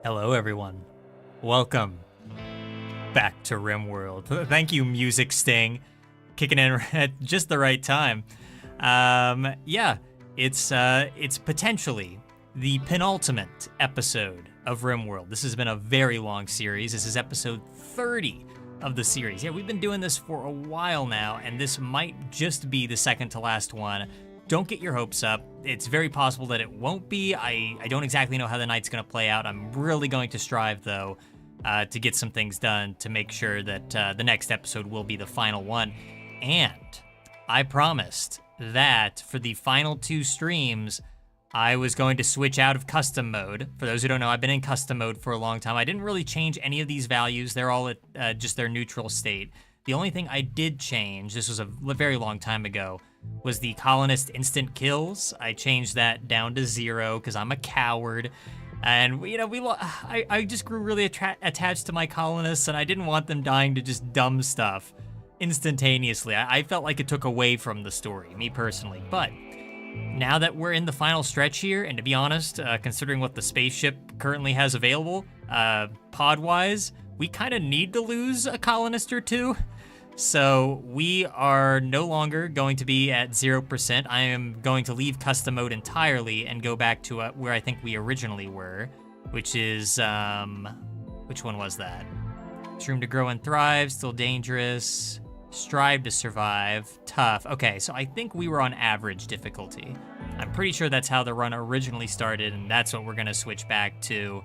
Hello, everyone. Welcome back to RimWorld. Thank you, Music Sting, kicking in at just the right time. Yeah, it's potentially the penultimate episode of RimWorld. This has been a very long series. This is episode 30 of the series. Yeah, we've been doing this for a while now, and this might just be the second to last one. Don't get your hopes up. It's very possible that it won't be. I don't exactly know how the night's going to play out. I'm really going to strive, though, to get some things done to make sure that the next episode will be the final one. And I promised that for the final two streams, I was going to switch out of custom mode. For those who don't know, I've been in custom mode for a long time. I didn't really change any of these values. They're all at just their neutral state. The only thing I did change, this was a very long time ago, was the colonist instant kills. I changed that down to 0 because I'm a coward. And, you know, I just grew really attached to my colonists, and I didn't want them dying to just dumb stuff instantaneously. I felt like it took away from the story, me personally. But now that we're in the final stretch here, and to be honest, considering what the spaceship currently has available, pod-wise, we kind of need to lose a colonist or two. So we are no longer going to be at 0%. I am going to leave custom mode entirely and go back to where I think we originally were, which is, which one was that? Room to grow and thrive, still dangerous, strive to survive, tough. Okay, so I think we were on average difficulty. I'm pretty sure that's how the run originally started, and that's what we're gonna switch back to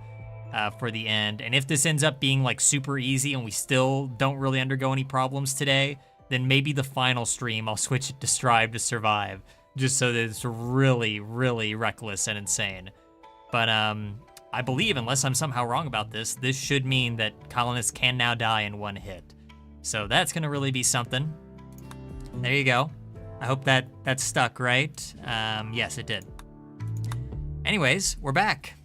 for the end. And if this ends up being like super easy and we still don't really undergo any problems today, then maybe the final stream I'll switch it to strive to survive, just so that it's really, really reckless and insane. But I believe, unless I'm somehow wrong about this, this should mean that colonists can now die in one hit. So that's gonna really be something. There you go. I hope that stuck, right? Yes, it did. Anyways, we're back.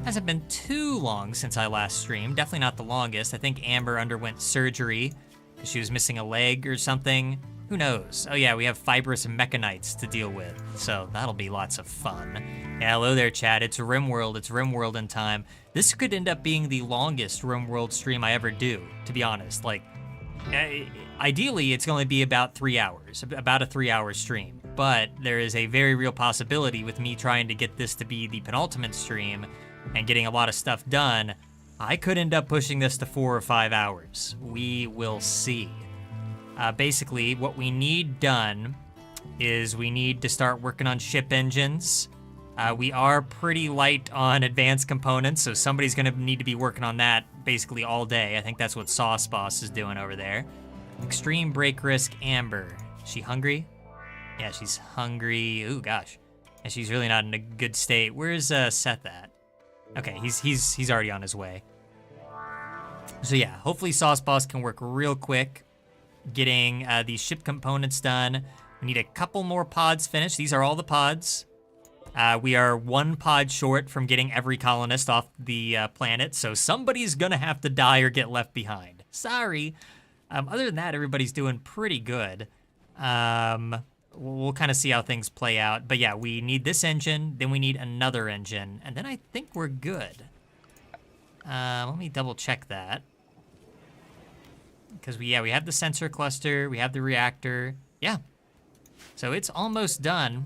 Hasn't been too long since I last streamed. Definitely not the longest. I think Amber underwent surgery because she was missing a leg or something. Who knows? Oh yeah, we have fibrous mechanites to deal with, so that'll be lots of fun. Yeah, hello there, chat. It's RimWorld. It's RimWorld in time. This could end up being the longest RimWorld stream I ever do, to be honest. Like, ideally, it's going to be about 3 hours, about a 3-hour stream. But there is a very real possibility with me trying to get this to be the penultimate stream and getting a lot of stuff done, I could end up pushing this to 4 or 5 hours. We will see. Basically, what we need done is we need to start working on ship engines. We are pretty light on advanced components, so somebody's gonna need to be working on that basically all day. I think that's what Sauce Boss is doing over there. Extreme break risk Amber. Is she hungry? Yeah, she's hungry. Ooh, gosh. And she's really not in a good state. Where's Seth at? Okay, he's already on his way. So yeah, hopefully Sauce Boss can work real quick, getting these ship components done. We need a couple more pods finished. These are all the pods. We are 1 pod short from getting every colonist off the planet, so somebody's gonna have to die or get left behind. Sorry. Other than that, everybody's doing pretty good. We'll kind of see how things play out. But yeah, we need this engine, then we need another engine, and then I think we're good. Let me double check that. Because we have the sensor cluster, we have the reactor. Yeah. So it's almost done.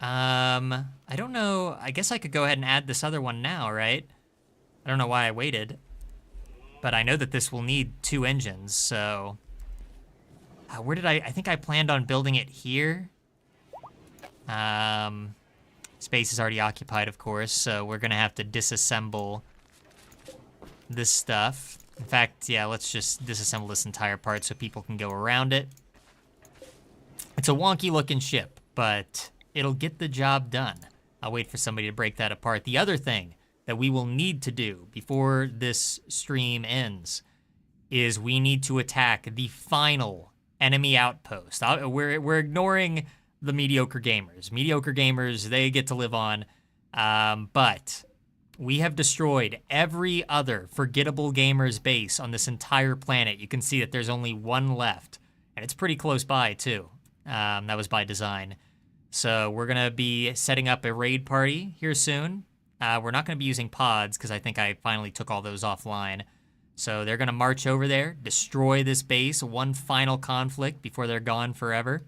I don't know, I guess I could go ahead and add this other one now, right? I don't know why I waited. But I know that this will need 2 engines, so... where did I think I planned on building it here. Space is already occupied, of course, so we're gonna have to disassemble this stuff. In fact, yeah, let's just disassemble this entire part so people can go around it. It's a wonky looking ship, but it'll get the job done. I'll wait for somebody to break that apart. The other thing that we will need to do before this stream ends is we need to attack the final enemy outpost. We're ignoring the mediocre gamers. Mediocre gamers, they get to live on, but we have destroyed every other forgettable gamer's base on this entire planet. You can see that there's only 1 left, and it's pretty close by too. That was by design. So we're gonna be setting up a raid party here soon. We're not going to be using pods because I think I finally took all those offline. So they're going to march over there, destroy this base, one final conflict before they're gone forever.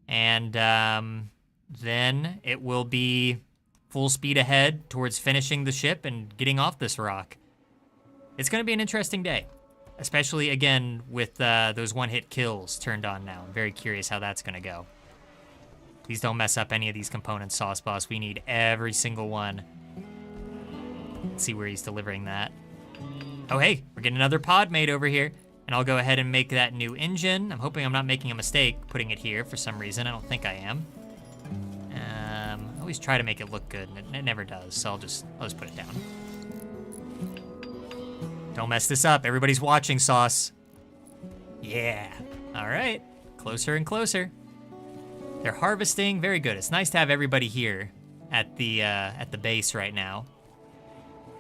And then it will be full speed ahead towards finishing the ship and getting off this rock. It's going to be an interesting day, especially, again, with those one-hit kills turned on now. I'm very curious how that's going to go. Please don't mess up any of these components, Sauce Boss. We need every single one. Let's see where he's delivering that. Oh, hey, we're getting another pod made over here. And I'll go ahead and make that new engine. I'm hoping I'm not making a mistake putting it here for some reason. I don't think I am. I always try to make it look good, and it never does, so I'll just put it down. Don't mess this up. Everybody's watching, Sauce. Yeah. All right. Closer and closer. They're harvesting. Very good. It's nice to have everybody here at the base right now.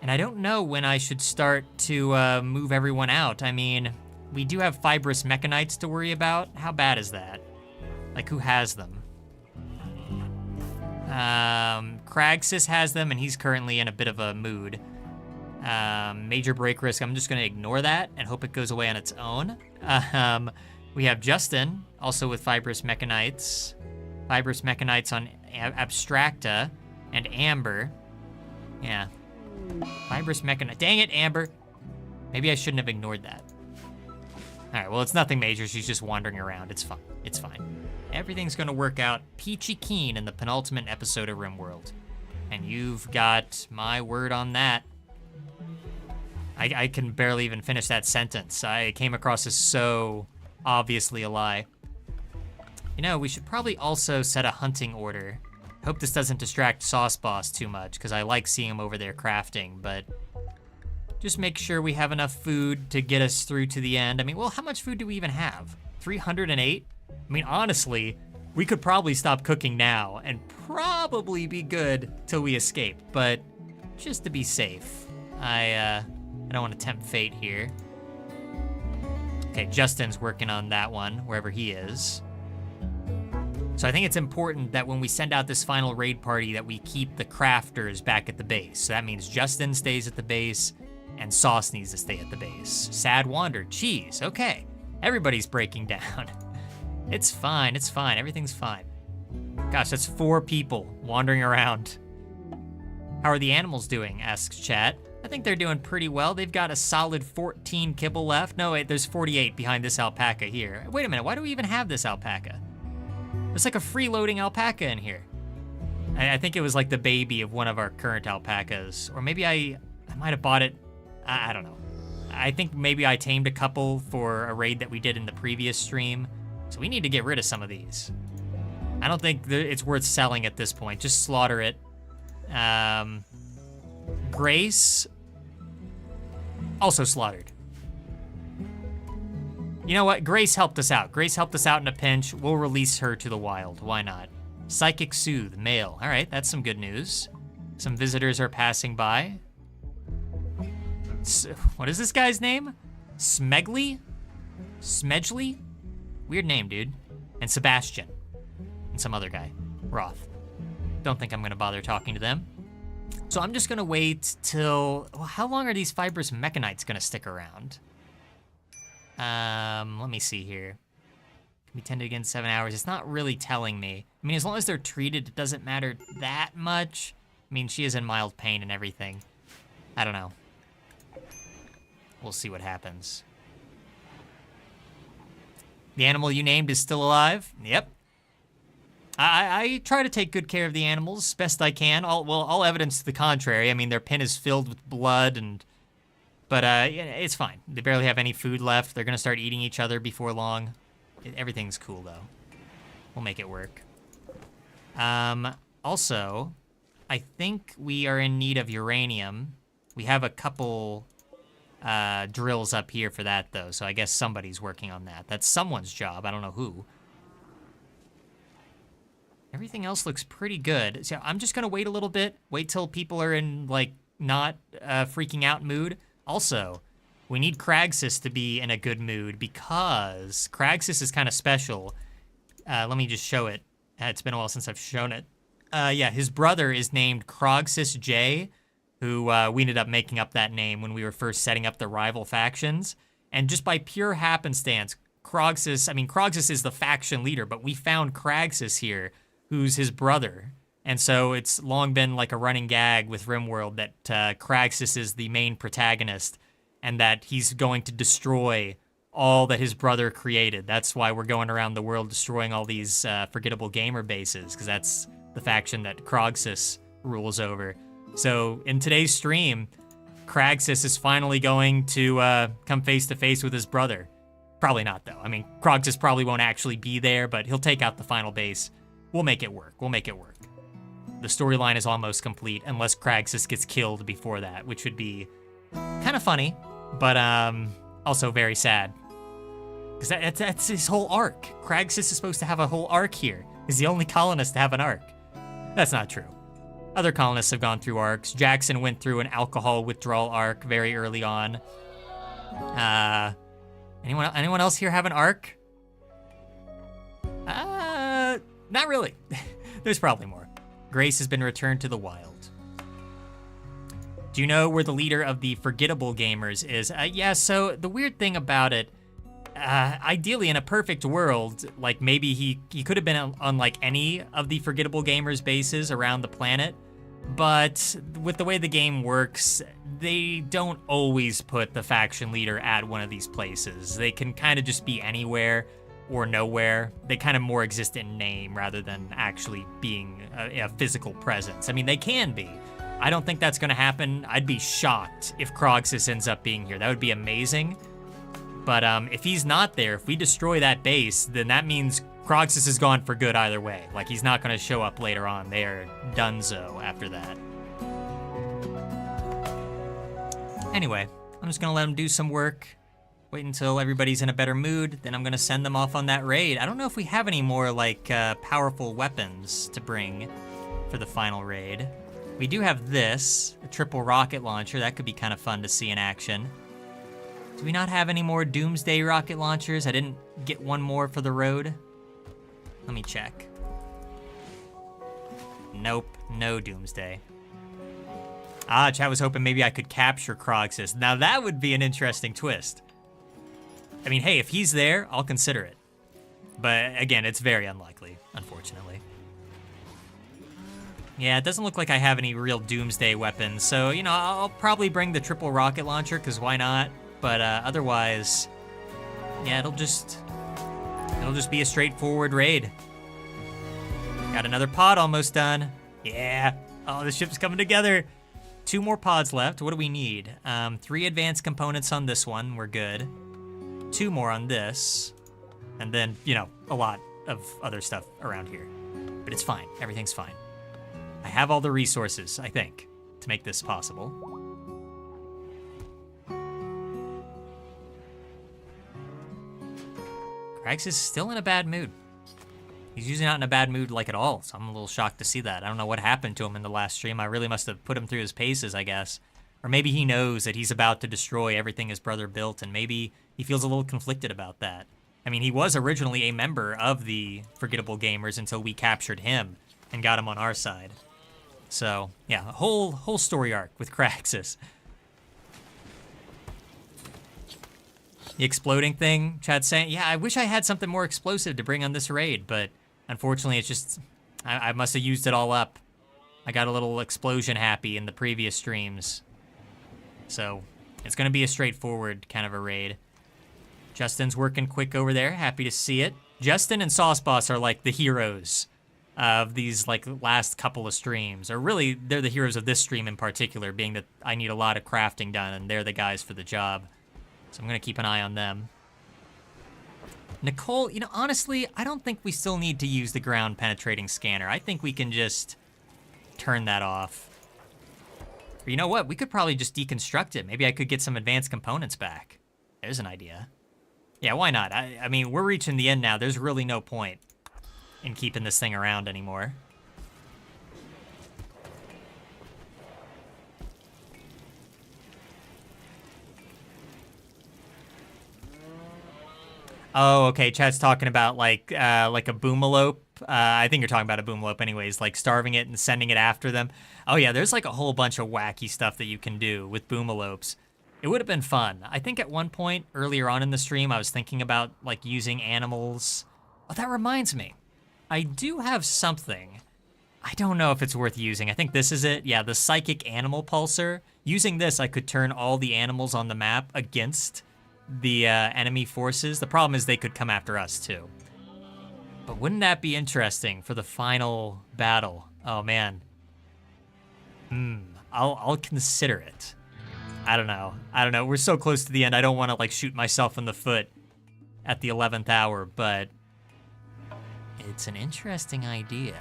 And I don't know when I should start to move everyone out. I mean, we do have fibrous mechanites to worry about. How bad is that? Like, who has them? Cragsis has them, and he's currently in a bit of a mood. Major break risk, I'm just going to ignore that and hope it goes away on its own. We have Justin, also with fibrous mechanites. Fibrous mechanites on Abstracta and Amber. Yeah. Fibrous mechanite. Dang it, Amber. Maybe I shouldn't have ignored that. All right, well, it's nothing major. She's just wandering around. It's fine. It's fine. Everything's going to work out peachy keen in the penultimate episode of RimWorld. And you've got my word on that. I can barely even finish that sentence. I came across as so obviously a lie. You know, we should probably also set a hunting order. I hope this doesn't distract Sauce Boss too much, because I like seeing him over there crafting, but just make sure we have enough food to get us through to the end. I mean, well, how much food do we even have? 308? I mean, honestly, we could probably stop cooking now and probably be good till we escape, but just to be safe, I don't want to tempt fate here. Okay, Justin's working on that one, wherever he is. So I think it's important that when we send out this final raid party that we keep the crafters back at the base. So that means Justin stays at the base and Sauce needs to stay at the base. Sad Wander, Cheese, okay. Everybody's breaking down. It's fine, everything's fine. Gosh, that's 4 people wandering around. How are the animals doing, asks chat. I think they're doing pretty well. They've got a solid 14 kibble left. No, wait, there's 48 behind this alpaca here. Wait a minute, why do we even have this alpaca? There's like a freeloading alpaca in here. I think it was like the baby of one of our current alpacas. Or maybe I might have bought it. I don't know. I think maybe I tamed a couple for a raid that we did in the previous stream. So we need to get rid of some of these. I don't think it's worth selling at this point. Just slaughter it. Grace, also slaughtered. You know what? Grace helped us out. Grace helped us out in a pinch. We'll release her to the wild. Why not? Psychic Soothe, male. All right, that's some good news. Some visitors are passing by. What is this guy's name? Smegly? Smedgley? Weird name, dude. And Sebastian. And some other guy. Roth. Don't think I'm gonna bother talking to them. So I'm just gonna wait till, well, how long are these fibrous mechanites gonna stick around? Let me see here. Can be tended again 7 hours. It's not really telling me. I mean, as long as they're treated, it doesn't matter that much. I mean, she is in mild pain and everything. I don't know. We'll see what happens. The animal you named is still alive? Yep. I try to take good care of the animals best I can. All evidence to the contrary. I mean, their pen is filled with blood but yeah, it's fine. They barely have any food left. They're gonna start eating each other before long. Everything's cool though. We'll make it work. Also, I think we are in need of uranium. We have a couple drills up here for that though, so I guess somebody's working on that. That's someone's job, I don't know who. Everything else looks pretty good. So I'm just gonna wait a little bit, wait till people are in like not freaking out mood. Also, we need Cragsis to be in a good mood because Cragsis is kind of special. Let me just show it. It's been a while since I've shown it. Yeah, his brother is named Krogsis J, who we ended up making up that name when we were first setting up the rival factions. And just by pure happenstance, Krogsis is the faction leader, but we found Kragsis here, who's his brother. And so it's long been like a running gag with RimWorld that Kragsis is the main protagonist and that he's going to destroy all that his brother created. That's why we're going around the world destroying all these forgettable gamer bases, because that's the faction that Krogsis rules over. So in today's stream, Kragsis is finally going to come face to face with his brother. Probably not, though. I mean, Krogsis probably won't actually be there, but he'll take out the final base. We'll make it work. We'll make it work. The storyline is almost complete, unless Kragsis gets killed before that, which would be kind of funny, but also very sad. Because that's his whole arc. Kragsis is supposed to have a whole arc here. He's the only colonist to have an arc. That's not true. Other colonists have gone through arcs. Jackson went through an alcohol withdrawal arc very early on. Anyone else here have an arc? Not really. There's probably more. Grace has been returned to the wild. Do you know where the leader of the forgettable gamers is? Yeah, so the weird thing about it, ideally in a perfect world, like maybe he could have been on like any of the forgettable gamers bases around the planet, but with the way the game works, they don't always put the faction leader at one of these places. They can kind of just be anywhere or nowhere. They kind of more exist in name rather than actually being a physical presence. I mean, they can be. I don't think that's going to happen. I'd be shocked if Krogsis ends up being here. That would be amazing. But if he's not there, if we destroy that base, then that means Krogsis is gone for good either way. Like, he's not going to show up later on. They are donezo after that. Anyway, I'm just going to let him do some work. Wait until everybody's in a better mood, then I'm gonna send them off on that raid. I don't know if we have any more, like, powerful weapons to bring for the final raid. We do have this, a triple rocket launcher. That could be kind of fun to see in action. Do we not have any more Doomsday rocket launchers? I didn't get one more for the road. Let me check. Nope, no Doomsday. Chat was hoping maybe I could capture Krogsis. Now that would be an interesting twist. I mean, hey, if he's there, I'll consider it. But again, it's very unlikely, unfortunately. Yeah, it doesn't look like I have any real Doomsday weapons, so, you know, I'll probably bring the triple rocket launcher, because why not? But otherwise, yeah, it'll just be a straightforward raid. Got another pod almost done. Yeah. Oh, the ship's coming together. 2 more pods left. What do we need? 3 advanced components on this one. We're good. 2 more on this, and then, you know, a lot of other stuff around here. But it's fine. Everything's fine. I have all the resources, I think, to make this possible. Krax is still in a bad mood. He's usually not in a bad mood, like, at all, so I'm a little shocked to see that. I don't know what happened to him in the last stream. I really must have put him through his paces, I guess. Or maybe he knows that he's about to destroy everything his brother built, and maybe he feels a little conflicted about that. I mean, he was originally a member of the Forgettable Gamers until we captured him and got him on our side. So, yeah, a whole story arc with Kraxus. The exploding thing, Chad's saying, yeah, I wish I had something more explosive to bring on this raid, but unfortunately it's just, I must have used it all up. I got a little explosion happy in the previous streams. So, it's going to be a straightforward kind of a raid. Justin's working quick over there. Happy to see it. Justin and Sauce Boss are like the heroes of these like last couple of streams. Or really, they're the heroes of this stream in particular, being that I need a lot of crafting done and they're the guys for the job. So I'm going to keep an eye on them. Nicole, you know, honestly, I don't think we still need to use the ground penetrating scanner. I think we can just turn that off. Or you know what? We could probably just deconstruct it. Maybe I could get some advanced components back. There's an idea. Yeah, why not? I mean, we're reaching the end now. There's really no point in keeping this thing around anymore. Oh, okay. Chat's talking about like a boomalope. I think you're talking about a boomalope anyways, like starving it and sending it after them. Oh yeah, there's like a whole bunch of wacky stuff that you can do with boomalopes. It would have been fun. I think at one point earlier on in the stream, I was thinking about like using animals. Oh, that reminds me. I do have something. I don't know if it's worth using. I think this is it. Yeah, the psychic animal pulsar. Using this, I could turn all the animals on the map against the enemy forces. The problem is they could come after us too. But wouldn't that be interesting for the final battle? Oh man. I'll consider it. I don't know. We're so close to the end. I don't want to like shoot myself in the foot at the 11th hour, but it's an interesting idea.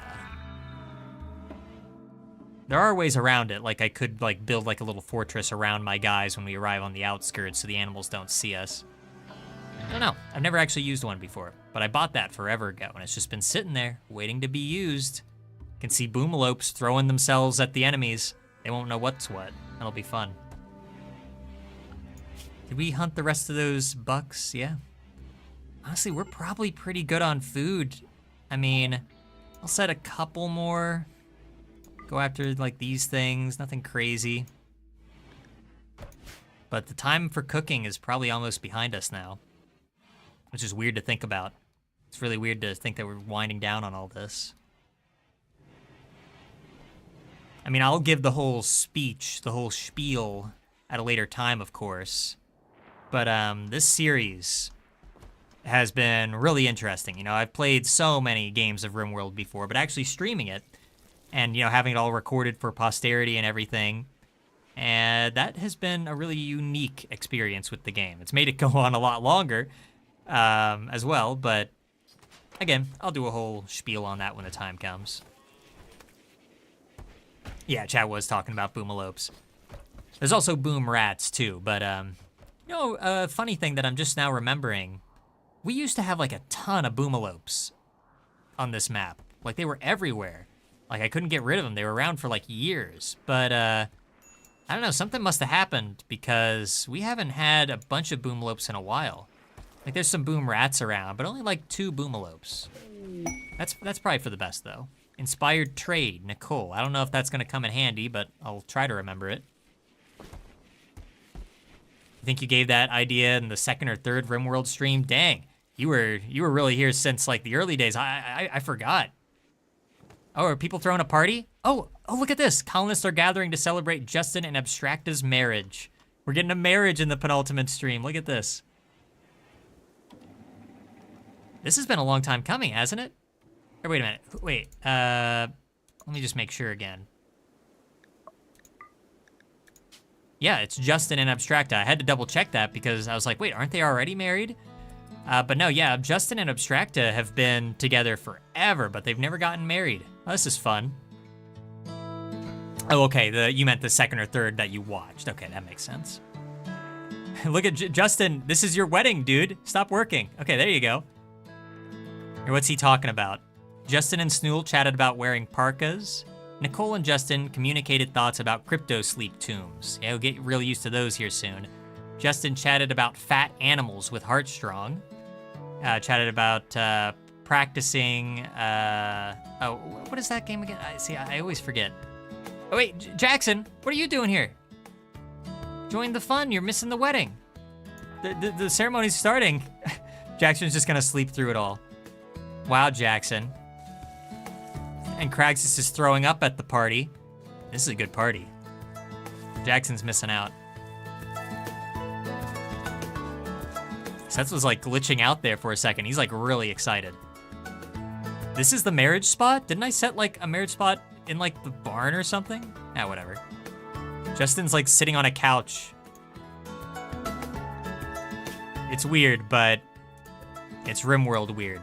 There are ways around it. Like I could like build like a little fortress around my guys when we arrive on the outskirts so the animals don't see us. I don't know. I've never actually used one before, but I bought that forever ago and it's just been sitting there waiting to be used. You can see boomalopes throwing themselves at the enemies. They won't know what's what. That'll be fun. Did we hunt the rest of those bucks? Yeah. Honestly, we're probably pretty good on food. I mean, I'll set a couple more. Go after like these things, nothing crazy. But the time for cooking is probably almost behind us now, which is weird to think about. It's really weird to think that we're winding down on all this. I mean, I'll give the whole speech, the whole spiel at a later time, of course. But this series has been really interesting. You know, I've played so many games of RimWorld before, but actually streaming it and, you know, having it all recorded for posterity and everything. And that has been a really unique experience with the game. It's made it go on a lot longer as well, but again, I'll do a whole spiel on that when the time comes. Yeah, chat was talking about boomalopes. There's also boom rats too, but you know, a funny thing that I'm just now remembering, we used to have like a ton of boomalopes on this map. Like they were everywhere. Like I couldn't get rid of them. They were around for like years, but I don't know, something must have happened because we haven't had a bunch of boomalopes in a while. Like there's some boom rats around, but only like 2 boomalopes. That's probably for the best though. Inspired trade, Nicole. I don't know if that's gonna come in handy, but I'll try to remember it. I think you gave that idea in the 2nd or 3rd RimWorld stream. Dang, you were really here since like the early days. I forgot. Oh, are people throwing a party? Oh, look at this. Colonists are gathering to celebrate Justin and Abstracta's marriage. We're getting a marriage in the penultimate stream. Look at this. This has been a long time coming, hasn't it? Or wait a minute. Wait, let me just make sure again. Yeah, it's Justin and Abstracta. I had to double check that because I was like, wait, aren't they already married? But no, yeah, Justin and Abstracta have been together forever, but they've never gotten married. Oh, this is fun. Oh, okay, you meant the 2nd or 3rd that you watched. Okay, that makes sense. Look at Justin, this is your wedding, dude. Stop working. Okay, there you go. Or what's he talking about? Justin and Snool chatted about wearing parkas. Nicole and Justin communicated thoughts about crypto sleep tombs. Yeah, we'll get really used to those here soon. Justin chatted about fat animals with Heartstrong. Chatted about practicing, oh, what is that game again? I always forget. Oh wait, Jackson, what are you doing here? Join the fun, you're missing the wedding. The ceremony's starting. Jackson's just gonna sleep through it all. Wow, Jackson. And Kraxus is throwing up at the party. This is a good party. Jackson's missing out. Seth was like glitching out there for a second. He's like really excited. This is the marriage spot? Didn't I set like a marriage spot in like the barn or something? Ah, whatever. Justin's like sitting on a couch. It's weird, but it's RimWorld weird.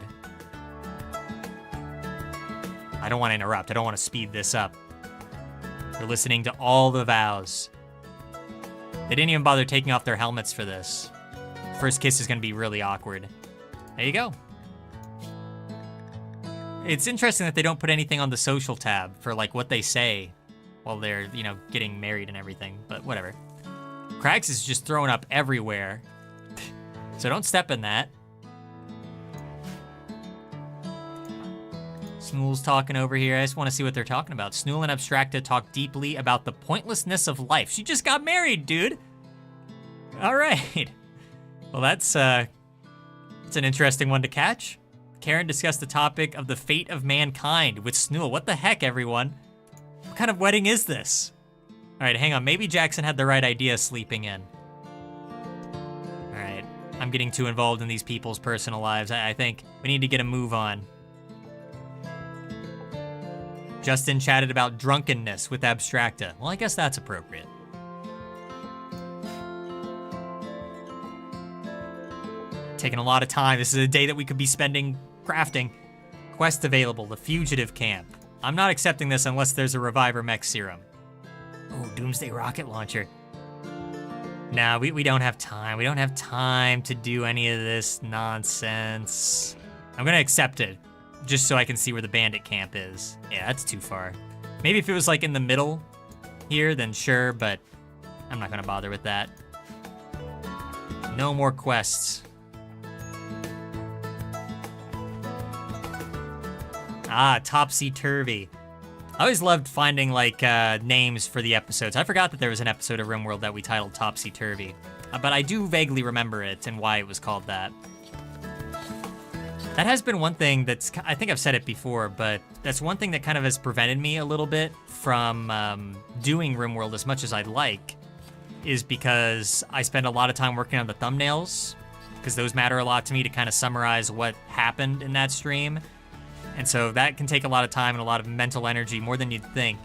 I don't want to interrupt. I don't want to speed this up. They're listening to all the vows. They didn't even bother taking off their helmets for this. First kiss is going to be really awkward. There you go. It's interesting that they don't put anything on the social tab for like what they say while they're, you know, getting married and everything, but whatever. Krax is just throwing up everywhere. So don't step in that. Snool's talking over here. I just want to see what they're talking about. Snool and Abstracta talk deeply about the pointlessness of life. She just got married, dude. All right. Well, that's an interesting one to catch. Karen discussed the topic of the fate of mankind with Snool. What the heck, everyone? What kind of wedding is this? All right, hang on. Maybe Jackson had the right idea sleeping in. All right. I'm getting too involved in these people's personal lives. I think we need to get a move on. Justin chatted about drunkenness with Abstracta. Well, I guess that's appropriate. Taking a lot of time. This is a day that we could be spending crafting. Quest available, the Fugitive Camp. I'm not accepting this unless there's a Reviver Mech Serum. Oh, Doomsday Rocket Launcher. Nah, we don't have time. We don't have time to do any of this nonsense. I'm gonna accept it, just so I can see where the bandit camp is. Yeah, that's too far. Maybe if it was like in the middle here, then sure, but I'm not gonna bother with that. No more quests. Ah, Topsy-Turvy. I always loved finding like names for the episodes. I forgot that there was an episode of RimWorld that we titled Topsy-Turvy, but I do vaguely remember it and why it was called that. That has been one thing that's, I think I've said it before, but that's one thing that kind of has prevented me a little bit from doing RimWorld as much as I'd like, is because I spend a lot of time working on the thumbnails, because those matter a lot to me to kind of summarize what happened in that stream. And so that can take a lot of time and a lot of mental energy, more than you'd think.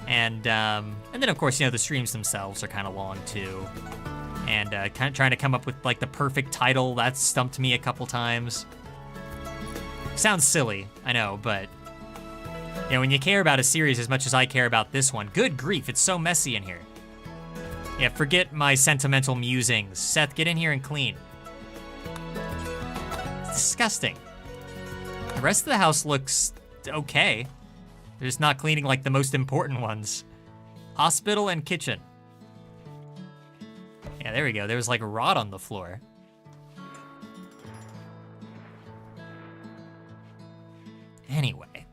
And then of course, you know, the streams themselves are kind of long too. And kind of trying to come up with like the perfect title, that's stumped me a couple times. Sounds silly, I know, but you know, when you care about a series as much as I care about this one, good grief, it's so messy in here. Yeah, forget my sentimental musings. Seth, get in here and clean. It's disgusting. The rest of the house looks okay. They're just not cleaning like the most important ones. Hospital and kitchen. Yeah, there we go. There was like a rod on the floor. Anyway.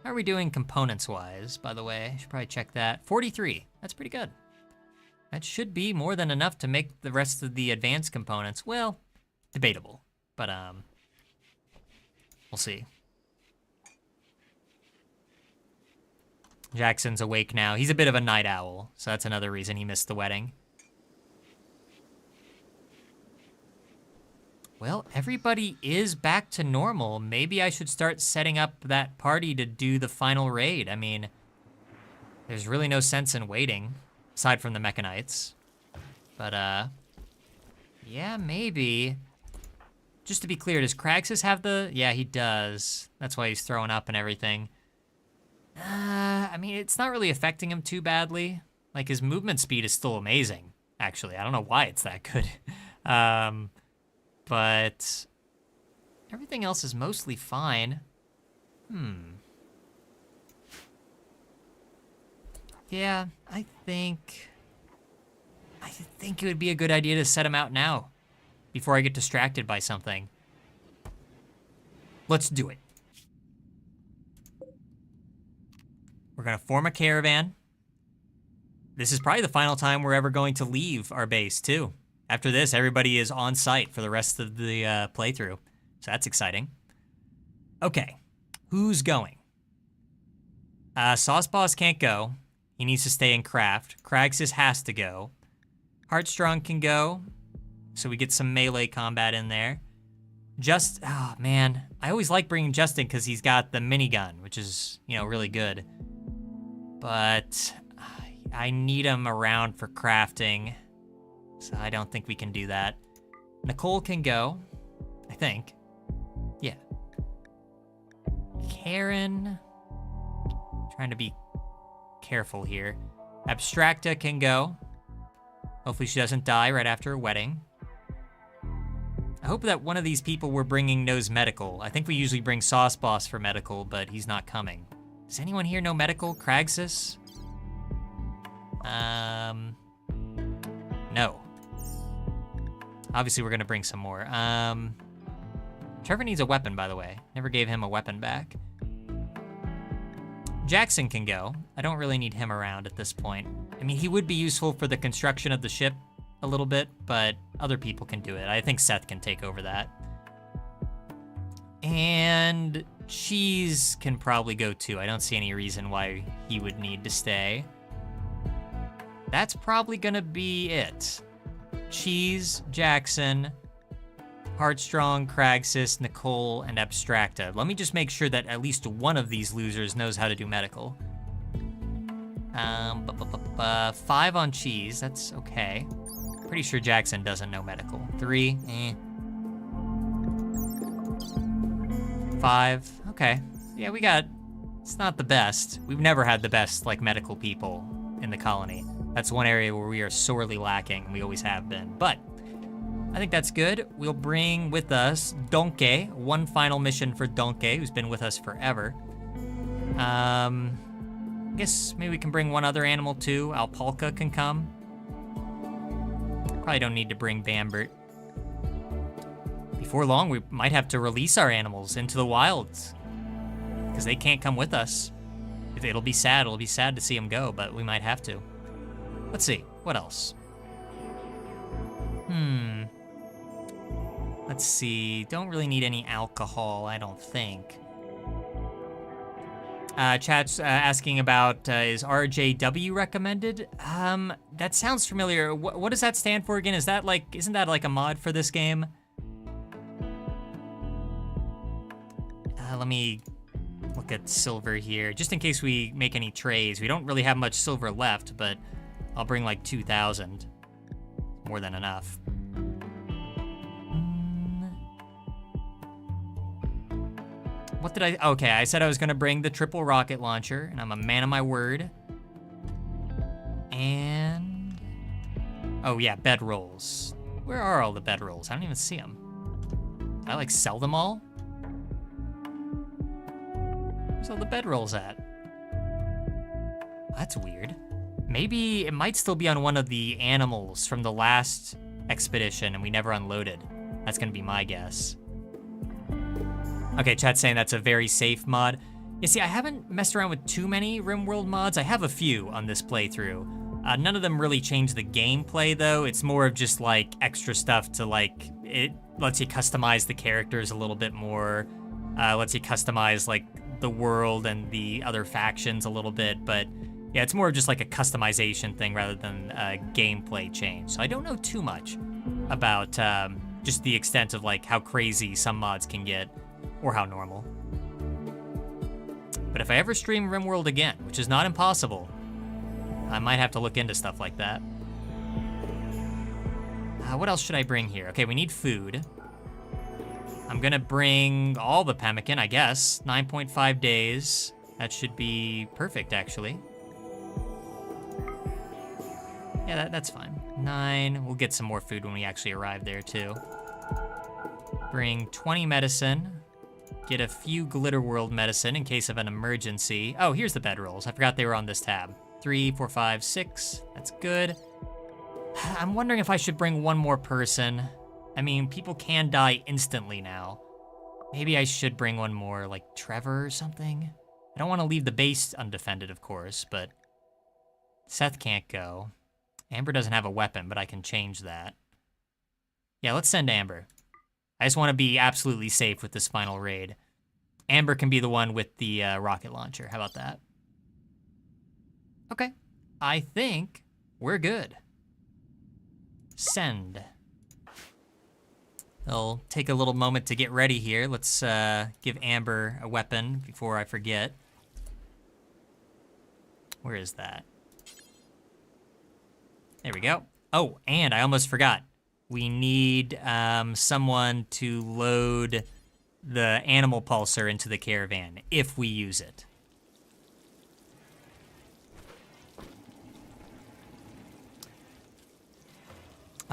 How are we doing components-wise, by the way? I should probably check that. 43. That's pretty good. That should be more than enough to make the rest of the advanced components, well, debatable. But, we'll see. Jackson's awake now. He's a bit of a night owl, so that's another reason he missed the wedding. Well, everybody is back to normal. Maybe I should start setting up that party to do the final raid. I mean, there's really no sense in waiting, aside from the Mechanites. But, yeah, maybe. Just to be clear, does Kraxus have the... Yeah, he does. That's why he's throwing up and everything. I mean, it's not really affecting him too badly. Like, his movement speed is still amazing, actually. I don't know why it's that good. But everything else is mostly fine. Yeah, I think it would be a good idea to set him out now, before I get distracted by something. Let's do it. We're gonna form a caravan. This is probably the final time we're ever going to leave our base, too. After this, everybody is on site for the rest of the playthrough. So that's exciting. Okay, who's going? Sauce Boss can't go. He needs to stay in craft. Kraxus has to go. Heartstrong can go, so we get some melee combat in there. Oh man, I always like bringing Justin because he's got the minigun, which is, you know, really good. But I need him around for crafting, so I don't think we can do that. Nicole can go, I think. Yeah. Karen, trying to be careful here. Abstracta can go. Hopefully she doesn't die right after a wedding. I hope that one of these people we're bringing knows medical. I think we usually bring Sauce Boss for medical, but he's not coming. Does anyone here know medical? Kraxus? No. Obviously we're gonna bring some more. Trevor needs a weapon, by the way. Never gave him a weapon back. Jackson can go. I don't really need him around at this point. I mean, he would be useful for the construction of the ship a little bit, but other people can do it. I think Seth can take over that. And Cheese can probably go too. I don't see any reason why he would need to stay. That's probably gonna be it. Cheese, Jackson, Heartstrong, Cragsis, Nicole, and Abstracta. Let me just make sure that at least one of these losers knows how to do medical. 5 on Cheese, that's okay. Pretty sure Jackson doesn't know medical. 3, 5, okay. Yeah, we got, it's not the best. We've never had the best, like, medical people in the colony. That's one area where we are sorely lacking, and we always have been. But I think that's good. We'll bring with us Donkey. One final mission for Donkey, who's been with us forever. I guess maybe we can bring one other animal too. Alpalka can come. Probably don't need to bring Bambert. Before long, we might have to release our animals into the wilds because they can't come with us. It'll be sad. It'll be sad to see them go, but we might have to. Let's see. What else? Let's see. Don't really need any alcohol, I don't think. Chat's asking about, is RJW recommended? That sounds familiar. What does that stand for again? Is that like, isn't that like a mod for this game? Let me look at silver here, just in case we make any trades. We don't really have much silver left, but I'll bring like 2,000. More than enough. What did I, okay, I said I was gonna bring the triple rocket launcher, and I'm a man of my word. And, oh yeah, bedrolls. Where are all the bedrolls? I don't even see them. Did I like sell them all? Where's all the bedrolls at? That's weird. Maybe it might still be on one of the animals from the last expedition and we never unloaded. That's gonna be my guess. Okay, chat's saying that's a very safe mod. You see, I haven't messed around with too many RimWorld mods. I have a few on this playthrough. None of them really change the gameplay though. It's more of just like extra stuff to like, it lets you customize the characters a little bit more. Lets you customize like the world and the other factions a little bit, but yeah, it's more of just like a customization thing rather than a gameplay change. So I don't know too much about just the extent of like how crazy some mods can get or how normal. But if I ever stream RimWorld again, which is not impossible, I might have to look into stuff like that. What else should I bring here? Okay, we need food. I'm gonna bring all the pemmican, I guess. 9.5 days. That should be perfect, actually. Yeah, that's fine. 9, we'll get some more food when we actually arrive there too. Bring 20 medicine. Get a few Glitter World medicine in case of an emergency. Oh, here's the bedrolls. I forgot they were on this tab. 3, 4, 5, 6. That's good. I'm wondering if I should bring one more person. I mean, people can die instantly now. Maybe I should bring one more, like Trevor or something. I don't want to leave the base undefended, of course, but Seth can't go. Amber doesn't have a weapon, but I can change that. Yeah, let's send Amber. I just want to be absolutely safe with this final raid. Amber can be the one with the rocket launcher. How about that? Okay. I think we're good. Send. I'll take a little moment to get ready here. Let's give Amber a weapon before I forget. Where is that? There we go. Oh, and I almost forgot. We need someone to load the animal pulsar into the caravan, if we use it.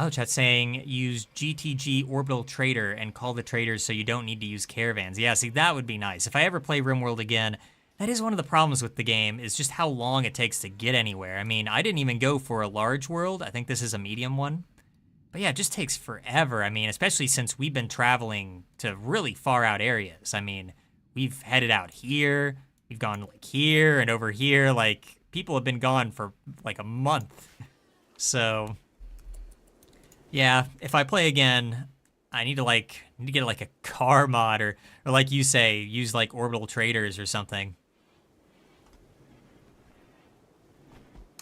Oh, chat's saying use GTG Orbital Trader and call the traders so you don't need to use caravans. Yeah, see, that would be nice. If I ever play RimWorld again, that is one of the problems with the game, is just how long it takes to get anywhere. I mean, I didn't even go for a large world. I think this is a medium one. But yeah, it just takes forever. I mean, especially since we've been traveling to really far out areas. I mean, we've headed out here, we've gone like here and over here. Like, people have been gone for like a month. So, yeah, if I play again, I need to get like a car mod or like you say, use like orbital traders or something.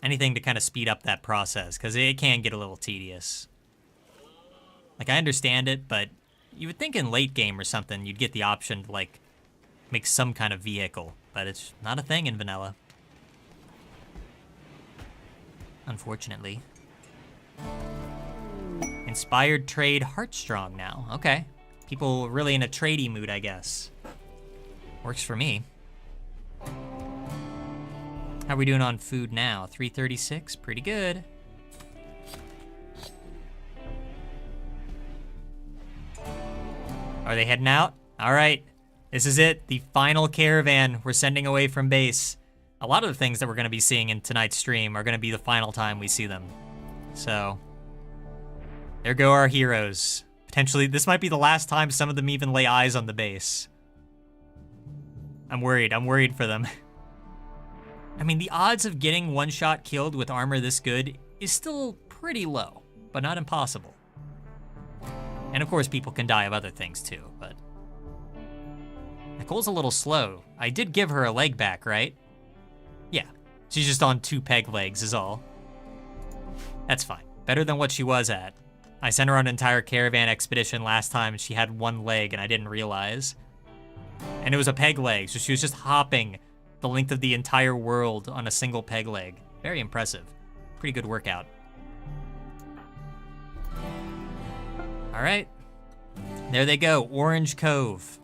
Anything to kind of speed up that process, because it can get a little tedious. Like, I understand it, but you would think in late game or something, you'd get the option to, like, make some kind of vehicle. But it's not a thing in vanilla. Unfortunately. Inspired trade Heartstrong now. Okay. People really in a tradey mood, I guess. Works for me. How are we doing on food now? 336, pretty good. Are they heading out? All right, this is it. The final caravan we're sending away from base. A lot of the things that we're gonna be seeing in tonight's stream are gonna be the final time we see them. So, there go our heroes. Potentially, this might be the last time some of them even lay eyes on the base. I'm worried for them. I mean, the odds of getting one-shot killed with armor this good is still pretty low, but not impossible. And of course, people can die of other things too, but... Nicole's a little slow. I did give her a leg back, right? Yeah, she's just on 2 peg legs is all. That's fine. Better than what she was at. I sent her on an entire caravan expedition last time and she had 1 leg and I didn't realize. And it was a peg leg, so she was just hopping the length of the entire world on a single peg leg. Very impressive. Pretty good workout. All right, there they go, Orange Cove.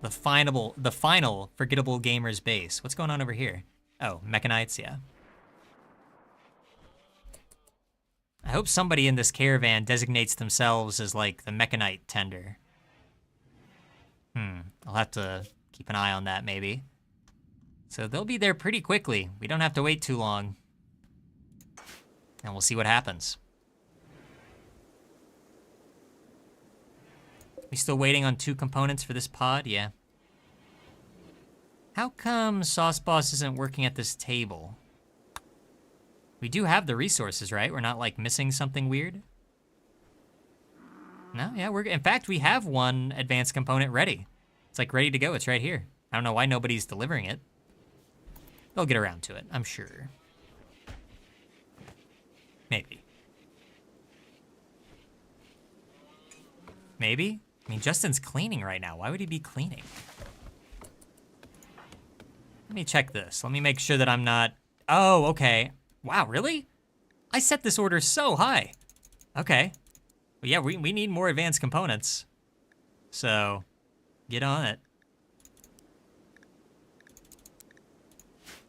The final Forgettable Gamers base. What's going on over here? Oh, Mechanites, yeah. I hope somebody in this caravan designates themselves as like the Mechanite tender. I'll have to keep an eye on that maybe. So they'll be there pretty quickly. We don't have to wait too long. And we'll see what happens. We still waiting on 2 components for this pod? Yeah. How come Sauce Boss isn't working at this table? We do have the resources, right? We're not like missing something weird? No, yeah, in fact, we have 1 advanced component ready. It's like ready to go, it's right here. I don't know why nobody's delivering it. They'll get around to it, I'm sure. Maybe. Maybe? I mean, Justin's cleaning right now. Why would he be cleaning? Let me check this. Let me make sure that I'm not... Oh, okay. Wow, really? I set this order so high. Okay. Well, yeah, we need more advanced components. So, get on it.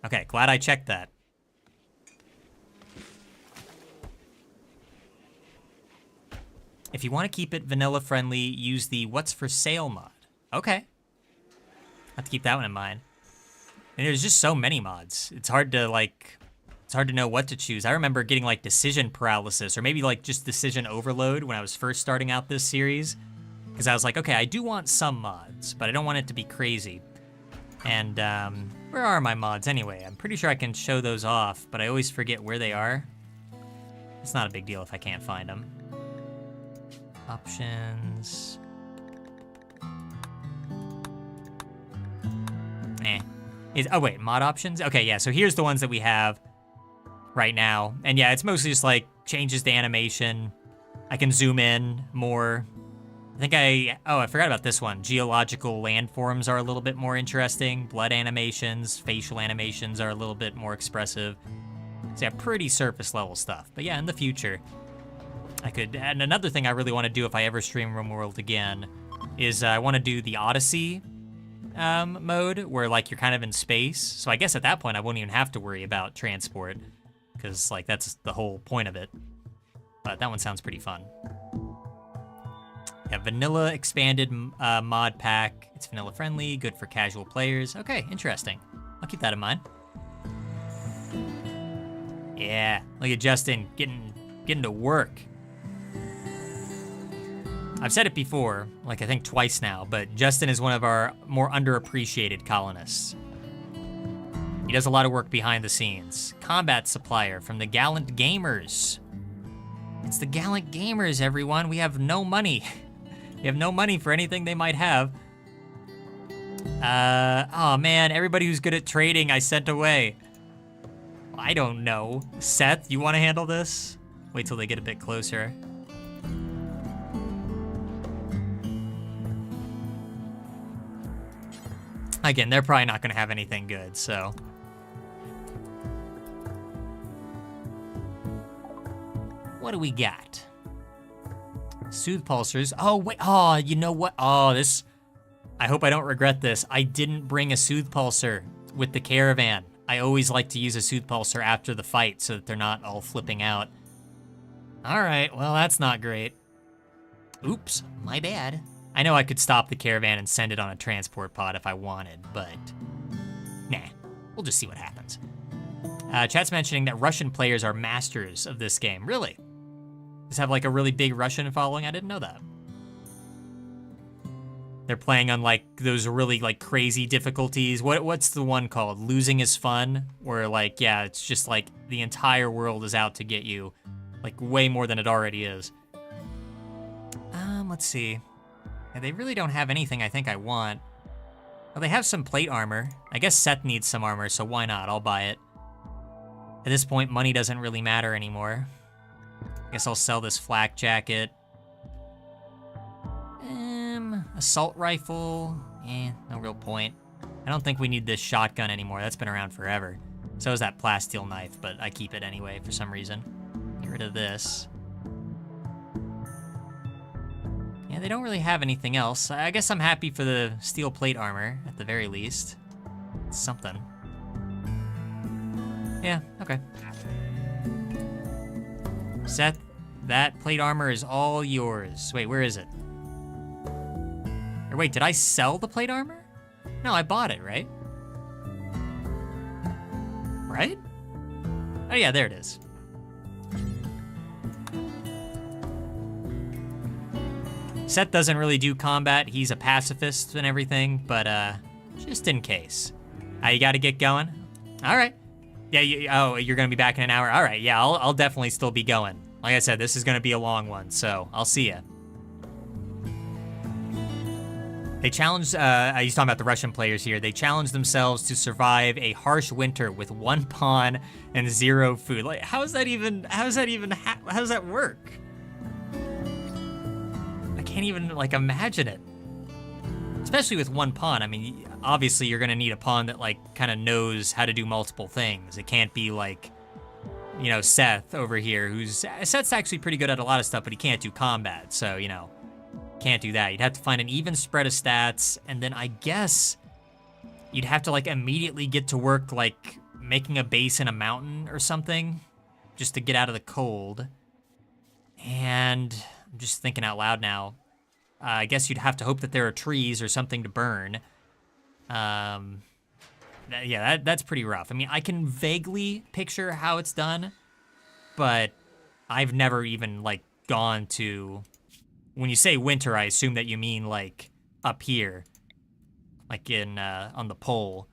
Okay, glad I checked that. If you want to keep it vanilla friendly, use the What's for Sale mod. Okay. I have to keep that one in mind. And there's just so many mods. It's hard to know what to choose. I remember getting like decision paralysis or maybe like just decision overload when I was first starting out this series. Because I was like, okay, I do want some mods, but I don't want it to be crazy. And where are my mods anyway? I'm pretty sure I can show those off, but I always forget where they are. It's not a big deal if I can't find them. Options. Oh wait, mod options? Okay, yeah, so here's the ones that we have right now. And yeah, it's mostly just like changes the animation. I can zoom in more. I forgot about this one. Geological landforms are a little bit more interesting. Blood animations, facial animations are a little bit more expressive. So yeah, pretty surface level stuff. But yeah, in the future, I could, and another thing I really want to do if I ever stream RimWorld again is I want to do the Odyssey mode where like you're kind of in space. So I guess at that point I won't even have to worry about transport because like that's the whole point of it. But that one sounds pretty fun. Yeah, vanilla expanded mod pack. It's vanilla friendly, good for casual players. Okay, interesting. I'll keep that in mind. Yeah, look at Justin getting to work. I've said it before, like I think twice now, but Justin is one of our more underappreciated colonists. He does a lot of work behind the scenes. Combat supplier from the Gallant Gamers. It's the Gallant Gamers, everyone. We have no money. We have no money for anything they might have. Oh man, everybody who's good at trading I sent away. I don't know. Seth, you want to handle this? Wait till they get a bit closer. Again, they're probably not going to have anything good, so. What do we got? Soothe pulsers. Oh, wait. Oh, you know what? Oh, this. I hope I don't regret this. I didn't bring a soothe pulser with the caravan. I always like to use a soothe pulser after the fight so that they're not all flipping out. All right, well, that's not great. Oops, my bad. I know I could stop the caravan and send it on a transport pod if I wanted, but nah, we'll just see what happens. Chat's mentioning that Russian players are masters of this game. Really? Just have like a really big Russian following? I didn't know that. They're playing on like those really like crazy difficulties. What's the one called? Losing is fun? Where like, yeah, it's just like the entire world is out to get you. Like way more than it already is. Let's see. Yeah, they really don't have anything I think I want. Well, they have some plate armor. I guess Seth needs some armor, so why not? I'll buy it. At this point, money doesn't really matter anymore. I guess I'll sell this flak jacket. Assault rifle. No real point. I don't think we need this shotgun anymore. That's been around forever. So is that plasteel knife, but I keep it anyway for some reason. Get rid of this. Yeah, they don't really have anything else. I guess I'm happy for the steel plate armor, at the very least. It's something. Yeah, okay. Seth, that plate armor is all yours. Wait, where is it? Or wait, did I sell the plate armor? No, I bought it, right? Right? Oh yeah, there it is. Seth doesn't really do combat. He's a pacifist and everything, but just in case. You gotta get going? All right. Yeah, you're gonna be back in an hour? All right, yeah, I'll definitely still be going. Like I said, this is gonna be a long one, so I'll see ya. They challenged, he's talking about the Russian players here, they challenged themselves to survive a harsh winter with 1 pawn and 0 food. Like, how does that work? I can't even, like, imagine it. Especially with 1 pawn. I mean, obviously you're gonna need a pawn that, like, kind of knows how to do multiple things. It can't be like, you know, Seth over here, Seth's actually pretty good at a lot of stuff, but he can't do combat, so, you know. Can't do that. You'd have to find an even spread of stats, and then I guess you'd have to like immediately get to work like making a base in a mountain or something just to get out of the cold. And I'm just thinking out loud now. I guess you'd have to hope that there are trees or something to burn. Yeah, that's pretty rough. I mean, I can vaguely picture how it's done, but I've never even like gone to... When you say winter, I assume that you mean like up here, like in on the pole,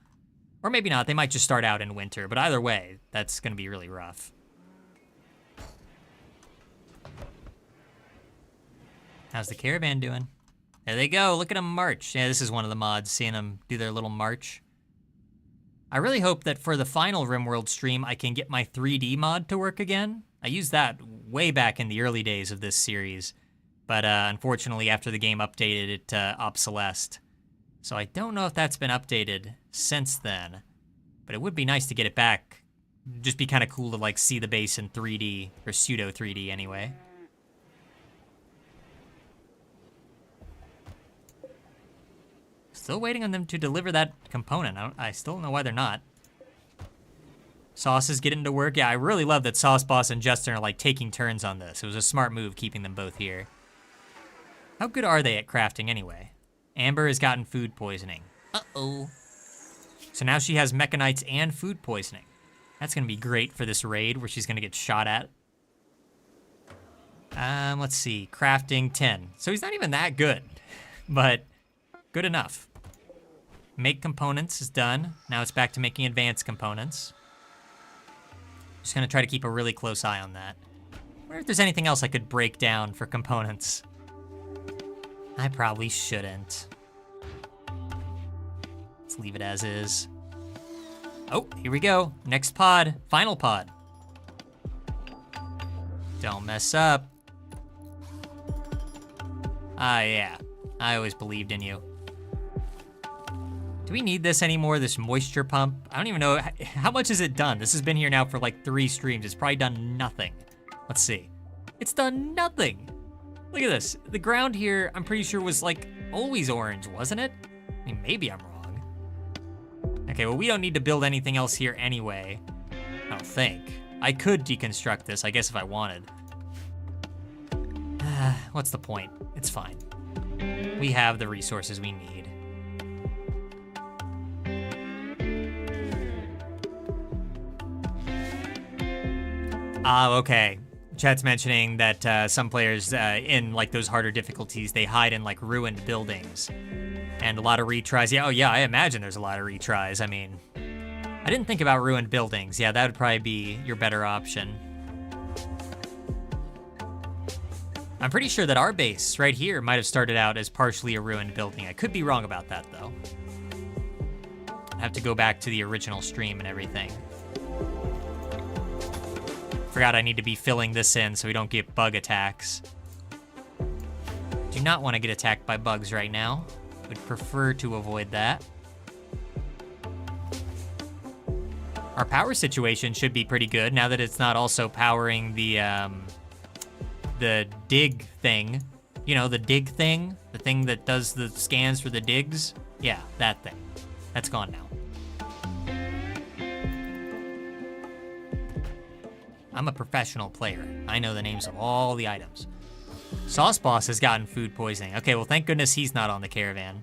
or maybe not. They might just start out in winter, but either way, that's gonna be really rough. How's the caravan doing? There they go. Look at them march. Yeah, this is one of the mods, seeing them do their little march. I really hope that for the final RimWorld stream, I can get my 3D mod to work again. I used that way back in the early days of this series. But unfortunately, after the game updated, it obsolesced. So I don't know if that's been updated since then. But it would be nice to get it back. It'd just be kind of cool to like see the base in 3D, or pseudo 3D anyway. Still waiting on them to deliver that component. I still don't know why they're not. Sauce is getting to work. Yeah, I really love that Sauce Boss and Justin are like taking turns on this. It was a smart move keeping them both here. How good are they at crafting anyway? Amber has gotten food poisoning. Uh-oh. So now she has mechanites and food poisoning. That's gonna be great for this raid where she's gonna get shot at. Let's see, crafting 10. So he's not even that good, but good enough. Make components is done. Now it's back to making advanced components. Just gonna try to keep a really close eye on that. I wonder if there's anything else I could break down for components. I probably shouldn't. Let's leave it as is. Oh, here we go. Next pod, final pod. Don't mess up. Ah, yeah. I always believed in you. Do we need this anymore, this moisture pump? I don't even know. How much has it done? This has been here now for like 3 streams. It's probably done nothing. Let's see. It's done nothing. Look at this. The ground here, I'm pretty sure was like always orange, wasn't it? I mean, maybe I'm wrong. Okay, well, we don't need to build anything else here anyway. I don't think. I could deconstruct this, I guess, if I wanted. What's the point? It's fine. We have the resources we need. Okay. Chat's mentioning that some players in like those harder difficulties, they hide in like ruined buildings. And a lot of retries. Yeah, oh yeah, I imagine there's a lot of retries. I mean, I didn't think about ruined buildings. Yeah, that would probably be your better option. I'm pretty sure that our base right here might have started out as partially a ruined building. I could be wrong about that though. I have to go back to the original stream and everything. Forgot I need to be filling this in so we don't get bug attacks. Do not want to get attacked by bugs right now. Would prefer to avoid that. Our power situation should be pretty good now that it's not also powering the dig thing. You know, the dig thing? The thing that does the scans for the digs? Yeah, that thing. That's gone now. I'm a professional player. I know the names of all the items. Sauce Boss has gotten food poisoning. Okay, well, thank goodness he's not on the caravan.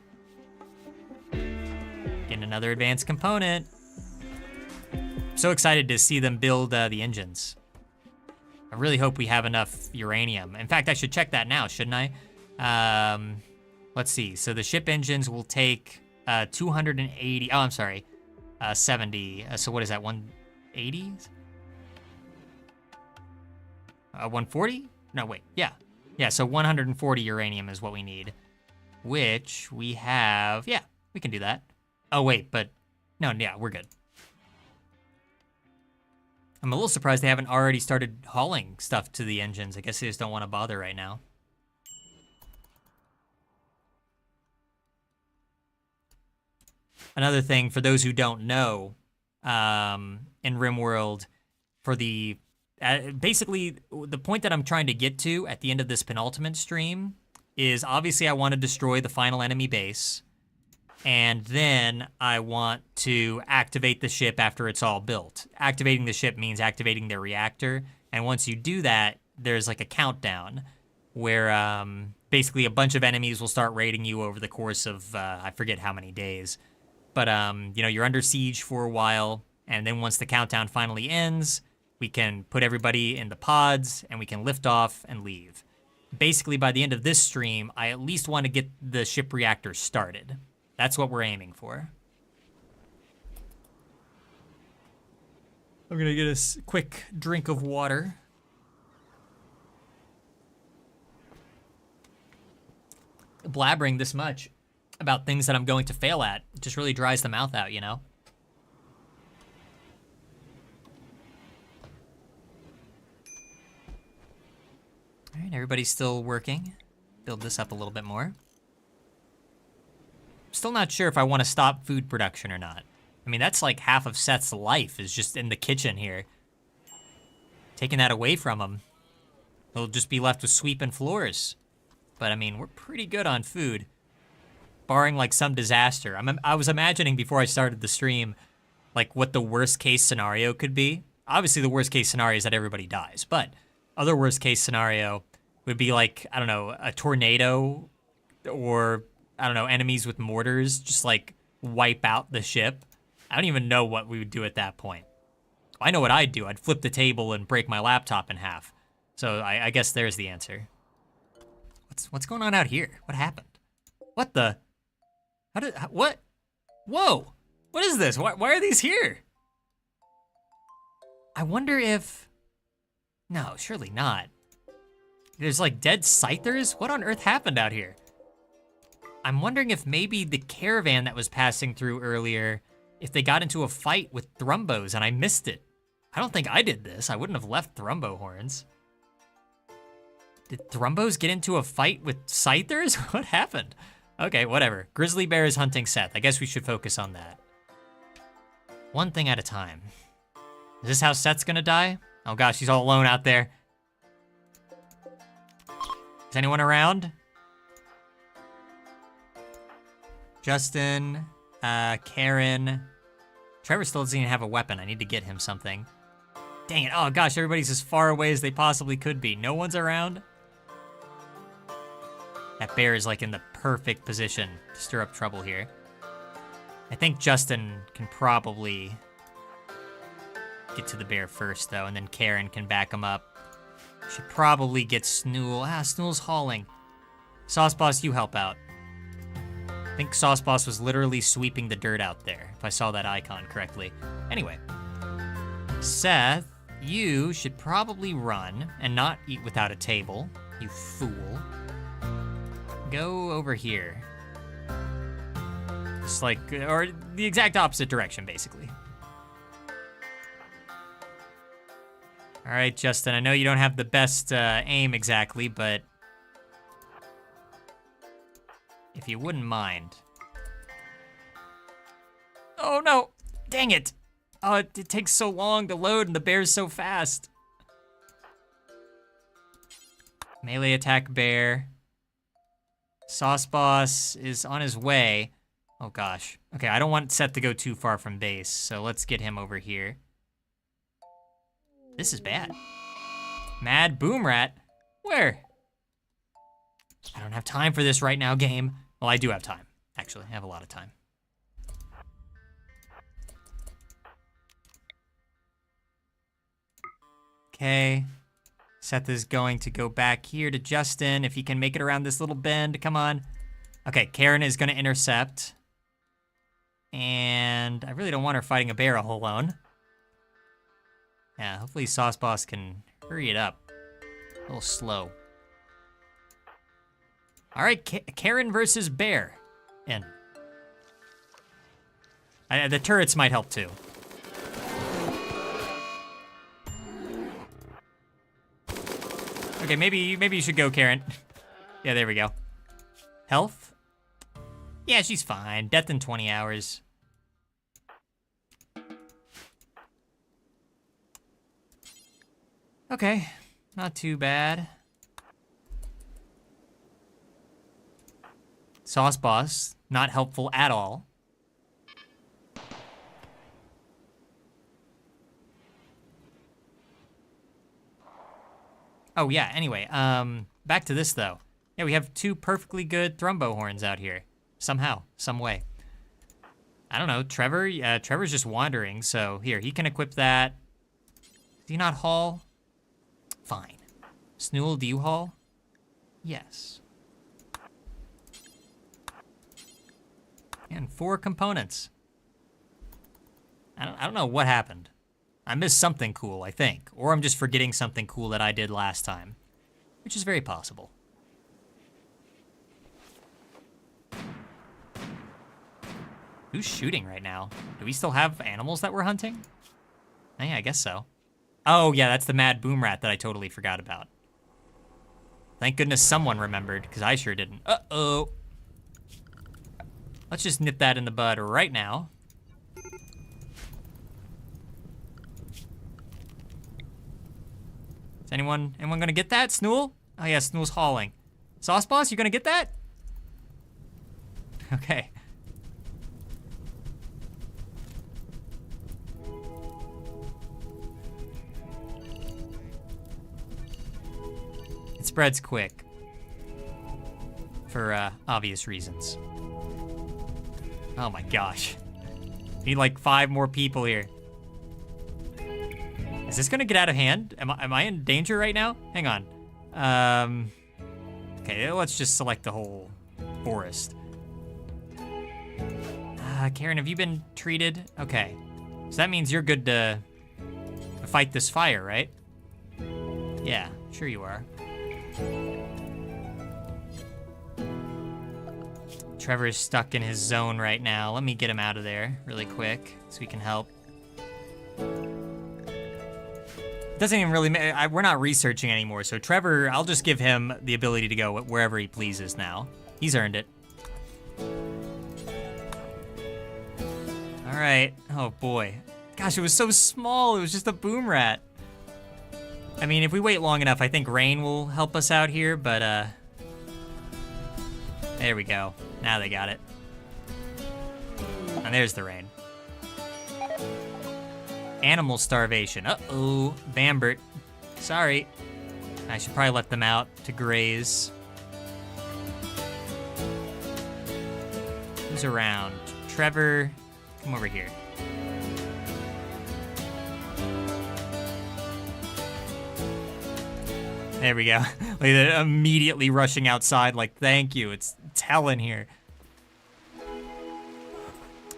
Getting another advanced component. So excited to see them build the engines. I really hope we have enough uranium. In fact, I should check that now, shouldn't I? Let's see. So the ship engines will take 280. Oh, I'm sorry. 70. So what is that? 180? 140? No, wait. Yeah. Yeah, so 140 uranium is what we need. Which we have. Yeah, we can do that. Oh, wait, but no, yeah, we're good. I'm a little surprised they haven't already started hauling stuff to the engines. I guess they just don't want to bother right now. Another thing, for those who don't know, in RimWorld, for the basically, the point that I'm trying to get to at the end of this penultimate stream is obviously I want to destroy the final enemy base, and then I want to activate the ship after it's all built. Activating the ship means activating their reactor, and once you do that, there's like a countdown where basically a bunch of enemies will start raiding you over the course of, I forget how many days. But, you know, you're under siege for a while, and then once the countdown finally ends, we can put everybody in the pods, and we can lift off and leave. Basically, by the end of this stream, I at least want to get the ship reactor started. That's what we're aiming for. I'm gonna get a quick drink of water. Blabbering this much about things that I'm going to fail at just really dries the mouth out, you know? All right, everybody's still working. Build this up a little bit more. Still not sure if I want to stop food production or not. I mean, that's like half of Seth's life is just in the kitchen here. Taking that away from him, he'll just be left with sweeping floors. But I mean, we're pretty good on food, barring like some disaster. I was imagining before I started the stream, like what the worst case scenario could be. Obviously, the worst case scenario is that everybody dies, but other worst case scenario would be like, I don't know, a tornado, or I don't know, enemies with mortars just like wipe out the ship. I don't even know what we would do at that point. I know what I'd do. I'd flip the table and break my laptop in half. So I guess there's the answer. What's going on out here? What happened? What the? What? Whoa! What is this? Why are these here? I wonder if... No, surely not. There's like dead scythers? What on earth happened out here? I'm wondering if maybe the caravan that was passing through earlier, if they got into a fight with Thrumbos and I missed it. I don't think I did this. I wouldn't have left Thrumbo horns. Did Thrumbos get into a fight with scythers? What happened? Okay, whatever. Grizzly Bear is hunting Seth. I guess we should focus on that. One thing at a time. Is this how Seth's gonna die? Oh gosh, he's all alone out there. Is anyone around? Justin, Karen. Trevor still doesn't even have a weapon. I need to get him something. Dang it, oh gosh, everybody's as far away as they possibly could be. No one's around? That bear is like in the perfect position to stir up trouble here. I think Justin can probably get to the bear first though, and then Karen can back him up. Should probably get Snool. Snool's hauling. Sauce Boss, you help out. I think Sauce Boss was literally sweeping the dirt out there, if I saw that icon correctly. Anyway, Seth, you should probably run and not eat without a table, you fool. Go over here. Just like, or the exact opposite direction, basically. All right, Justin, I know you don't have the best aim exactly, but if you wouldn't mind. Oh no, dang it. Oh, it takes so long to load and the bear's so fast. Melee attack bear. Sauce Boss is on his way. Oh gosh. Okay, I don't want Seth to go too far from base, so let's get him over here. This is bad. Mad Boom Rat? Where? I don't have time for this right now, game. Well, I do have time. Actually, I have a lot of time. Okay. Seth is going to go back here to Justin if he can make it around this little bend. Come on. Okay, Karen is going to intercept. And I really don't want her fighting a bear all alone. Yeah, hopefully Sauce Boss can hurry it up. A little slow. All right, Karen versus bear. In. The turrets might help too. Okay, maybe you should go, Karen. Yeah, there we go. Health? Yeah, she's fine. Death in 20 hours. Okay, not too bad. Sauce Boss, not helpful at all. Oh yeah, anyway, back to this though. Yeah, we have two perfectly good Thrumbo horns out here. Somehow, some way. I don't know, Trevor's just wandering, so here, he can equip that. Do you not haul? Fine. Snool, do you haul? Yes. And 4 components. I don't know what happened. I missed something cool, I think. Or I'm just forgetting something cool that I did last time. Which is very possible. Who's shooting right now? Do we still have animals that we're hunting? Oh, yeah, I guess so. Oh, yeah, that's the Mad Boom Rat that I totally forgot about. Thank goodness someone remembered, because I sure didn't. Uh-oh. Let's just nip that in the bud right now. Is anyone gonna get that? Snool? Oh yeah, Snool's hauling. Sauce Boss, you gonna get that? Okay. It spreads quick. For obvious reasons. Oh my gosh. Need like 5 more people here. Is this gonna get out of hand? Am I in danger right now? Hang on. Okay, let's just select the whole forest. Karen, have you been treated? Okay. So that means you're good to fight this fire, right? Yeah, sure you are. Trevor is stuck in his zone right now. Let me get him out of there really quick so we can help. Doesn't even really matter. We're not researching anymore, so Trevor, I'll just give him the ability to go wherever he pleases now. He's earned it. All right. Oh boy. Gosh, it was so small. It was just a boom rat. I mean, if we wait long enough, I think rain will help us out here, but there we go. Now they got it. And there's the rain. Animal starvation. Uh-oh, Bambert. Sorry. I should probably let them out to graze. Who's around? Trevor, come over here. There we go. Look at that, immediately rushing outside like, thank you, it's hell in here.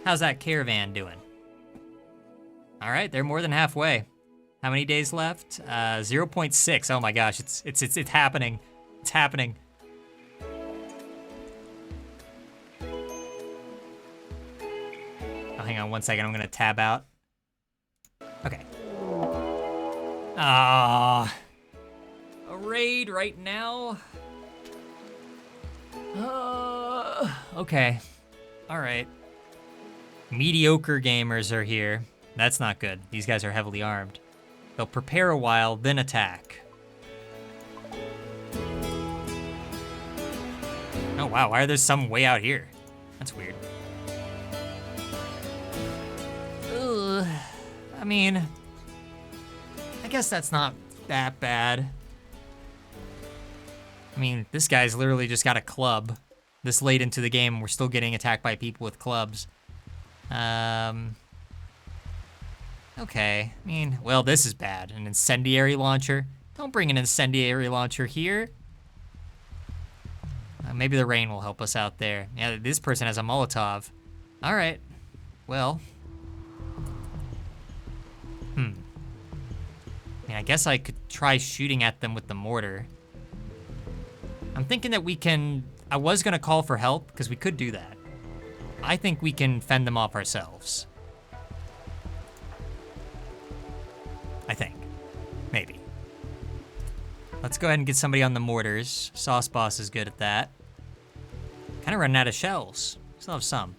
How's that caravan doing? All right, they're more than halfway. How many days left? 0.6. Oh my gosh, it's happening. It's happening. Oh, hang on one second. I'm gonna tab out. Okay. A raid right now. Okay. All right. Mediocre gamers are here. That's not good. These guys are heavily armed. They'll prepare a while, then attack. Oh wow, why are there some way out here? That's weird. Ugh. I mean, I guess that's not that bad. I mean, this guy's literally just got a club. This late into the game, we're still getting attacked by people with clubs. Okay, I mean, well, this is bad. An incendiary launcher. Don't bring an incendiary launcher here. Maybe the rain will help us out there. Yeah, this person has a Molotov. All right, well. I mean, I guess I could try shooting at them with the mortar. I'm thinking that we can, I was gonna call for help, because we could do that. I think we can fend them off ourselves. I think. Maybe. Let's go ahead and get somebody on the mortars. Sauce Boss is good at that. Kind of running out of shells. Still have some.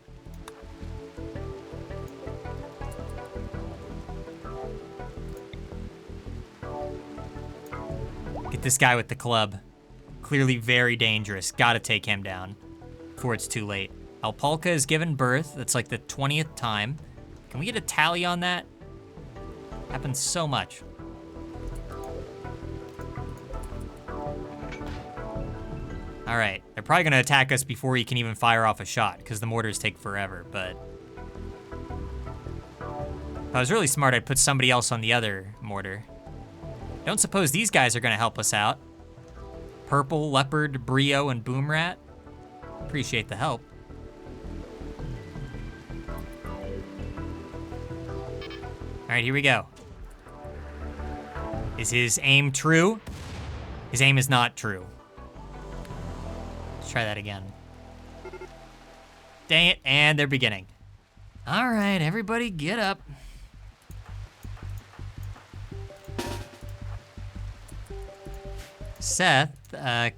Get this guy with the club. Clearly very dangerous. Gotta take him down before it's too late. Alpalka has given birth. That's like the 20th time. Can we get a tally on that? Happens so much. All right, they're probably gonna attack us before he can even fire off a shot because the mortars take forever, but if I was really smart, I'd put somebody else on the other mortar. Don't suppose these guys are gonna help us out. Purple, Leopard, Brio, and Boomrat. Appreciate the help. All right, here we go. Is his aim true? His aim is not true. Let's try that again. Dang it, and they're beginning. All right, everybody get up. Seth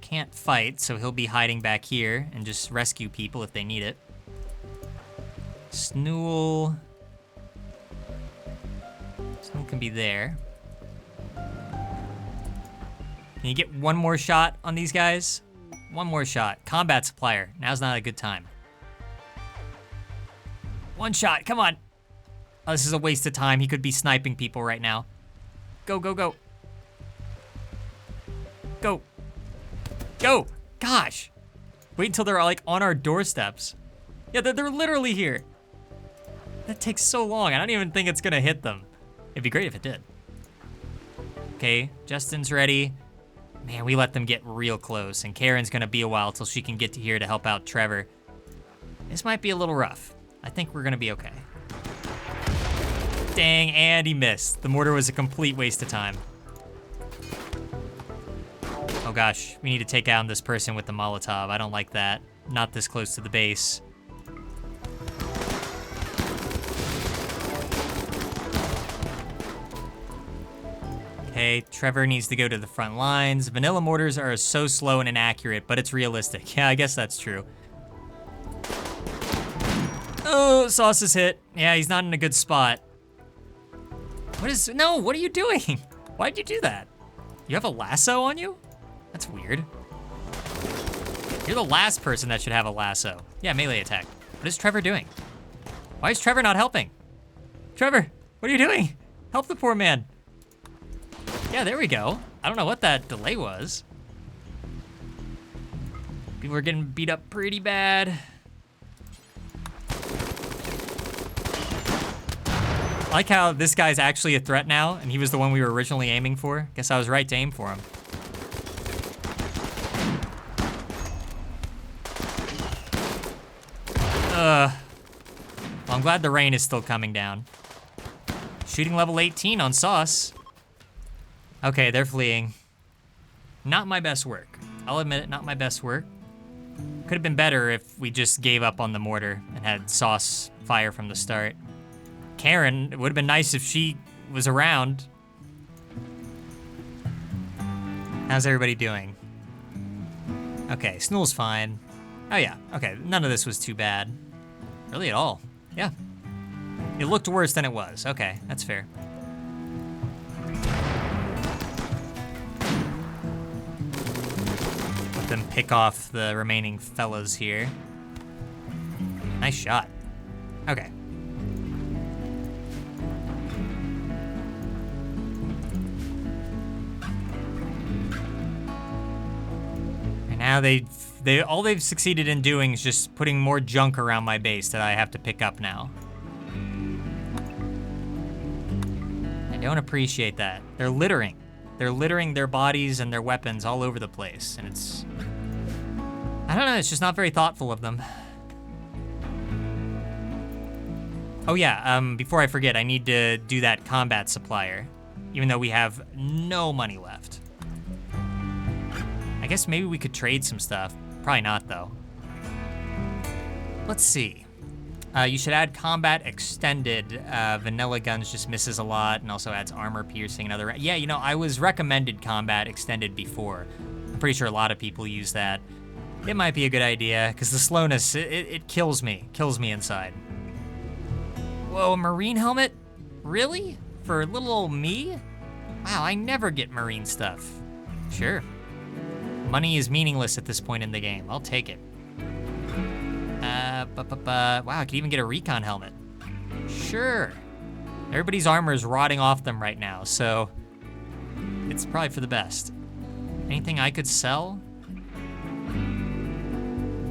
can't fight, so he'll be hiding back here and just rescue people if they need it. Snool can be there. Can you get one more shot on these guys? One more shot. Combat supplier. Now's not a good time. One shot. Come on. Oh, this is a waste of time. He could be sniping people right now. Go, go, go. Go. Go. Gosh. Wait until they're like on our doorsteps. Yeah, they're literally here. That takes so long. I don't even think it's gonna hit them. It'd be great if it did. Okay, Justin's ready. Man, we let them get real close, and Karen's gonna be a while till she can get to here to help out Trevor. This might be a little rough. I think we're gonna be okay. Dang, and he missed. The mortar was a complete waste of time. Oh gosh, we need to take down this person with the Molotov. I don't like that. Not this close to the base. Okay, Trevor needs to go to the front lines. Vanilla mortars are so slow and inaccurate, but it's realistic. Yeah, I guess that's true. Oh, Sauce is hit. Yeah, he's not in a good spot. No, what are you doing? Why'd you do that? You have a lasso on you? That's weird. You're the last person that should have a lasso. Yeah, melee attack. What is Trevor doing? Why is Trevor not helping? Trevor, what are you doing? Help the poor man. Yeah, there we go. I don't know what that delay was. People are getting beat up pretty bad. I like how this guy's actually a threat now, and he was the one we were originally aiming for. Guess I was right to aim for him. Well, I'm glad the rain is still coming down. Shooting level 18 on Sauce. Okay, they're fleeing. Not my best work. I'll admit it, not my best work. Could have been better if we just gave up on the mortar and had Sauce fire from the start. Karen, it would have been nice if she was around. How's everybody doing? Okay, Snool's fine. Oh yeah, okay, none of this was too bad. Really at all, yeah. It looked worse than it was. Okay, that's fair. Let them pick off the remaining fellas here. Nice shot. Okay. And now all they've succeeded in doing is just putting more junk around my base that I have to pick up now. I don't appreciate that. They're littering. They're littering their bodies and their weapons all over the place, and it's... I don't know, it's just not very thoughtful of them. Oh yeah, before I forget, I need to do that combat supplier, even though we have no money left. I guess maybe we could trade some stuff. Probably not, though. Let's see. You should add combat extended. Vanilla guns just misses a lot and also adds armor piercing and other... Yeah, you know, I was recommended combat extended before. I'm pretty sure a lot of people use that. It might be a good idea, because the slowness, it kills me. Kills me inside. Whoa, a marine helmet? Really? For little old me? Wow, I never get marine stuff. Sure. Money is meaningless at this point in the game. I'll take it. Wow, I could even get a recon helmet. Sure. Everybody's armor is rotting off them right now, so it's probably for the best. Anything I could sell?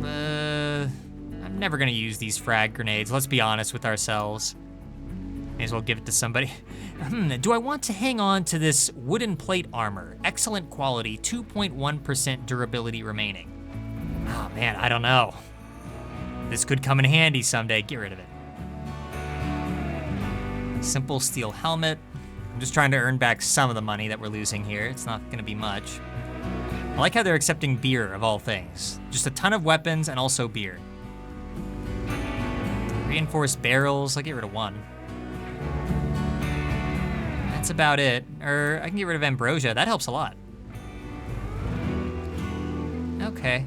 I'm never gonna use these frag grenades. Let's be honest with ourselves. May as well give it to somebody. Do I want to hang on to this wooden plate armor? Excellent quality, 2.1% durability remaining. Oh man, I don't know. This could come in handy someday. Get rid of it. Simple steel helmet. I'm just trying to earn back some of the money that we're losing here. It's not gonna be much. I like how they're accepting beer, of all things. Just a ton of weapons and also beer. Reinforced barrels, I'll get rid of one. That's about it. Or I can get rid of ambrosia, that helps a lot. Okay.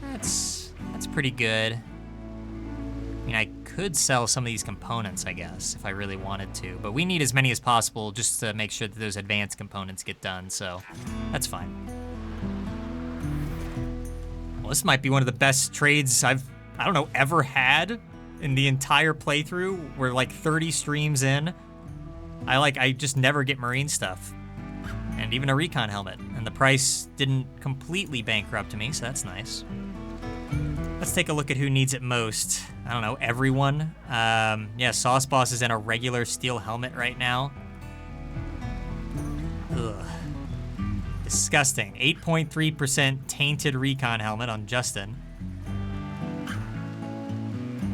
That's pretty good. I mean, I could sell some of these components, I guess, if I really wanted to, but we need as many as possible just to make sure that those advanced components get done, so that's fine. Well, this might be one of the best trades I don't know, ever had in the entire playthrough. We're like 30 streams in. I just never get marine stuff. And even a recon helmet. And the price didn't completely bankrupt me, so that's nice. Let's take a look at who needs it most. I don't know, everyone. Yeah, Sauce Boss is in a regular steel helmet right now. Disgusting. 8.3% tainted recon helmet on Justin.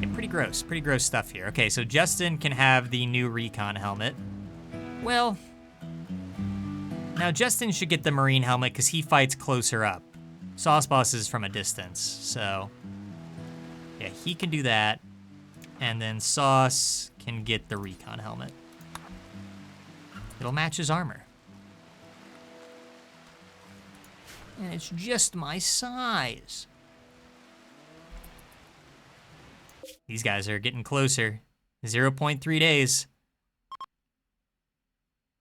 Yeah, pretty gross stuff here. Okay, so Justin can have the new recon helmet. Well, now Justin should get the marine helmet because he fights closer up. Sauce Boss is from a distance, so yeah, he can do that. And then Sauce can get the recon helmet. It'll match his armor. And it's just my size. These guys are getting closer. 0.3 days.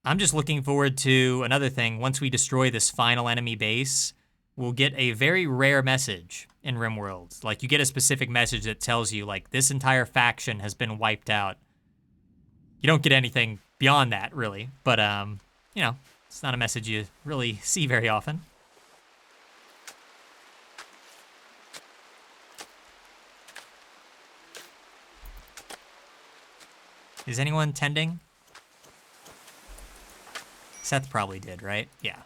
I'm just looking forward to another thing. Once we destroy this final enemy base, we'll get a very rare message in RimWorld. Like, you get a specific message that tells you, like, this entire faction has been wiped out. You don't get anything beyond that, really. But, you know, it's not a message you really see very often. Is anyone tending? Seth probably did, right? Yeah.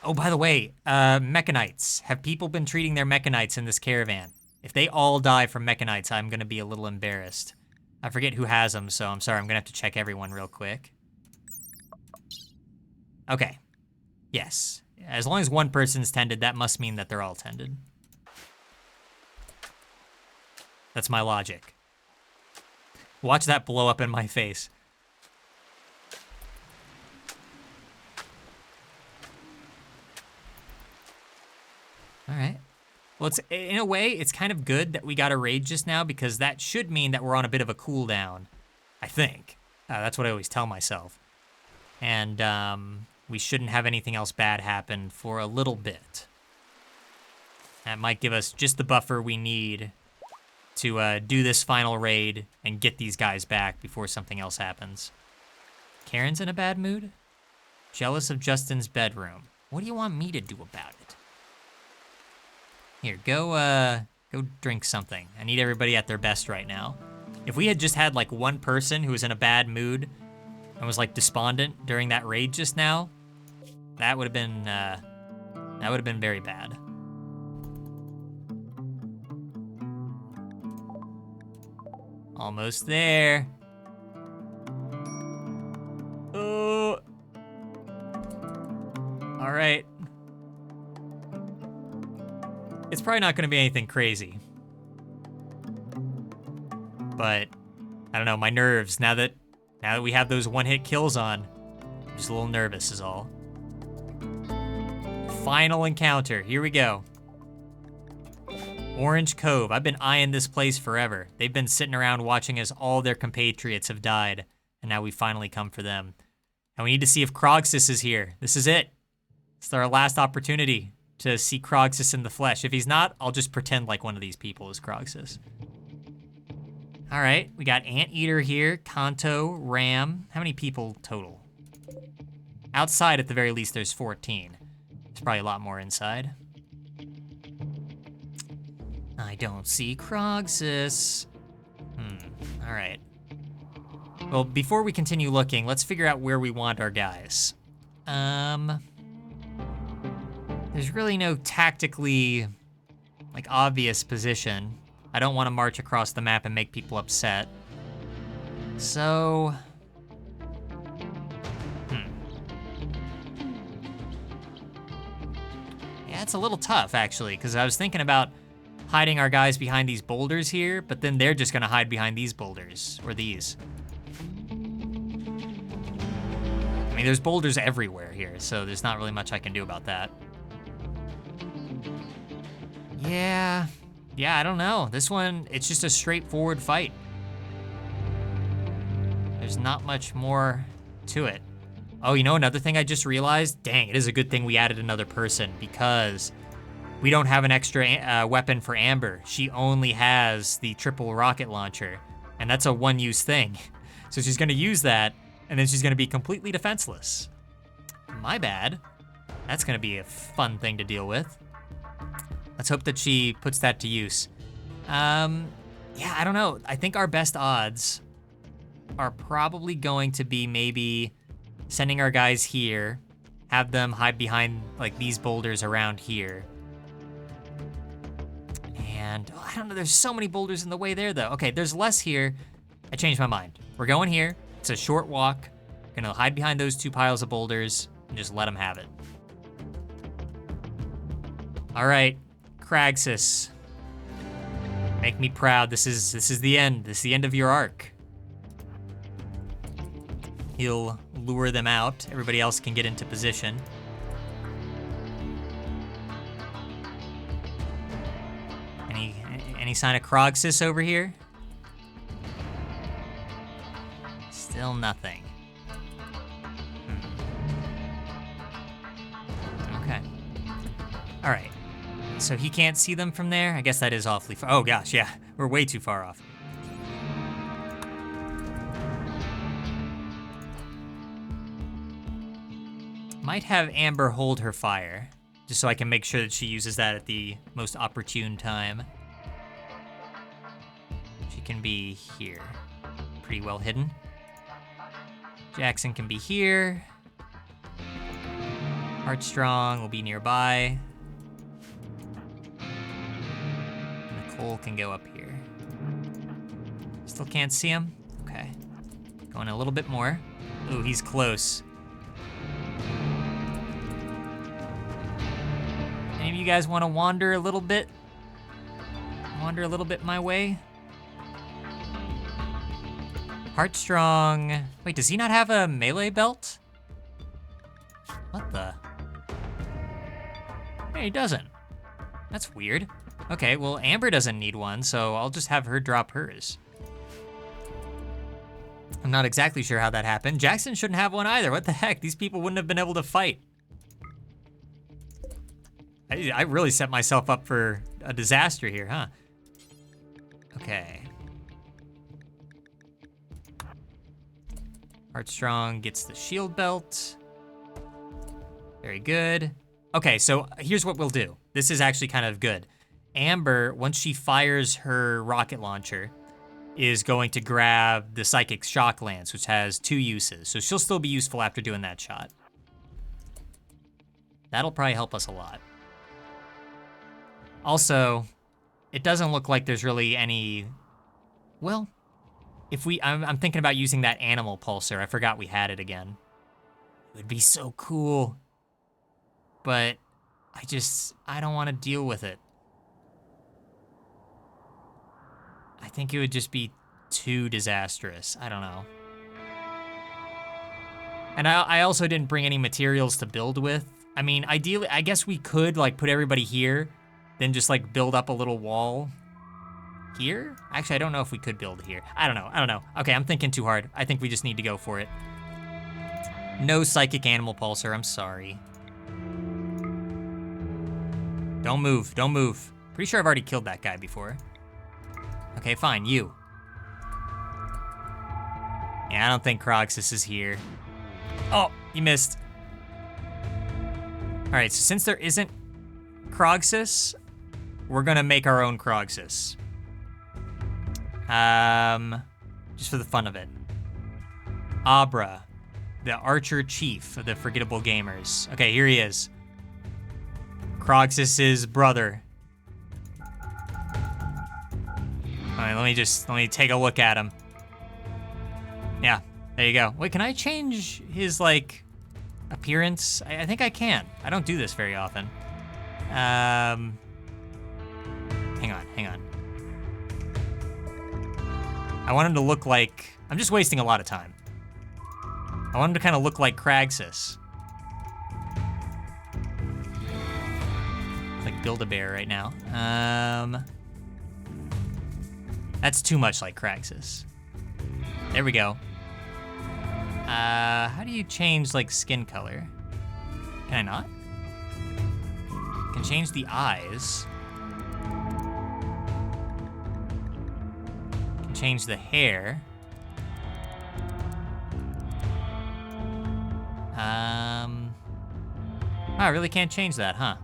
Oh, by the way, Mechanites. Have people been treating their Mechanites in this caravan? If they all die from Mechanites, I'm going to be a little embarrassed. I forget who has them, so I'm sorry. I'm going to have to check everyone real quick. Okay. Yes. As long as one person's tended, that must mean that they're all tended. That's my logic. Watch that blow up in my face. All right. Well, it's, in a way, it's kind of good that we got a raid just now because that should mean that we're on a bit of a cooldown, I think. That's what I always tell myself. And we shouldn't have anything else bad happen for a little bit. That might give us just the buffer we need to do this final raid and get these guys back before something else happens. Karen's in a bad mood? Jealous of Justin's bedroom. What do you want me to do about it? Here, go drink something. I need everybody at their best right now. If we had just had like one person who was in a bad mood and was like despondent during that raid just now, that would have been very bad. Almost there. Oh. All right. It's probably not going to be anything crazy. But I don't know, my nerves, now that we have those one-hit kills on, I'm just a little nervous is all. Final encounter, here we go. Orange Cove. I've been eyeing this place forever. They've been sitting around watching as all their compatriots have died, and now we finally come for them. And we need to see if Krogsis is here. This is it. It's our last opportunity to see Krogsis in the flesh. If he's not, I'll just pretend like one of these people is Krogsis. All right, we got Anteater here, Kanto, Ram. How many people total? Outside, at the very least, there's 14. There's probably a lot more inside. I don't see Krogsis. All right. Well, before we continue looking, let's figure out where we want our guys. There's really no tactically, like, obvious position. I don't want to march across the map and make people upset. So... Yeah, it's a little tough, actually, because I was thinking about hiding our guys behind these boulders here, but then they're just going to hide behind these boulders, or these. I mean, there's boulders everywhere here, so there's not really much I can do about that. Yeah, I don't know. This one, it's just a straightforward fight. There's not much more to it. Oh, you know, another thing I just realized? Dang, it is a good thing we added another person because we don't have an extra weapon for Amber. She only has the triple rocket launcher, and that's a one-use thing. So she's gonna use that, and then she's gonna be completely defenseless. My bad. That's gonna be a fun thing to deal with. Let's hope that she puts that to use. Yeah, I don't know. I think our best odds are probably going to be maybe sending our guys here have them hide behind like these boulders around here. And I don't know, there's so many boulders in the way there though. Okay, there's less here. I changed my mind. We're going here. It's a short walk. Gonna hide behind those 2 piles of boulders and just let them have it. All right, Cragsis. Make me proud. This is the end. This is the end of your arc. He'll lure them out. Everybody else can get into position. Any sign of Crogsis over here? Still nothing. Okay. All right. So he can't see them from there? I guess that is awfully far. Oh gosh, yeah. We're way too far off. Might have Amber hold her fire, just so I can make sure that she uses that at the most opportune time. She can be here. Pretty well hidden. Jackson can be here. Heartstrong will be nearby. Nicole can go up here. Still can't see him? Okay. Going a little bit more. Ooh, he's close. Any of you guys want to wander a little bit? Wander a little bit my way? Heartstrong. Wait, does he not have a melee belt? What the? Hey, he doesn't. That's weird. Okay, well, Amber doesn't need one, so I'll just have her drop hers. I'm not exactly sure how that happened. Jackson shouldn't have one either. What the heck? These people wouldn't have been able to fight. I really set myself up for a disaster here, huh? Okay. Heartstrong gets the shield belt. Very good. Okay, so here's what we'll do. This is actually kind of good. Amber, once she fires her rocket launcher, is going to grab the Psychic Shock Lance, which has 2 uses. So she'll still be useful after doing that shot. That'll probably help us a lot. Also, it doesn't look like there's really any, well, if I'm thinking about using that animal pulsar. I forgot we had it again. It would be so cool. But I don't want to deal with it. I think it would just be too disastrous. I don't know. And I also didn't bring any materials to build with. I mean, ideally, I guess we could like put everybody here, then just like build up a little wall here? Actually, I don't know if we could build here. I don't know. Okay, I'm thinking too hard. I think we just need to go for it. No psychic animal pulsar, I'm sorry. Don't move, don't move. Pretty sure I've already killed that guy before. Okay, fine, you. Yeah, I don't think Crogsis is here. Oh, you missed. All right, so since there isn't Crogsis, we're gonna make our own Crogsis. Just for the fun of it. Abra, the Archer Chief of the Forgettable Gamers. Okay, here he is. Crogsis' brother. All right, let me take a look at him. Yeah, there you go. Wait, can I change his, like, appearance? I think I can. I don't do this very often. Hang on. I want him to look like, I'm just wasting a lot of time. I want him to kind of look like Cragsis. Like Build-A-Bear right now. That's too much like Cragsis. There we go. How do you change like skin color? Can I not? I can change the eyes. I can change the hair. I really can't change that, huh?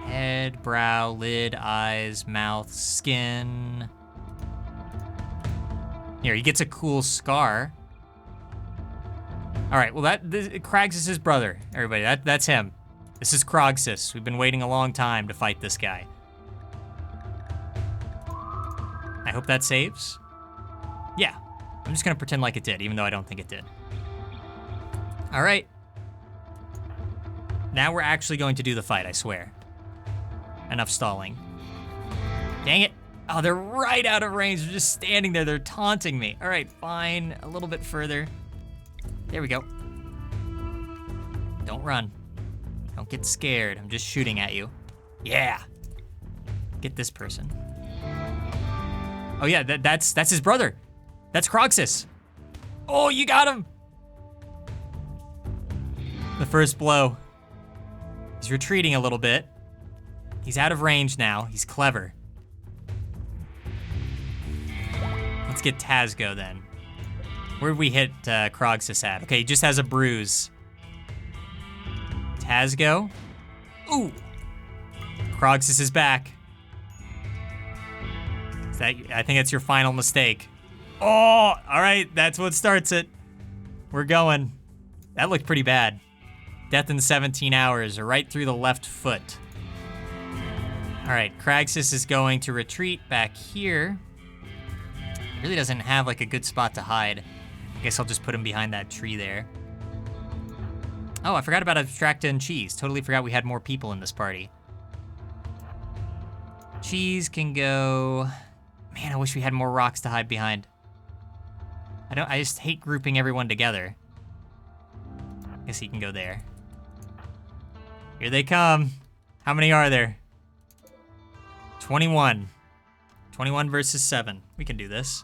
Head, brow, lid, eyes, mouth, skin. Here, he gets a cool scar. All right, well, Krags is his brother, everybody. That's him. This is Krogsis. We've been waiting a long time to fight this guy. I hope that saves. Yeah, I'm just gonna pretend like it did, even though I don't think it did. All right. Now we're actually going to do the fight, I swear. Enough stalling. Dang it. Oh, they're right out of range. They're just standing there. They're taunting me. All right, fine. A little bit further. There we go. Don't run. Don't get scared. I'm just shooting at you. Yeah. Get this person. Oh yeah, that's his brother. That's Krogsis. Oh, you got him. The first blow. He's retreating a little bit. He's out of range now. He's clever. Let's get Tazgo then. Where did we hit Krogsis at? Okay, he just has a bruise. Tazgo. Ooh. Krogsis is back. I think that's your final mistake. Oh, all right, that's what starts it. We're going. That looked pretty bad. Death in 17 hours, or right through the left foot. All right, Kragsis is going to retreat back here. He really doesn't have like a good spot to hide. I guess I'll just put him behind that tree there. Oh, I forgot about Abstracta and Cheese. Totally forgot we had more people in this party. Cheese can go... Man, I wish we had more rocks to hide behind. I just hate grouping everyone together. Guess he can go there. Here they come. How many are there? 21. 21 versus 7. We can do this.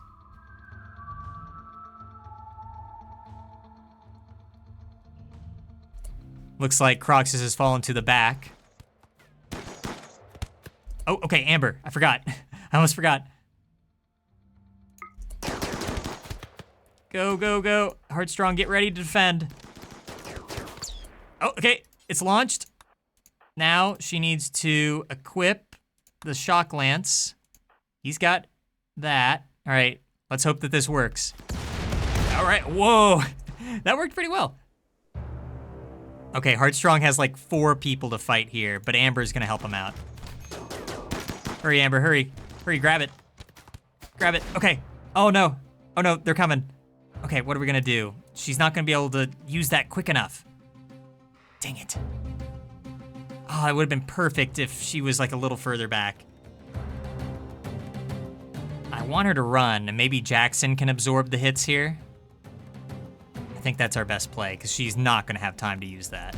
Looks like Croxus has fallen to the back. Oh, okay, Amber. I forgot. I almost forgot. Go, go, go. Heartstrong, get ready to defend. Oh, okay. It's launched. Now she needs to equip the shock lance. He's got that. All right, let's hope that this works. All right, whoa. That worked pretty well. Okay, Heartstrong has like 4 people to fight here, but Amber's gonna help him out. Hurry, Amber, hurry. Hurry, grab it. Grab it, okay. Oh no, they're coming. Okay, what are we gonna do? She's not gonna be able to use that quick enough. Dang it. Oh, it would've been perfect if she was like a little further back. I want her to run, and maybe Jackson can absorb the hits here. I think that's our best play, because she's not gonna have time to use that.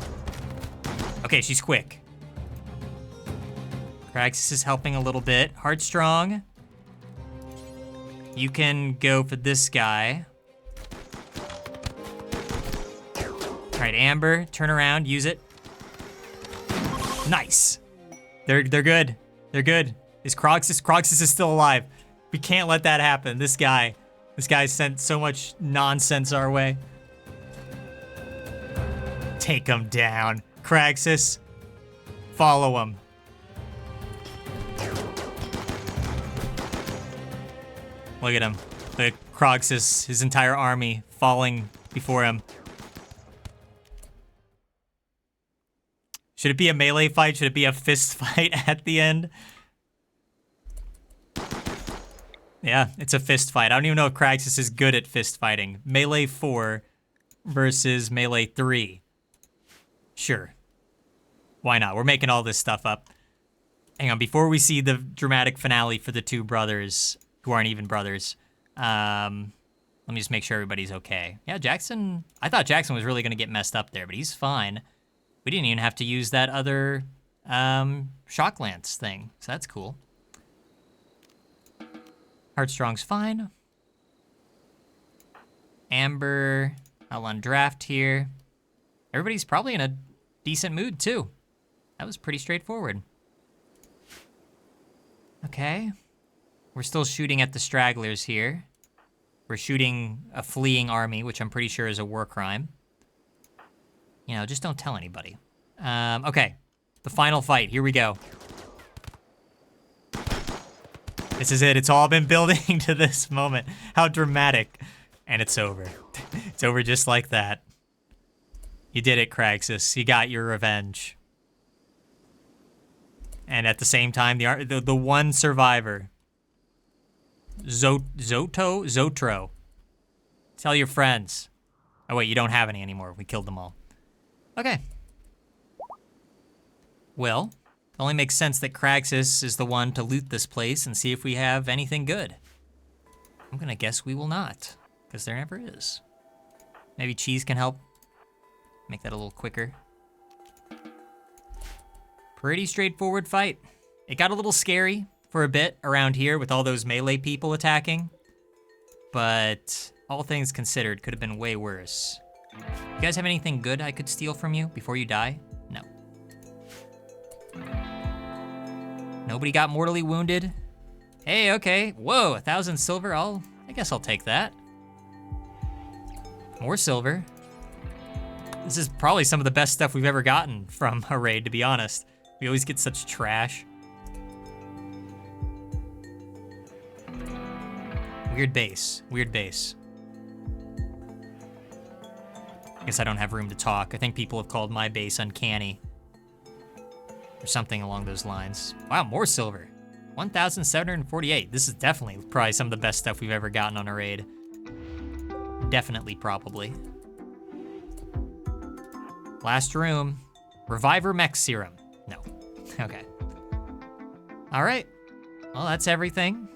Okay, she's quick. Kraxis is helping a little bit. Heartstrong. You can go for this guy. All right, Amber, turn around, use it. Nice. They're good. They're good. Is Krogsis is still alive. We can't let that happen. This guy sent so much nonsense our way. Take him down. Kraxis, follow him. Look at him. Look at Krogsis, his entire army falling before him. Should it be a melee fight? Should it be a fist fight at the end? Yeah, it's a fist fight. I don't even know if Kraxis is good at fist fighting. Melee 4 versus melee 3. Sure. Why not? We're making all this stuff up. Hang on, before we see the dramatic finale for the 2 brothers, who aren't even brothers, let me just make sure everybody's okay. Yeah, Jackson, I thought Jackson was really gonna get messed up there, but he's fine. We didn't even have to use that other shock lance thing, so that's cool. Heartstrong's fine. Amber, I'll undraft here. Everybody's probably in a decent mood too. That was pretty straightforward. Okay. We're still shooting at the stragglers here. We're shooting a fleeing army, which I'm pretty sure is a war crime. You know, just don't tell anybody. Okay, the final fight, here we go. This is it, it's all been building to this moment. How dramatic. And it's over. It's over just like that. You did it, Craxus. You got your revenge. And at the same time, the one survivor, Zotro. Tell your friends. Oh wait, you don't have any anymore. We killed them all. Okay. Well, it only makes sense that Craxus is the one to loot this place and see if we have anything good. I'm gonna guess we will not, because there never is. Maybe cheese can help make that a little quicker. Pretty straightforward fight. It got a little scary for a bit around here with all those melee people attacking, but all things considered, could have been way worse. You guys have anything good I could steal from you before you die? No. Nobody got mortally wounded? Hey, okay. Whoa, 1,000 silver. I guess I'll take that. More silver. This is probably some of the best stuff we've ever gotten from a raid, to be honest. We always get such trash. Weird base. Weird base. I guess I don't have room to talk. I think people have called my base uncanny. Or something along those lines. Wow, more silver. 1,748. This is definitely probably some of the best stuff we've ever gotten on a raid. Definitely, probably. Last room. Reviver Mech Serum. No. Okay. All right. Well, that's everything.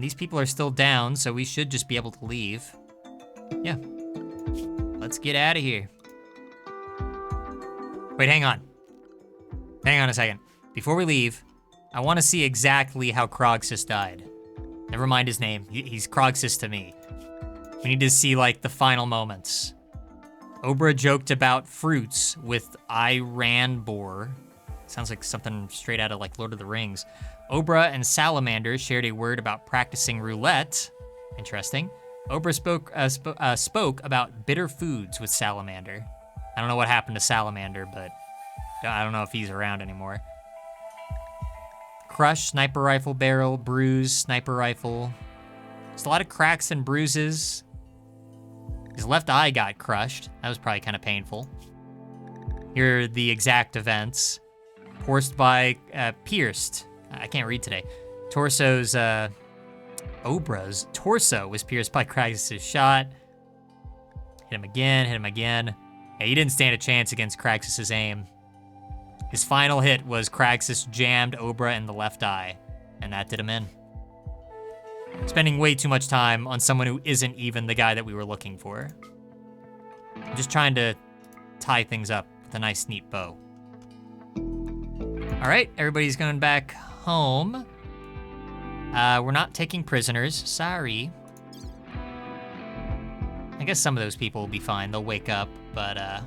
These people are still down, so we should just be able to leave. Yeah. Let's get out of here. Wait, hang on. Hang on a second. Before we leave, I want to see exactly how Krogsis died. Never mind his name. He's Krogsis to me. We need to see, like, the final moments. Obra joked about fruits with Iranbor. Sounds like something straight out of, like, Lord of the Rings. Obra and Salamander shared a word about practicing roulette. Interesting. Obra spoke about bitter foods with Salamander. I don't know what happened to Salamander, but I don't know if he's around anymore. Crush, sniper rifle barrel, bruise, sniper rifle. There's a lot of cracks and bruises. His left eye got crushed. That was probably kind of painful. Here are the exact events. Pierced. I can't read today. Obra's torso was pierced by Kraxus' shot. Hit him again. Yeah, he didn't stand a chance against Kraxus' aim. His final hit was Kraxus jammed Obra in the left eye, and that did him in. Spending way too much time on someone who isn't even the guy that we were looking for. I'm just trying to tie things up with a nice, neat bow. All right, everybody's going back home. We're not taking prisoners, sorry. I guess some of those people will be fine, they'll wake up, but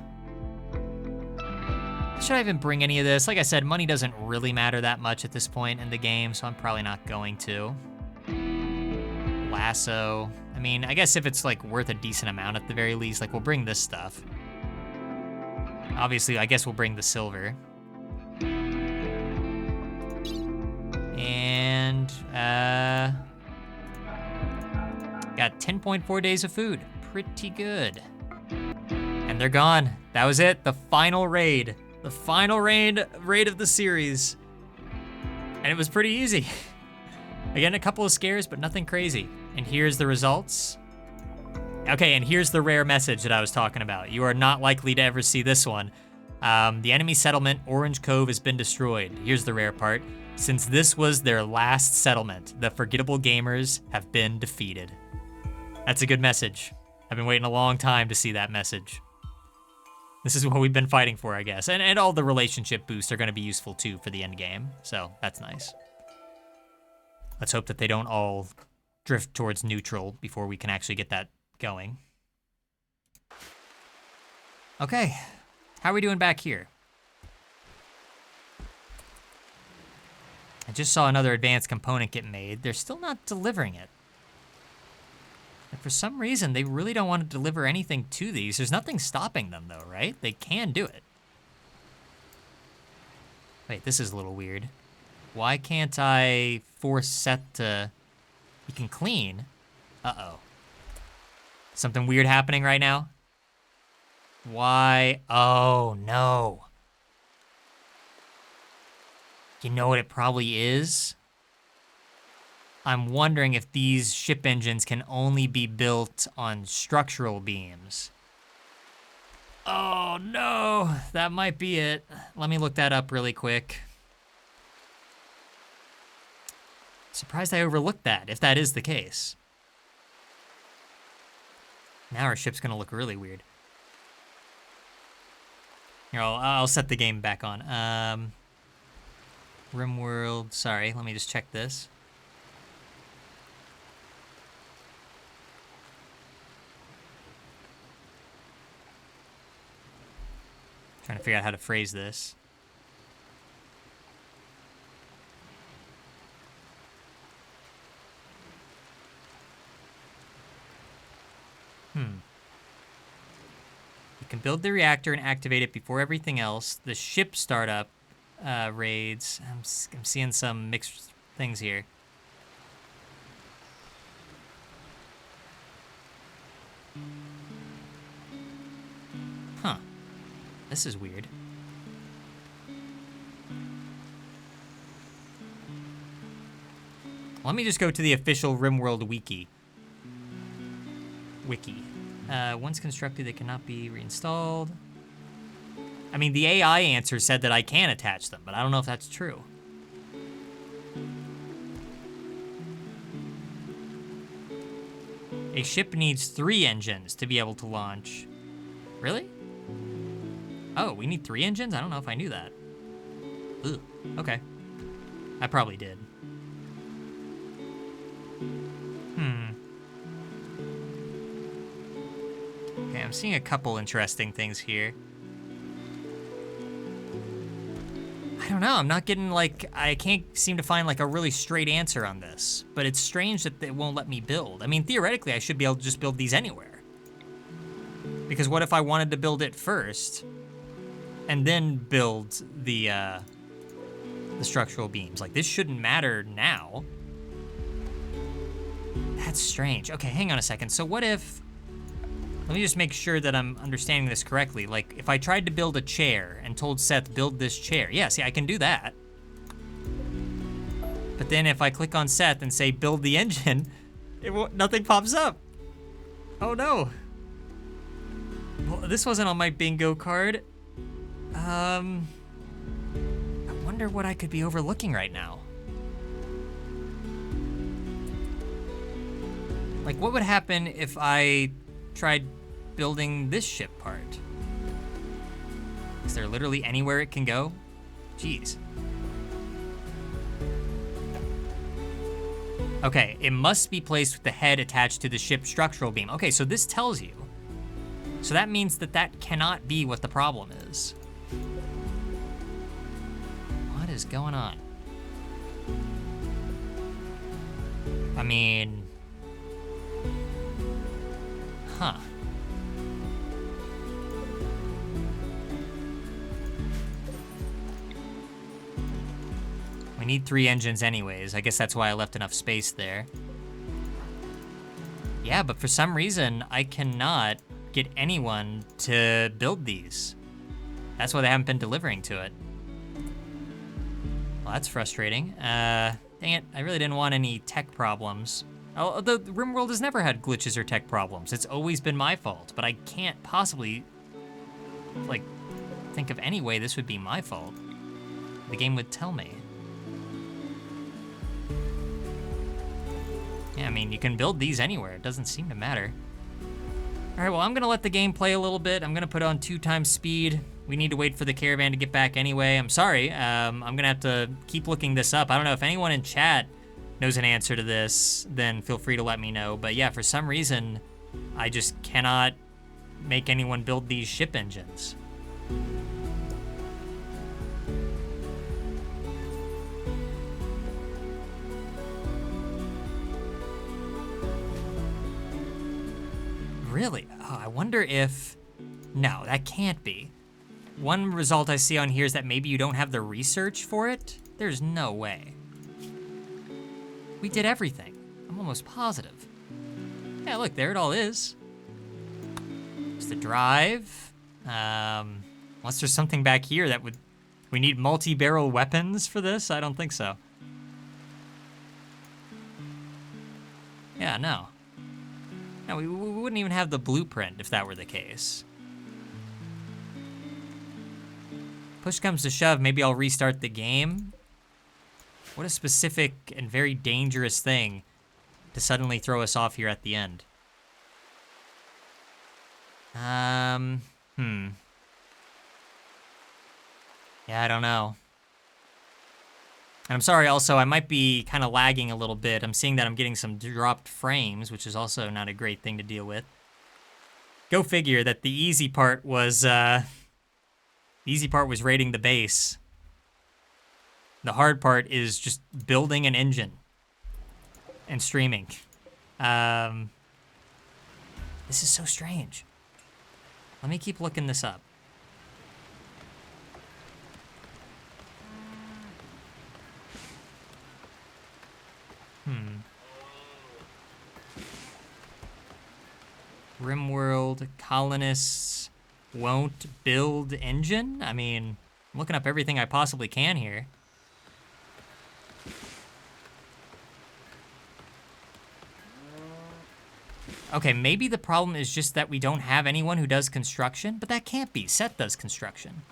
should I even bring any of this? Like I said, money doesn't really matter that much at this point in the game, so I'm probably not going to. Lasso. I mean, I guess if it's like worth a decent amount at the very least, like we'll bring this stuff. Obviously, I guess we'll bring the silver. And, got 10.4 days of food. Pretty good. And they're gone. That was it, the final raid. The final raid of the series. And it was pretty easy. Again, a couple of scares, but nothing crazy. And here's the results. Okay, and here's the rare message that I was talking about. You are not likely to ever see this one. The enemy settlement, Orange Cove, has been destroyed. Here's the rare part. Since this was their last settlement, the forgettable gamers have been defeated. That's a good message. I've been waiting a long time to see that message. This is what we've been fighting for, I guess. And all the relationship boosts are going to be useful, too, for the end game. So that's nice. Let's hope that they don't all drift towards neutral before we can actually get that going. Okay. How are we doing back here? I just saw another advanced component get made. They're still not delivering it. And for some reason, they really don't want to deliver anything to these. There's nothing stopping them, though, right? They can do it. Wait, this is a little weird. Why can't I force set to... You can clean? Uh-oh. Something weird happening right now? Why? Oh, no. You know what it probably is? I'm wondering if these ship engines can only be built on structural beams. Oh, no. That might be it. Let me look that up really quick. Surprised I overlooked that, if that is the case. Now our ship's gonna look really weird. Here, I'll set the game back on. RimWorld, sorry, let me just check this. Trying to figure out how to phrase this. You can build the reactor and activate it before everything else. The ship startup raids. I'm seeing some mixed things here. Huh. This is weird. Let me just go to the official RimWorld wiki. Once constructed, they cannot be reinstalled. I mean, the AI answer said that I can attach them, but I don't know if that's true. A ship needs 3 engines to be able to launch. Really? Oh, we need 3 engines? I don't know if I knew that. Ugh. Okay. I probably did. Okay, I'm seeing a couple interesting things here. I don't know, I'm not getting like, I can't seem to find like a really straight answer on this, but it's strange that it won't let me build. I mean, theoretically, I should be able to just build these anywhere. Because what if I wanted to build it first and then build the structural beams? Like, this shouldn't matter now. That's strange. Okay, hang on a second. So what if, let me just make sure that I'm understanding this correctly. Like, if I tried to build a chair and told Seth, build this chair. Yeah, see, I can do that. But then if I click on Seth and say, build the engine, nothing pops up. Oh no. Well, this wasn't on my bingo card. I wonder what I could be overlooking right now. Like, what would happen if I tried building this ship part? Is there literally anywhere it can go? Jeez. Okay, it must be placed with the head attached to the ship's structural beam. Okay, so this tells you. So that means that that cannot be what the problem is. What is going on? I mean... Huh. We need 3 engines anyways. I guess that's why I left enough space there. Yeah, but for some reason, I cannot get anyone to build these. That's why they haven't been delivering to it. Well, that's frustrating. Dang it, I really didn't want any tech problems. Although RimWorld has never had glitches or tech problems. It's always been my fault, but I can't possibly, like, think of any way this would be my fault. The game would tell me. Yeah, I mean, you can build these anywhere. It doesn't seem to matter. All right, well, I'm gonna let the game play a little bit. I'm gonna put on 2x speed. We need to wait for the caravan to get back anyway. I'm sorry, I'm gonna have to keep looking this up. I don't know if anyone in chat knows an answer to this, then feel free to let me know. But yeah, for some reason, I just cannot make anyone build these ship engines. Really? Oh, I wonder if... No, that can't be. One result I see on here is that maybe you don't have the research for it? There's no way. We did everything. I'm almost positive. Yeah, look, there it all is. It's the drive. Unless there's something back here that would... We need multi-barrel weapons for this? I don't think so. Yeah, no. No, we wouldn't even have the blueprint if that were the case. Push comes to shove, maybe I'll restart the game. What a specific and very dangerous thing to suddenly throw us off here at the end. Yeah, I don't know. And I'm sorry also, I might be kind of lagging a little bit. I'm seeing that I'm getting some dropped frames, which is also not a great thing to deal with. Go figure that the easy part was raiding the base. The hard part is just building an engine and streaming. This is so strange. Let me keep looking this up. RimWorld colonists won't build engine? I mean, I'm looking up everything I possibly can here. Okay, maybe the problem is just that we don't have anyone who does construction, but that can't be. Seth does construction.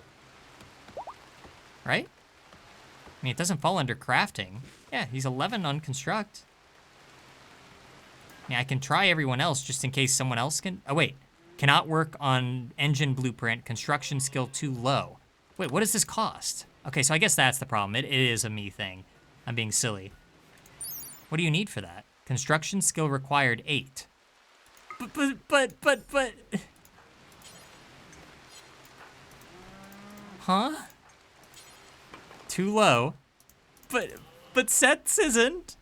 Right? I mean, it doesn't fall under crafting. Yeah, he's 11 on construct. I mean, I can try everyone else just in case someone else can... Oh, wait. Cannot work on engine blueprint. Construction skill too low. Wait, what does this cost? Okay, so I guess that's the problem. It is a me thing. I'm being silly. What do you need for that? Construction skill required 8. But... Huh? Too low. But Seth's isn't.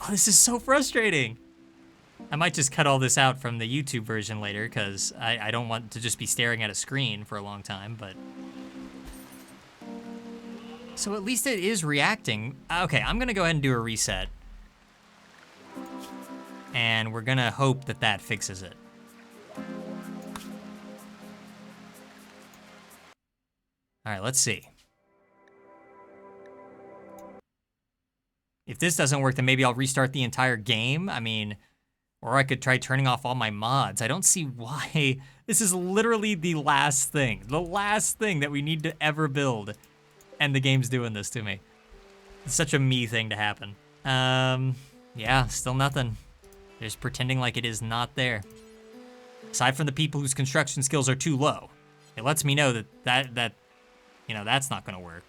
Oh, this is so frustrating. I might just cut all this out from the YouTube version later because I don't want to just be staring at a screen for a long time, but... So at least it is reacting. Okay, I'm gonna go ahead and do a reset. And we're gonna hope that that fixes it. All right, let's see. If this doesn't work, then maybe I'll restart the entire game. I mean, or I could try turning off all my mods. I don't see why. This is literally the last thing that we need to ever build. And the game's doing this to me. It's such a me thing to happen. Yeah, still nothing. They're just pretending like it is not there. Aside from the people whose construction skills are too low, it lets me know that you know, that's not gonna work.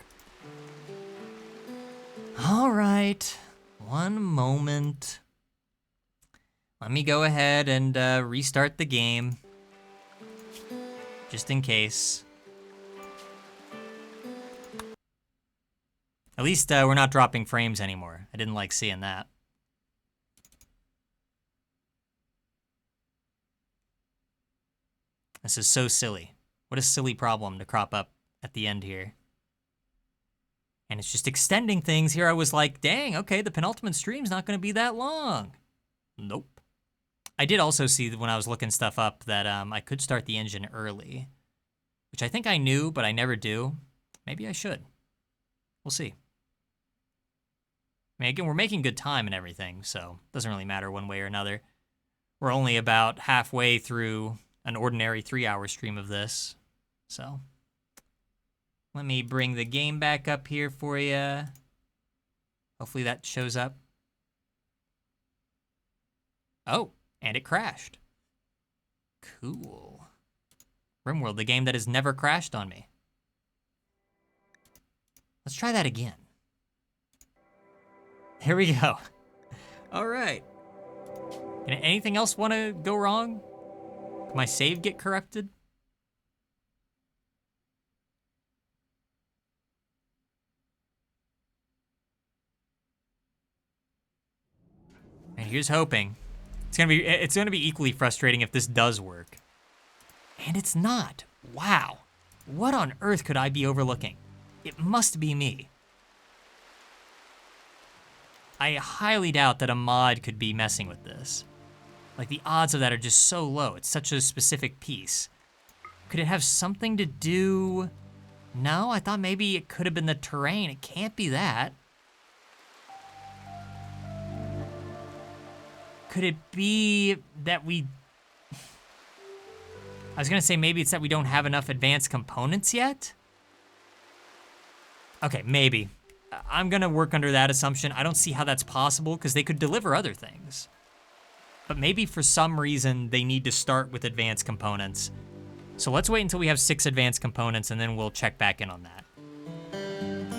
All right, one moment. Let me go ahead and restart the game, just in case. At least we're not dropping frames anymore. I didn't like seeing that. This is so silly. What a silly problem to crop up at the end here. And it's just extending things. Here I was like, dang, okay, the penultimate stream's not gonna be that long. Nope. I did also see when I was looking stuff up that I could start the engine early, which I think I knew, but I never do. Maybe I should. We'll see. I mean, again, we're making good time and everything, so it doesn't really matter one way or another. We're only about halfway through an ordinary 3-hour stream of this, so. Let me bring the game back up here for you. Hopefully that shows up. Oh, and it crashed. Cool. RimWorld, the game that has never crashed on me. Let's try that again. Here we go. All right. And anything else want to go wrong? Can my save get corrupted? And here's hoping. It's gonna be equally frustrating if this does work. And it's not. Wow. What on earth could I be overlooking? It must be me. I highly doubt that a mod could be messing with this. Like, the odds of that are just so low. It's such a specific piece. Could it have something to do... No, I thought maybe it could have been the terrain. It can't be that. Could it be that we... I was gonna say maybe it's that we don't have enough advanced components yet? Okay, maybe. I'm gonna work under that assumption. I don't see how that's possible because they could deliver other things. But maybe for some reason they need to start with advanced components. So let's wait until we have 6 advanced components and then we'll check back in on that.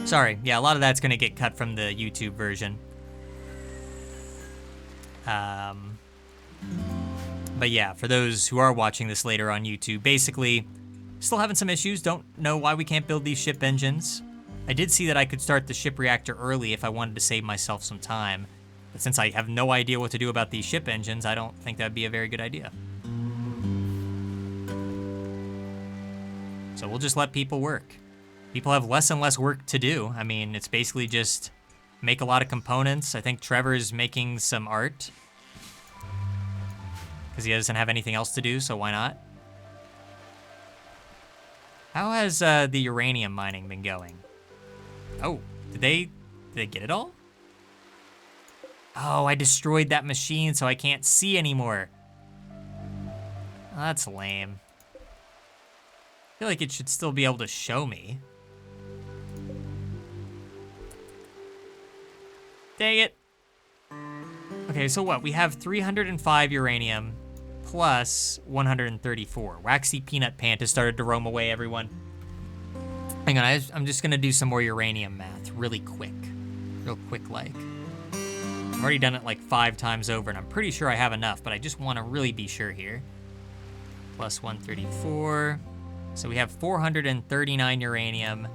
Sorry, yeah, a lot of that's gonna get cut from the YouTube version. But yeah, for those who are watching this later on YouTube, basically, still having some issues, don't know why we can't build these ship engines. I did see that I could start the ship reactor early if I wanted to save myself some time. But since I have no idea what to do about these ship engines, I don't think that'd be a very good idea. So we'll just let people work. People have less and less work to do. I mean, it's basically just make a lot of components. I think Trevor's making some art because he doesn't have anything else to do, so why not? How has the uranium mining been going? Oh, did they get it all? Oh, I destroyed that machine so I can't see anymore. Oh, that's lame. I feel like it should still be able to show me. Dang it. Okay, so what? We have 305 uranium plus 134. Waxy Peanut Pant has started to roam away, everyone. Hang on, I'm just gonna do some more uranium math really quick. Real quick like. I've already done it like 5 times over and I'm pretty sure I have enough, but I just wanna really be sure here. Plus 134. So we have 439 uranium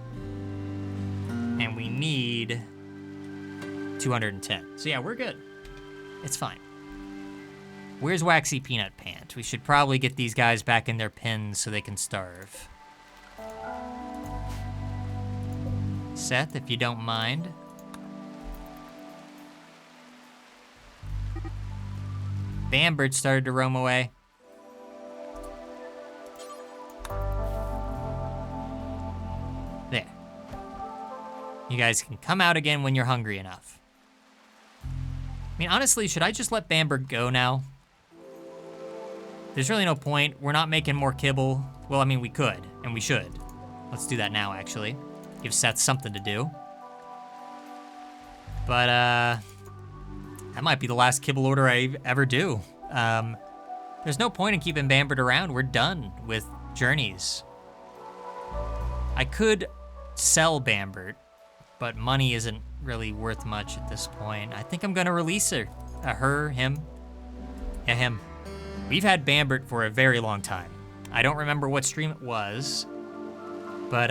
and we need 210. So yeah, we're good. It's fine. Where's Waxy Peanut Pant? We should probably get these guys back in their pens so they can starve. Seth, if you don't mind. Bambird started to roam away. There. You guys can come out again when you're hungry enough. I mean, honestly, should I just let Bambird go now? There's really no point. We're not making more kibble. Well, I mean, we could, and we should. Let's do that now, actually. Give Seth something to do. But, that might be the last kibble order I ever do. There's no point in keeping Bambird around. We're done with journeys. I could sell Bambird, but money isn't really worth much at this point. I think I'm gonna release her. Him. Yeah, him. We've had Bambird for a very long time. I don't remember what stream it was, but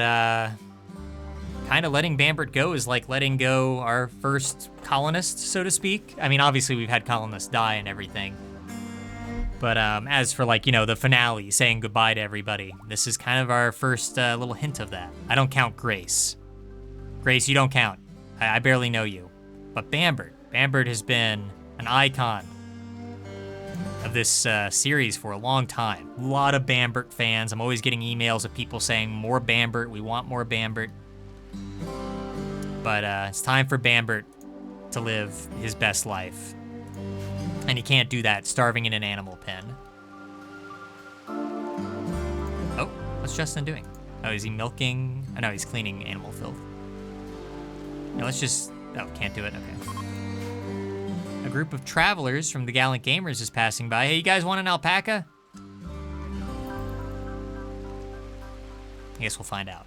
kind of letting Bambird go is like letting go our first colonist, so to speak. I mean, obviously we've had colonists die and everything, but as for like, you know, the finale, saying goodbye to everybody, this is kind of our first little hint of that. I don't count Grace. Grace, you don't count. I barely know you. But Bambird has been an icon of this series for a long time. A lot of Bambird fans. I'm always getting emails of people saying, more Bambird, we want more Bambird. But it's time for Bambird to live his best life. And he can't do that starving in an animal pen. Oh, what's Justin doing? Oh, is he milking? Oh, no, he's cleaning animal filth. No, let's just, oh, can't do it, okay. A group of travelers from the Gallant Gamers is passing by. Hey, you guys want an alpaca? I guess we'll find out.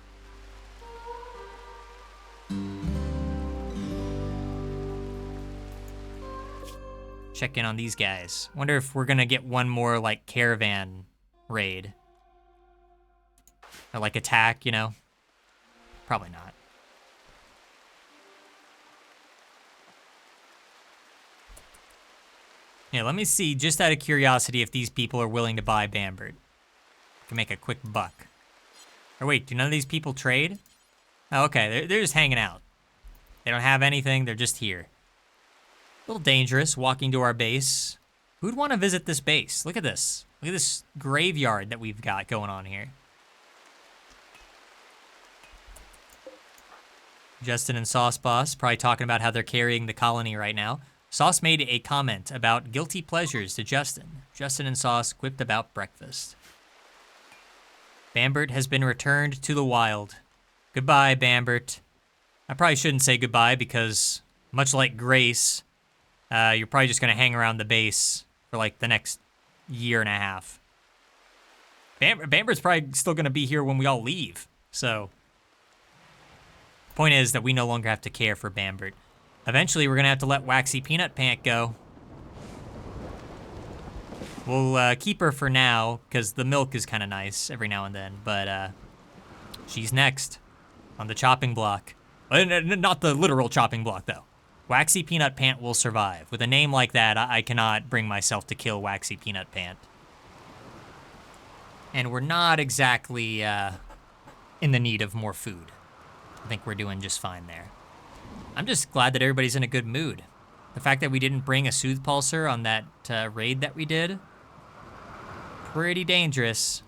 Check in on these guys. Wonder if we're gonna get one more, like, caravan raid. Or, like, attack, you know? Probably not. Yeah, let me see, just out of curiosity, if these people are willing to buy Bambird. Can make a quick buck. Or wait, do none of these people trade? Oh, okay, they're just hanging out. They don't have anything, they're just here. A little dangerous, walking to our base. Who'd want to visit this base? Look at this. Look at this graveyard that we've got going on here. Justin and Sauce Boss probably talking about how they're carrying the colony right now. Sauce made a comment about guilty pleasures to Justin. Justin and Sauce quipped about breakfast. Bambert has been returned to the wild. Goodbye, Bambert. I probably shouldn't say goodbye because, much like Grace, you're probably just going to hang around the base for like the next year and a half. Bambert's probably still going to be here when we all leave. So, point is that we no longer have to care for Bambert. Eventually, we're going to have to let Waxy Peanut Pant go. We'll keep her for now, because the milk is kind of nice every now and then, but she's next on the chopping block. Not the literal chopping block, though. Waxy Peanut Pant will survive. With a name like that, I cannot bring myself to kill Waxy Peanut Pant. And we're not exactly in the need of more food. I think we're doing just fine there. I'm just glad that everybody's in a good mood. The fact that we didn't bring a Soothe Pulsar on that raid that we did, pretty dangerous.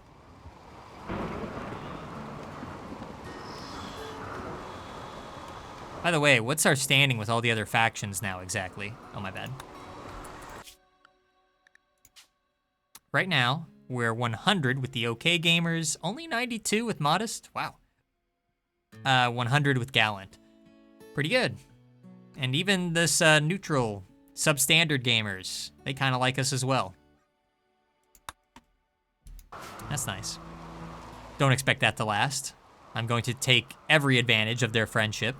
By the way, what's our standing with all the other factions now exactly? Oh, my bad. Right now, we're 100 with the OK Gamers, only 92 with Modest. Wow. 100 with Gallant. Pretty good. And even this neutral, substandard gamers, they kind of like us as well. That's nice. Don't expect that to last. I'm going to take every advantage of their friendship.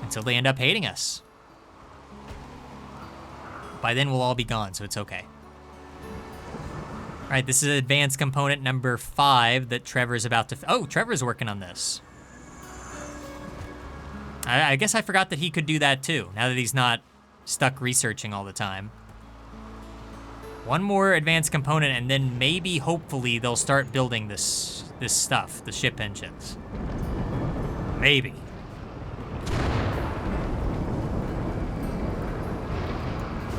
Until they end up hating us. By then we'll all be gone, so it's okay. All right, this is advanced component number 5 that Trevor's about to... Oh, Trevor's working on this. I guess I forgot that he could do that too, now that he's not stuck researching all the time. One more advanced component, and then maybe, hopefully, they'll start building this stuff, the ship engines. Maybe.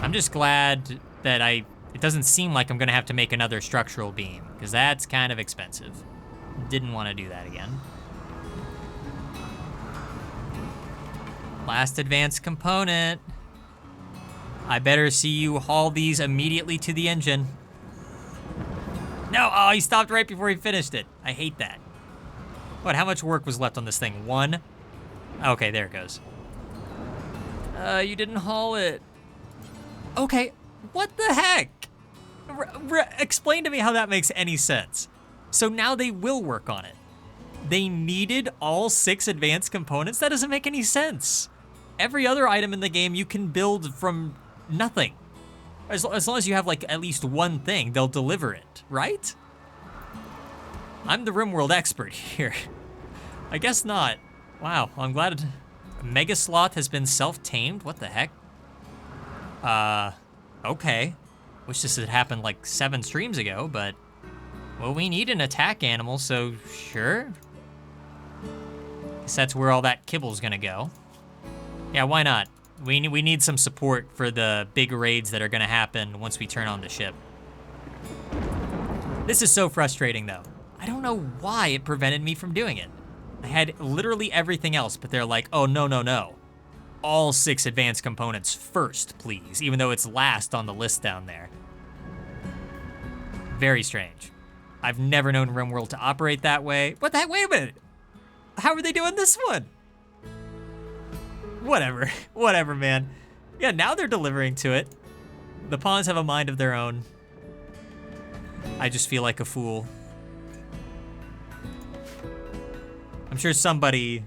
I'm just glad that it doesn't seem like I'm gonna have to make another structural beam, because that's kind of expensive. Didn't want to do that again. Last advanced component. I better see you haul these immediately to the engine. No, oh, he stopped right before he finished it. I hate that. What, how much work was left on this thing? 1? Okay, there it goes. You didn't haul it. Okay, what the heck? Explain to me how that makes any sense. So now they will work on it. They needed all 6 advanced components? That doesn't make any sense. Every other item in the game you can build from nothing. As long as you have like at least one thing, they'll deliver it, right? I'm the RimWorld expert here. I guess not. Wow, I'm glad Mega Sloth has been self-tamed. What the heck? Okay. Wish this had happened like 7 streams ago, but... Well, we need an attack animal, so sure. Guess that's where all that kibble's gonna go. Yeah, why not? We need some support for the big raids that are gonna happen once we turn on the ship. This is so frustrating, though. I don't know why it prevented me from doing it. I had literally everything else, but they're like, oh, no, no, no. All 6 advanced components first, please, even though it's last on the list down there. Very strange. I've never known RimWorld to operate that way. What the heck? Wait a minute. How are they doing this one? Whatever. Whatever, man. Yeah, now they're delivering to it. The pawns have a mind of their own. I just feel like a fool. I'm sure somebody,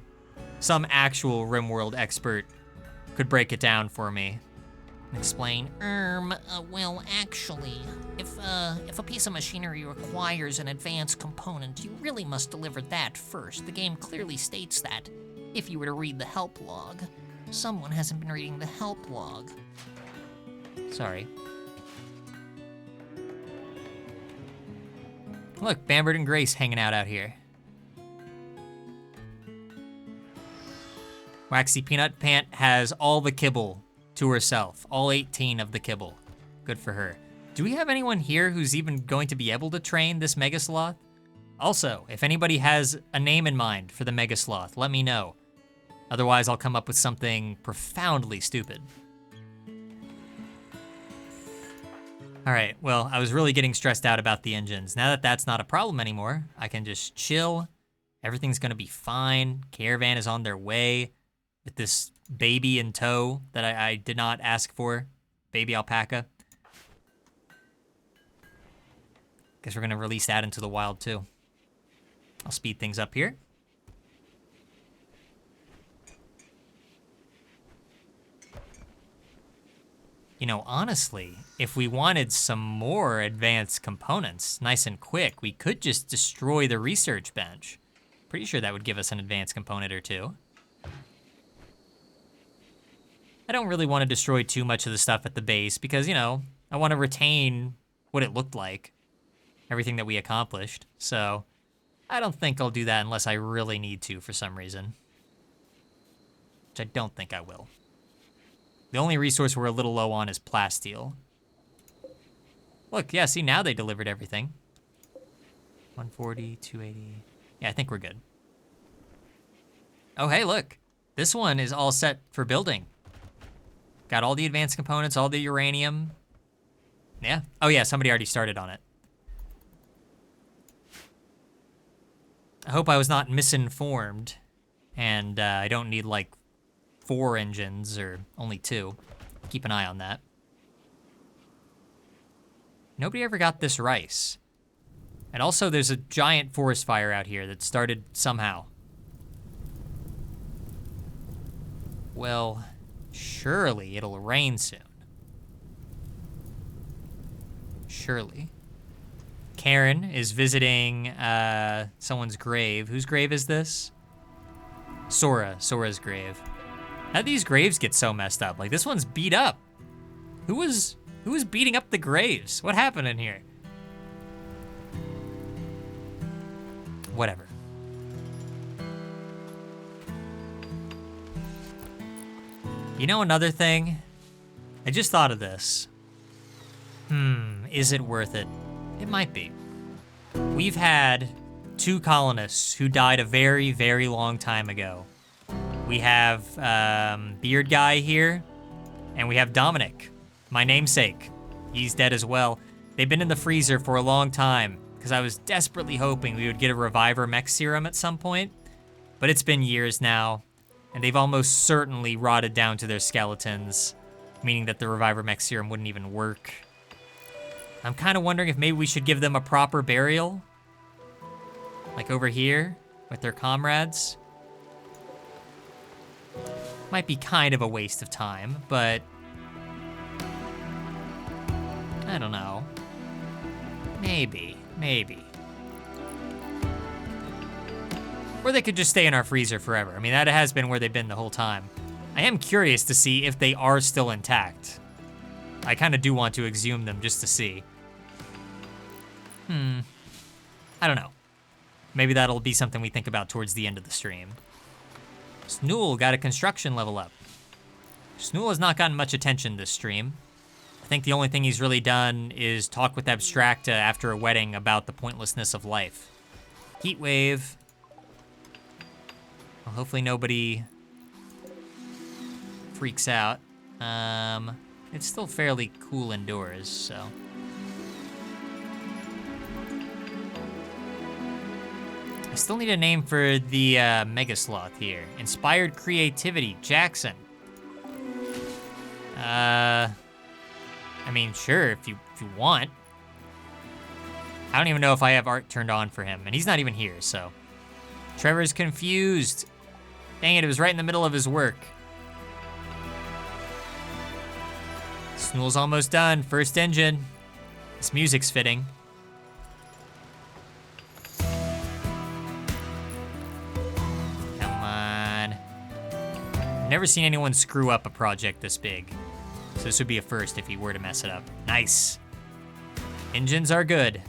some actual RimWorld expert could break it down for me. Explain. Well, actually, if a piece of machinery requires an advanced component, you really must deliver that first. The game clearly states that. If you were to read the help log. Someone hasn't been reading the help log. Sorry. Look, Bambert and Grace hanging out here. Waxy Peanut Pant has all the kibble to herself. All 18 of the kibble. Good for her. Do we have anyone here who's even going to be able to train this Mega Sloth? Also, if anybody has a name in mind for the Mega Sloth, let me know. Otherwise, I'll come up with something profoundly stupid. All right, well, I was really getting stressed out about the engines. Now that that's not a problem anymore, I can just chill. Everything's gonna be fine. Caravan is on their way with this baby in tow that I did not ask for. Baby alpaca. Guess we're gonna release that into the wild too. I'll speed things up here. You know, honestly, if we wanted some more advanced components, nice and quick, we could just destroy the research bench. Pretty sure that would give us an advanced component or two. I don't really want to destroy too much of the stuff at the base because, you know, I want to retain what it looked like, everything that we accomplished. So I don't think I'll do that unless I really need to for some reason, which I don't think I will. The only resource we're a little low on is plasteel. Look, yeah, see, now they delivered everything. 140, 280. Yeah, I think we're good. Oh, hey, look. This one is all set for building. Got all the advanced components, all the uranium. Yeah. Oh, yeah, somebody already started on it. I hope I was not misinformed, and I don't need, like, 4 engines, or only 2. Keep an eye on that. Nobody ever got this rice. And also, there's a giant forest fire out here that started somehow. Well, surely it'll rain soon. Surely. Karen is visiting someone's grave. Whose grave is this? Sora's grave. How'd these graves get so messed up? Like, this one's beat up. Who was beating up the graves? What happened in here? Whatever. You know another thing? I just thought of this. Is it worth it? It might be. We've had 2 colonists who died a very, very long time ago. We have Beard Guy here, and we have Dominic, my namesake. He's dead as well. They've been in the freezer for a long time, because I was desperately hoping we would get a Reviver mech serum at some point, but it's been years now, and they've almost certainly rotted down to their skeletons, meaning that the Reviver mech serum wouldn't even work. I'm kind of wondering if maybe we should give them a proper burial, like over here, with their comrades. Might be kind of a waste of time, but I don't know. Maybe. Or they could just stay in our freezer forever. I mean, that has been where they've been the whole time. I am curious to see if they are still intact. I kind of do want to exhume them just to see. I don't know. Maybe that'll be something we think about towards the end of the stream. Snool got a construction level up. Snool has not gotten much attention this stream. I think the only thing he's really done is talk with Abstracta after a wedding about the pointlessness of life. Heat wave. Well, hopefully nobody freaks out. It's still fairly cool indoors, so. I still need a name for the Mega Sloth here. Inspired Creativity, Jackson. I mean, sure, if you want. I don't even know if I have art turned on for him, and he's not even here, so. Trevor's confused. Dang it was right in the middle of his work. Snool's almost done, first engine. This music's fitting. Never seen anyone screw up a project this big. So this would be a first if he were to mess it up. Nice. Engines are good.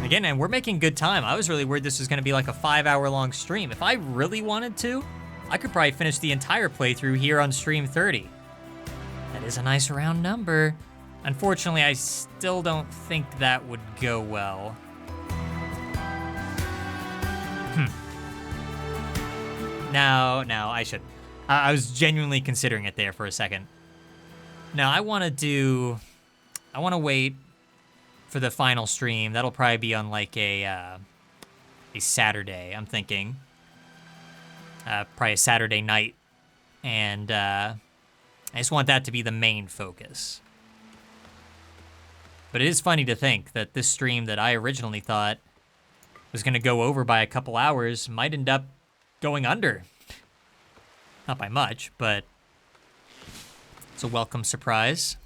Again, and we're making good time. I was really worried this was gonna be like a 5-hour-long stream. If I really wanted to, I could probably finish the entire playthrough here on stream 30. That is a nice round number. Unfortunately, I still don't think that would go well. No, I should. I was genuinely considering it there for a second. No, I want to wait for the final stream. That'll probably be on like a Saturday, I'm thinking. Probably a Saturday night. And I just want that to be the main focus. But it is funny to think that this stream that I originally thought was going to go over by a couple hours might end up going under. Not by much, but it's a welcome surprise.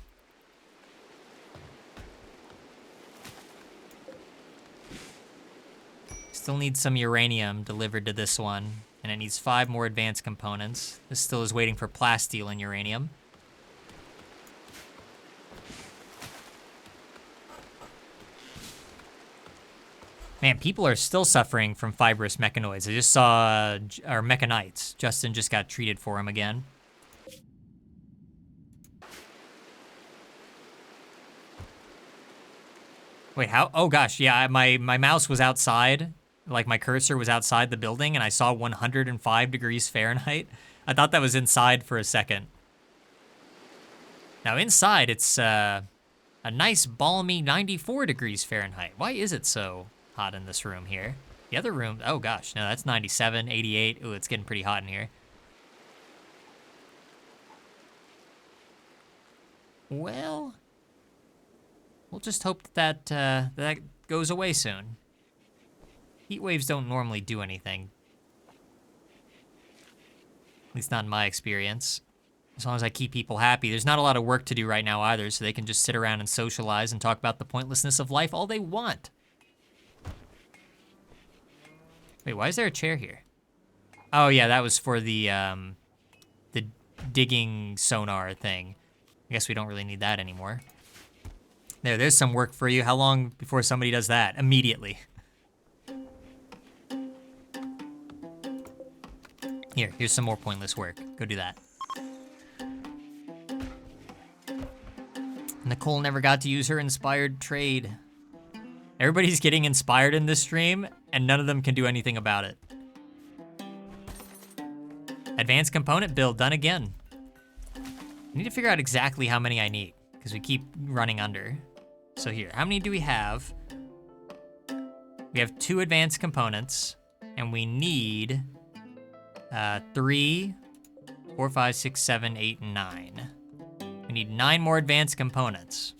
Still need some uranium delivered to this one, and it needs 5 more advanced components. This still is waiting for plasteel and uranium. Man, people are still suffering from fibrous mechanoids. I just saw, or mechanites. Justin just got treated for him again. Wait, how? Oh gosh, yeah, my mouse was outside. Like my cursor was outside the building and I saw 105 degrees Fahrenheit. I thought that was inside for a second. Now inside, it's a nice balmy 94 degrees Fahrenheit. Why is it so hot in this room here? The other room, oh gosh, no, that's 97, 88. Ooh, it's getting pretty hot in here. Well, we'll just hope that that goes away soon. Heat waves don't normally do anything. At least not in my experience. As long as I keep people happy. There's not a lot of work to do right now either, so they can just sit around and socialize and talk about the pointlessness of life all they want. Wait, why is there a chair here? Oh yeah, that was for the digging sonar thing. I guess we don't really need that anymore. There's some work for you. How long before somebody does that? Immediately. Here's some more pointless work. Go do that. Nicole never got to use her inspired trade. Everybody's getting inspired in this stream, and none of them can do anything about it. Advanced component build done again. I need to figure out exactly how many I need, because we keep running under. So here, how many do we have? We have 2 advanced components, and we need 3, 4, 5, 6, 7, 8, 9. We need 9 more advanced components.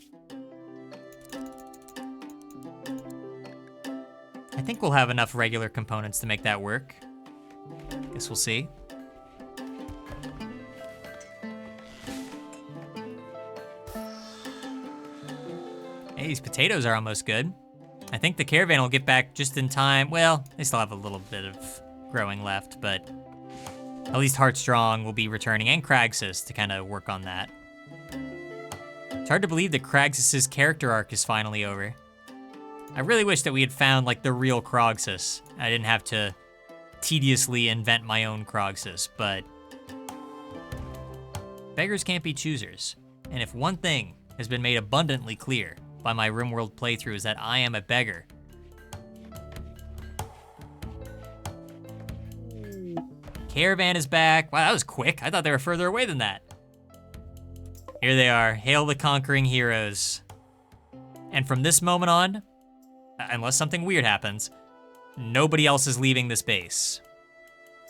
I think we'll have enough regular components to make that work. Guess we'll see. Hey, these potatoes are almost good. I think the caravan will get back just in time. Well, they still have a little bit of growing left, but at least Heartstrong will be returning, and Kraxus to kind of work on that. It's hard to believe that Kraxus's character arc is finally over. I really wish that we had found, like, the real Krogsus. I didn't have to tediously invent my own Krogsus, but beggars can't be choosers. And if one thing has been made abundantly clear by my RimWorld playthrough is that I am a beggar. Caravan is back. Wow, that was quick. I thought they were further away than that. Here they are. Hail the conquering heroes. And from this moment on, unless something weird happens, nobody else is leaving this base.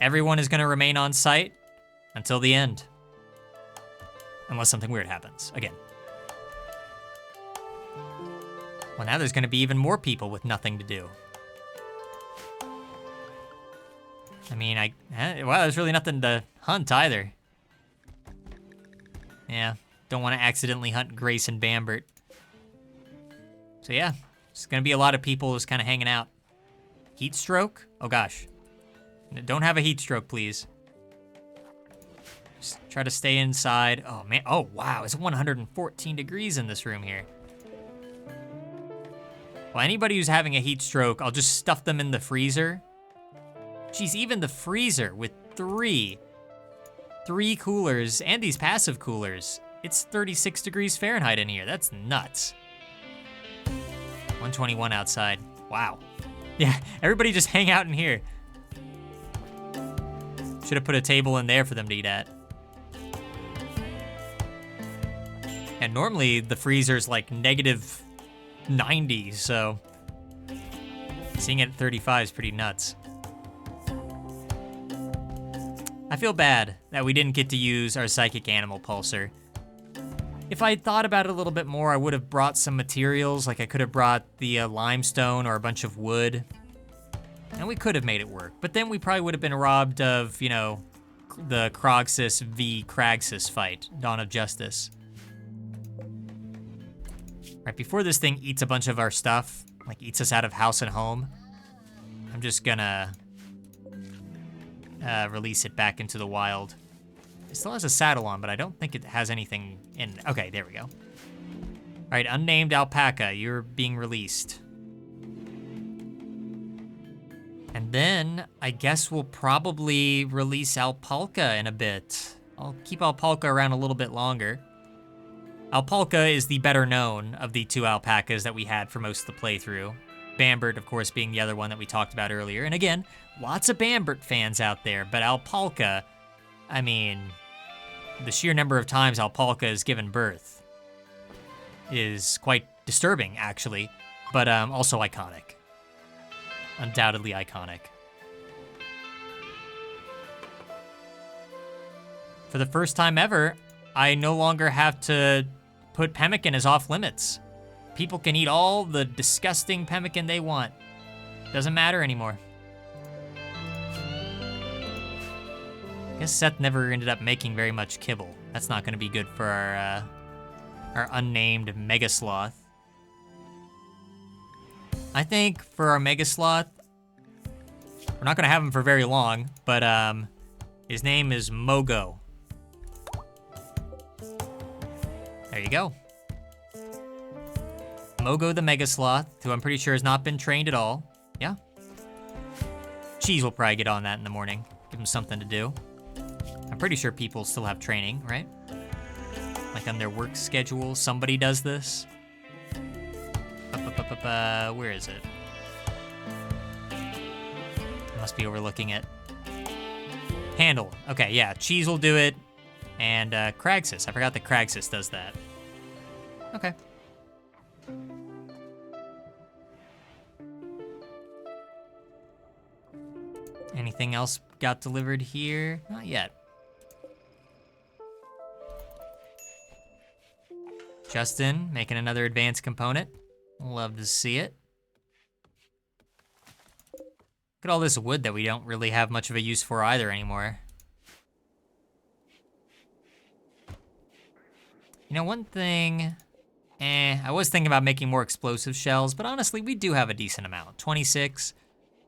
Everyone is going to remain on site until the end. Unless something weird happens. Again. Well, now there's going to be even more people with nothing to do. I mean, well, there's really nothing to hunt either. Yeah, don't want to accidentally hunt Grace and Bambert. So yeah, it's gonna be a lot of people just kind of hanging out. Heat stroke? Oh gosh. Don't have a heat stroke, please. Just try to stay inside. Oh man, oh wow, it's 114 degrees in this room here. Well, anybody who's having a heat stroke, I'll just stuff them in the freezer. Geez, even the freezer with three coolers and these passive coolers It's 36 degrees Fahrenheit in here. That's nuts. 121 outside. Wow. Yeah, everybody just hang out in here. Should have put a table in there for them to eat at. And normally the freezer's like negative 90, so seeing it at 35 is pretty nuts. I feel bad that we didn't get to use our psychic animal pulsar. If I thought about it a little bit more, I would have brought some materials, like I could have brought the limestone or a bunch of wood, and we could have made it work. But then we probably would have been robbed of, you know, the Krogsis v. Kragsis fight, Dawn of Justice. Right, before this thing eats a bunch of our stuff, like eats us out of house and home, I'm just gonna release it back into the wild. It still has a saddle on, but I don't think it has anything in. Okay, there we go. All right, unnamed alpaca, you're being released. And then I guess we'll probably release Alpalka in a bit. I'll keep Alpalka around a little bit longer. Alpalka is the better known of the two alpacas that we had for most of the playthrough. Bambert, of course, being the other one that we talked about earlier. And again, lots of Bambert fans out there, but Alpalka, I mean, the sheer number of times Alpalka has given birth is quite disturbing, actually, but also iconic. Undoubtedly iconic. For the first time ever, I no longer have to put pemmican as off limits. People can eat all the disgusting pemmican they want. Doesn't matter anymore. I guess Seth never ended up making very much kibble. That's not going to be good for our unnamed Mega Sloth. I think for our Mega Sloth, we're not going to have him for very long, but his name is Mogo. There you go. Mogo the Mega Sloth, who I'm pretty sure has not been trained at all. Yeah. Cheese will probably get on that in the morning. Give him something to do. I'm pretty sure people still have training, right? Like on their work schedule, somebody does this. Where is it? I must be overlooking it. Handle. Okay, yeah, Cheese will do it. And Kragsis. I forgot that Kragsis does that. Okay. Anything else got delivered here? Not yet. Justin making another advanced component. Love to see it. Look at all this wood that we don't really have much of a use for either anymore. You know, one thing, I was thinking about making more explosive shells, but honestly, we do have a decent amount. 26,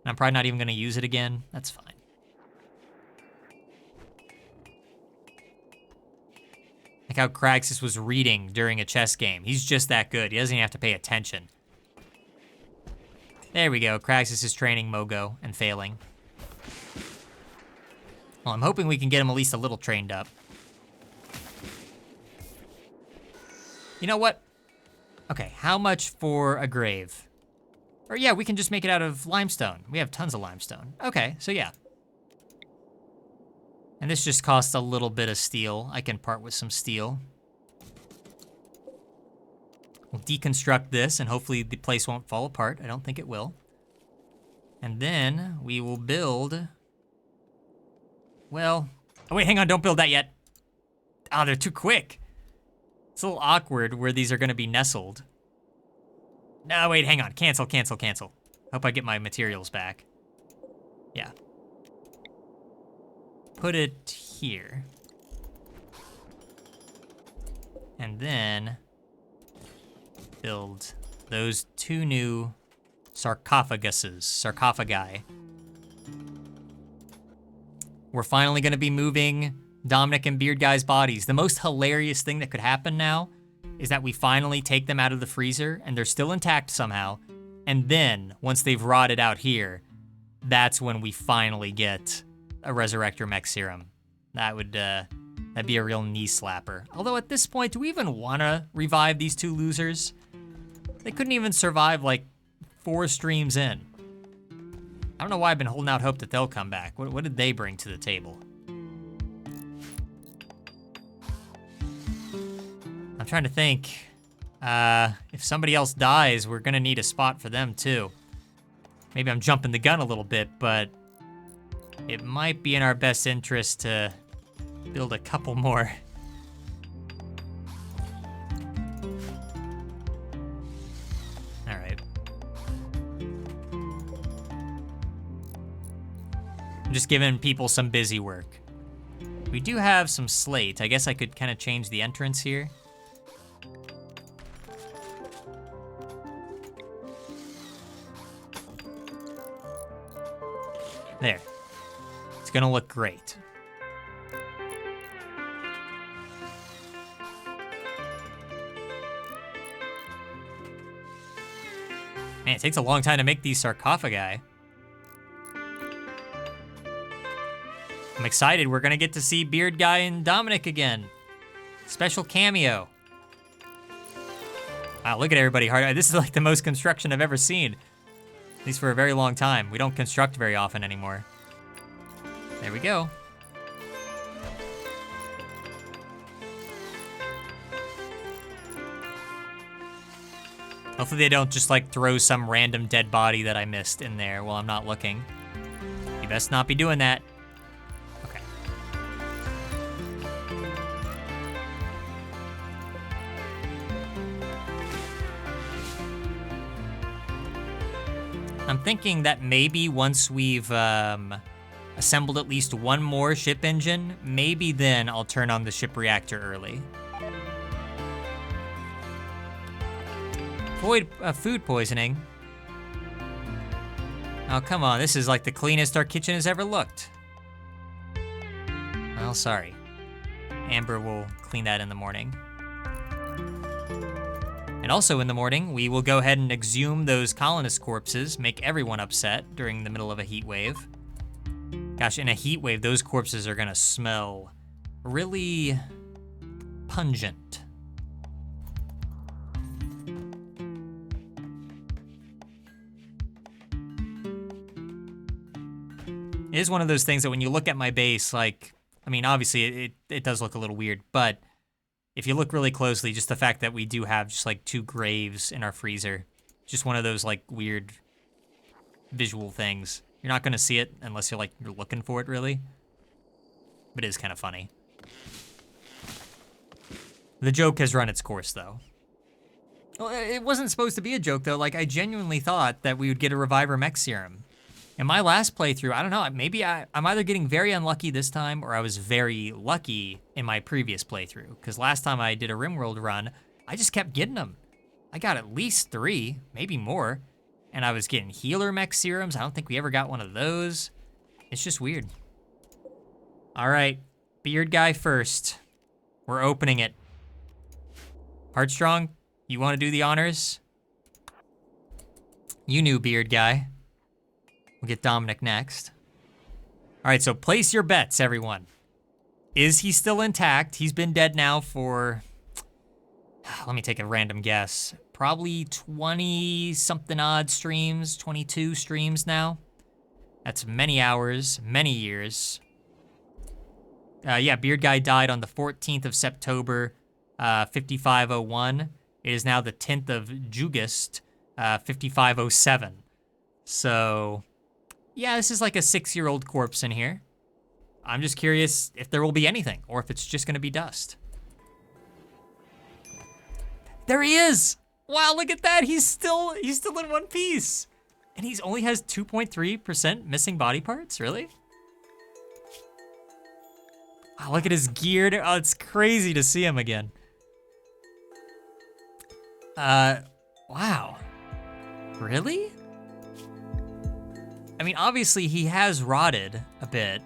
and I'm probably not even gonna use it again. That's fine. Like how Kragsis was reading during a chess game. He's just that good. He doesn't even have to pay attention. There we go. Kragsis is training Mogo and failing. Well, I'm hoping we can get him at least a little trained up. You know what? Okay, how much for a grave? Or yeah, we can just make it out of limestone. We have tons of limestone. Okay, so yeah. And this just costs a little bit of steel. I can part with some steel. We'll deconstruct this and hopefully the place won't fall apart. I don't think it will. And then we will build, well, oh wait, hang on, don't build that yet. Oh, they're too quick. It's a little awkward where these are gonna be nestled. No, wait, hang on, cancel, cancel, cancel. Hope I get my materials back. Yeah. Put it here. And then build those two new sarcophagi. We're finally gonna be moving Dominic and Beard Guy's bodies. The most hilarious thing that could happen now is that we finally take them out of the freezer and they're still intact somehow. And then once they've rotted out here, that's when we finally get a Resurrector Mech Serum. That would That'd be a real knee slapper. Although at this point, do we even want to revive these two losers? They couldn't even survive like 4 streams in. I don't know why I've been holding out hope that they'll come back. What did they bring to the table? I'm trying to think. If somebody else dies, we're gonna need a spot for them too. Maybe I'm jumping the gun a little bit, but it might be in our best interest to build a couple more. All right. I'm just giving people some busy work. We do have some slate. I guess I could kind of change the entrance here. There. It's gonna look great. Man, it takes a long time to make these sarcophagi. I'm excited. We're gonna get to see Beard Guy and Dominic again. Special cameo. Wow, look at everybody hard. This is like the most construction I've ever seen. At least for a very long time. We don't construct very often anymore. There we go. Hopefully they don't just like throw some random dead body that I missed in there while I'm not looking. You best not be doing that. Okay. I'm thinking that maybe once we've assembled at least one more ship engine, maybe then I'll turn on the ship reactor early. Avoid food poisoning. Oh, come on, this is like the cleanest our kitchen has ever looked. Well, sorry. Amber will clean that in the morning. And also in the morning, we will go ahead and exhume those colonist corpses, make everyone upset during the middle of a heat wave. Gosh, in a heat wave, those corpses are gonna smell really pungent. It is one of those things that when you look at my base, like, I mean, obviously it does look a little weird, but if you look really closely, just the fact that we do have just like 2 graves in our freezer, just one of those like weird visual things. You're not gonna see it unless you're looking for it really, but it is kind of funny. The joke has run its course though. Well, it wasn't supposed to be a joke though. Like I genuinely thought that we would get a Reviver Mech Serum. In my last playthrough, I don't know, maybe I'm either getting very unlucky this time or I was very lucky in my previous playthrough. Because last time I did a RimWorld run, I just kept getting them. I got at least 3, maybe more. And I was getting healer mech serums. I don't think we ever got one of those. It's just weird. All right, Beard Guy first. We're opening it. Heartstrong, you want to do the honors? You knew Beard Guy. We'll get Dominic next. All right, so place your bets, everyone. Is he still intact? He's been dead now for, let me take a random guess. Probably 20-something odd streams, 22 streams now. That's many hours, many years. Yeah, Beard Guy died on the 14th of September, 5501. It is now the 10th of Jugust, 5507. So, yeah, this is like a 6-year-old corpse in here. I'm just curious if there will be anything, or if it's just gonna be dust. There he is! Wow, look at that! He's still in one piece! And he only has 2.3% missing body parts, really? Wow, look at his gear. Oh, it's crazy to see him again. Wow. Really? I mean, obviously he has rotted a bit.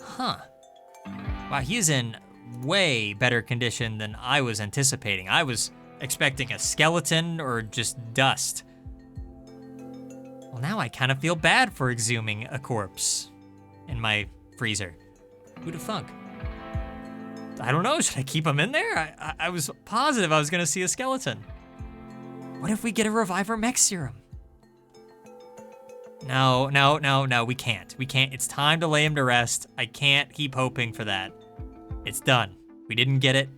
Huh. Wow, he is in way better condition than I was anticipating. I was expecting a skeleton or just dust. Well, now I kind of feel bad for exhuming a corpse in my freezer. Who'd have thunk? I don't know. Should I keep him in there? I was positive I was going to see a skeleton. What if we get a Reviver Mech Serum? No. We can't. It's time to lay him to rest. I can't keep hoping for that. It's done. We didn't get it.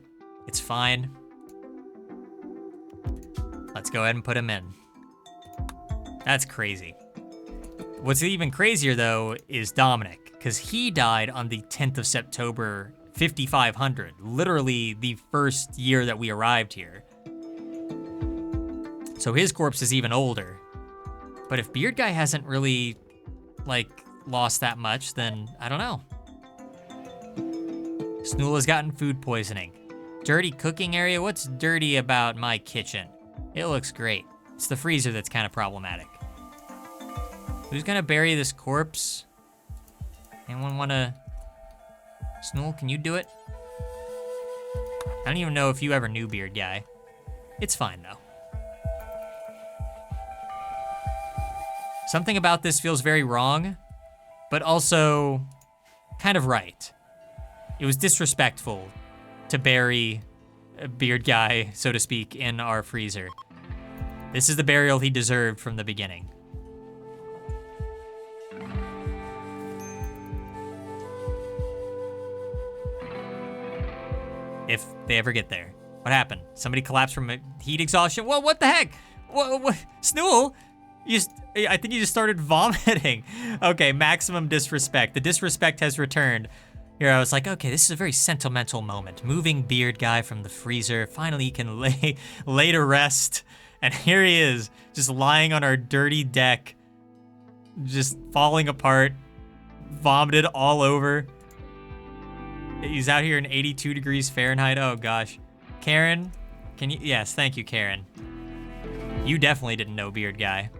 It's fine. Let's go ahead and put him in. That's crazy. What's even crazier, though, is Dominic, because he died on the 10th of September, 5500, literally the first year that we arrived here. So his corpse is even older. But if Beard Guy hasn't really, lost that much, then I don't know. Snool has gotten food poisoning. Dirty cooking area? What's dirty about my kitchen? It looks great. It's the freezer that's kind of problematic. Who's gonna bury this corpse? Anyone wanna... Snool, can you do it? I don't even know if you ever knew Beard Guy. It's fine, though. Something about this feels very wrong, but also kind of right. It was disrespectful to bury a Beard Guy, so to speak, in our freezer. This is the burial he deserved from the beginning. If they ever get there. What happened? Somebody collapsed from heat exhaustion? Whoa, what the heck? What? Snool? I think you just started vomiting. Okay, maximum disrespect. The disrespect has returned. Here, I was like, okay, this is a very sentimental moment. Moving Beard Guy from the freezer. Finally, he can lay to rest. And here he is, just lying on our dirty deck. Just falling apart. Vomited all over. He's out here in 82 degrees Fahrenheit. Oh, gosh. Karen, can you... Yes, thank you, Karen. You definitely didn't know Beard Guy.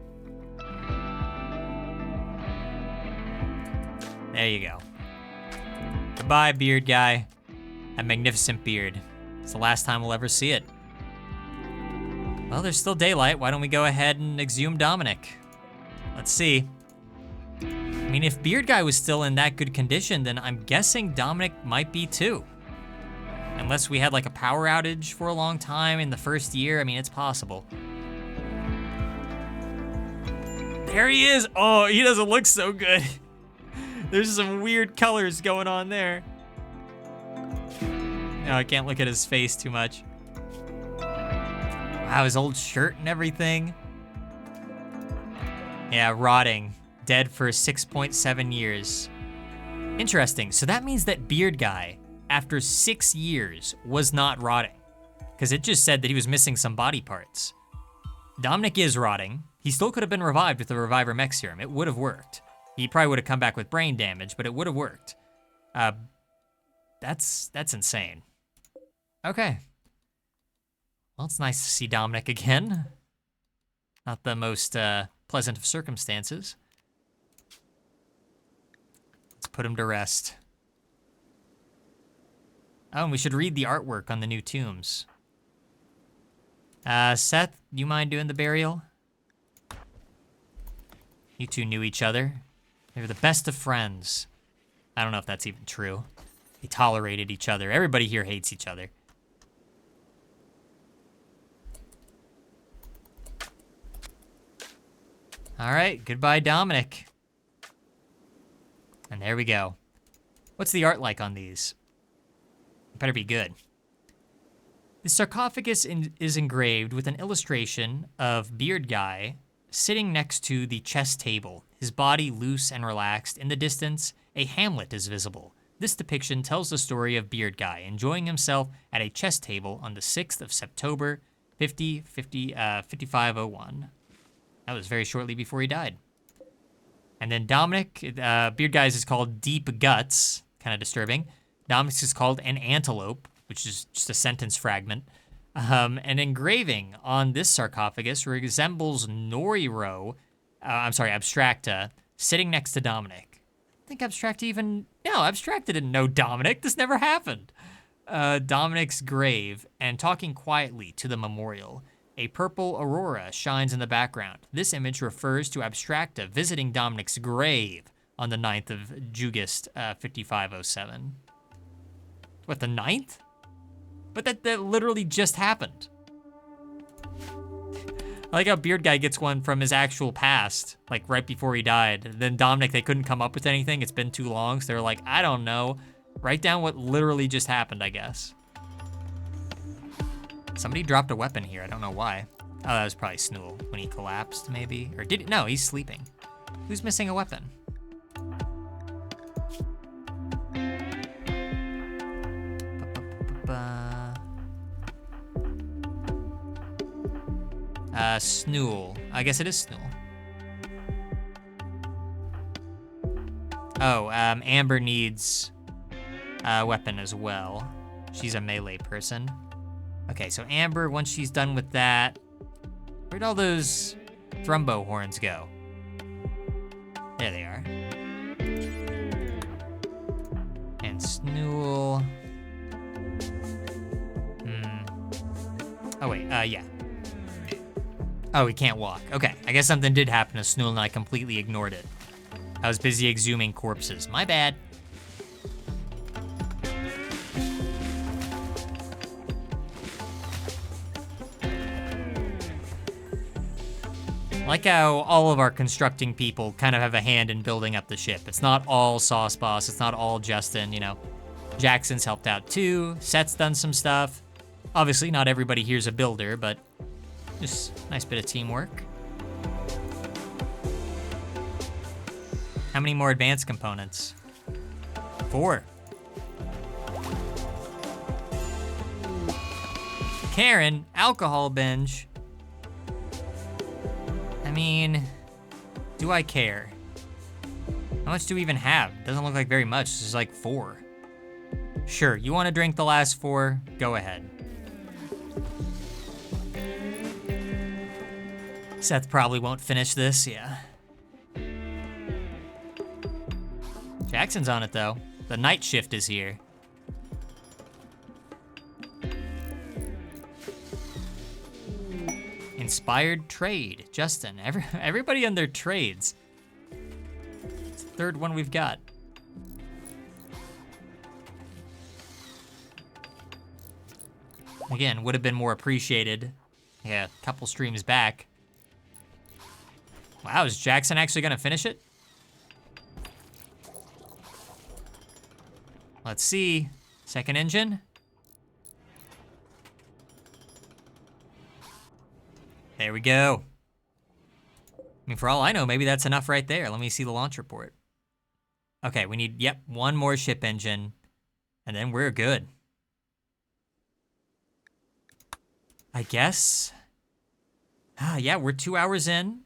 There you go. Goodbye, Beard Guy. That magnificent beard. It's the last time we'll ever see it. Well, there's still daylight. Why don't we go ahead and exhume Dominic? Let's see. I mean, if Beard Guy was still in that good condition, then I'm guessing Dominic might be too. Unless we had like a power outage for a long time in the first year. I mean, it's possible. There he is. Oh, he doesn't look so good. There's some weird colors going on there. No, I can't look at his face too much. Wow, his old shirt and everything. Yeah, rotting. Dead for 6.7 years. Interesting. So that means that Beard Guy, after 6 years, was not rotting. Because it just said that he was missing some body parts. Dominic is rotting. He still could have been revived with the Reviver Mech Serum. It would have worked. He probably would have come back with brain damage, but it would have worked. That's insane. Okay. Well, it's nice to see Dominic again. Not the most pleasant of circumstances. Let's put him to rest. Oh, and we should read the artwork on the new tombs. Seth, you mind doing the burial? You two knew each other. They were the best of friends. I don't know if that's even true. They tolerated each other. Everybody here hates each other. All right, goodbye, Dominic. And there we go. What's the art like on these? It better be good. The sarcophagus is engraved with an illustration of Beard Guy sitting next to the chess table, his body loose and relaxed. In the distance, a hamlet is visible. This depiction tells the story of Beard Guy enjoying himself at a chess table on the 6th of September, 5501. That was very shortly before he died. And then Dominic, Beard Guy's is called Deep Guts, kind of disturbing. Dominic's is called An Antelope, which is just a sentence fragment. An engraving on this sarcophagus resembles Abstracta, sitting next to Dominic. I think Abstracta Abstracta didn't know Dominic. This never happened. Dominic's grave, and talking quietly to the memorial. A purple aurora shines in the background. This image refers to Abstracta visiting Dominic's grave on the 9th of Jugist, 5507. What, the 9th? But that literally just happened. I like how Beard Guy gets one from his actual past, like right before he died. Then Dominic, they couldn't come up with anything. It's been too long, so they're like, I don't know. Write down what literally just happened, I guess. Somebody dropped a weapon here. I don't know why. Oh, that was probably Snool when he collapsed, maybe. Or did he? No, he's sleeping. Who's missing a weapon? Snool. I guess it is Snool. Oh, Amber needs a weapon as well. She's a melee person. Okay, so Amber, once she's done with that, where'd all those thrumbo horns go? There they are. And Snool. Oh wait, yeah. Oh, he can't walk. Okay, I guess something did happen to Snool and I completely ignored it. I was busy exhuming corpses. My bad. I like how all of our constructing people kind of have a hand in building up the ship. It's not all Sauce Boss, it's not all Justin, you know. Jackson's helped out too, Seth's done some stuff. Obviously, not everybody here's a builder, but just a nice bit of teamwork. How many more advanced components? 4. Karen, alcohol binge. I mean, do I care? How much do we even have? Doesn't look like very much. This is like 4. Sure, you want to drink the last 4? Go ahead. Seth probably won't finish this, yeah. Jackson's on it though. The night shift is here. Inspired trade, Justin. Everybody on their trades. It's the 3rd one we've got. Again, would have been more appreciated. Yeah, a couple streams back. Wow, is Jackson actually gonna finish it? Let's see. Second engine. There we go. I mean, for all I know, maybe that's enough right there. Let me see the launch report. Okay, we need, yep, 1 more ship engine, and then we're good. I guess. Yeah, we're 2 hours in.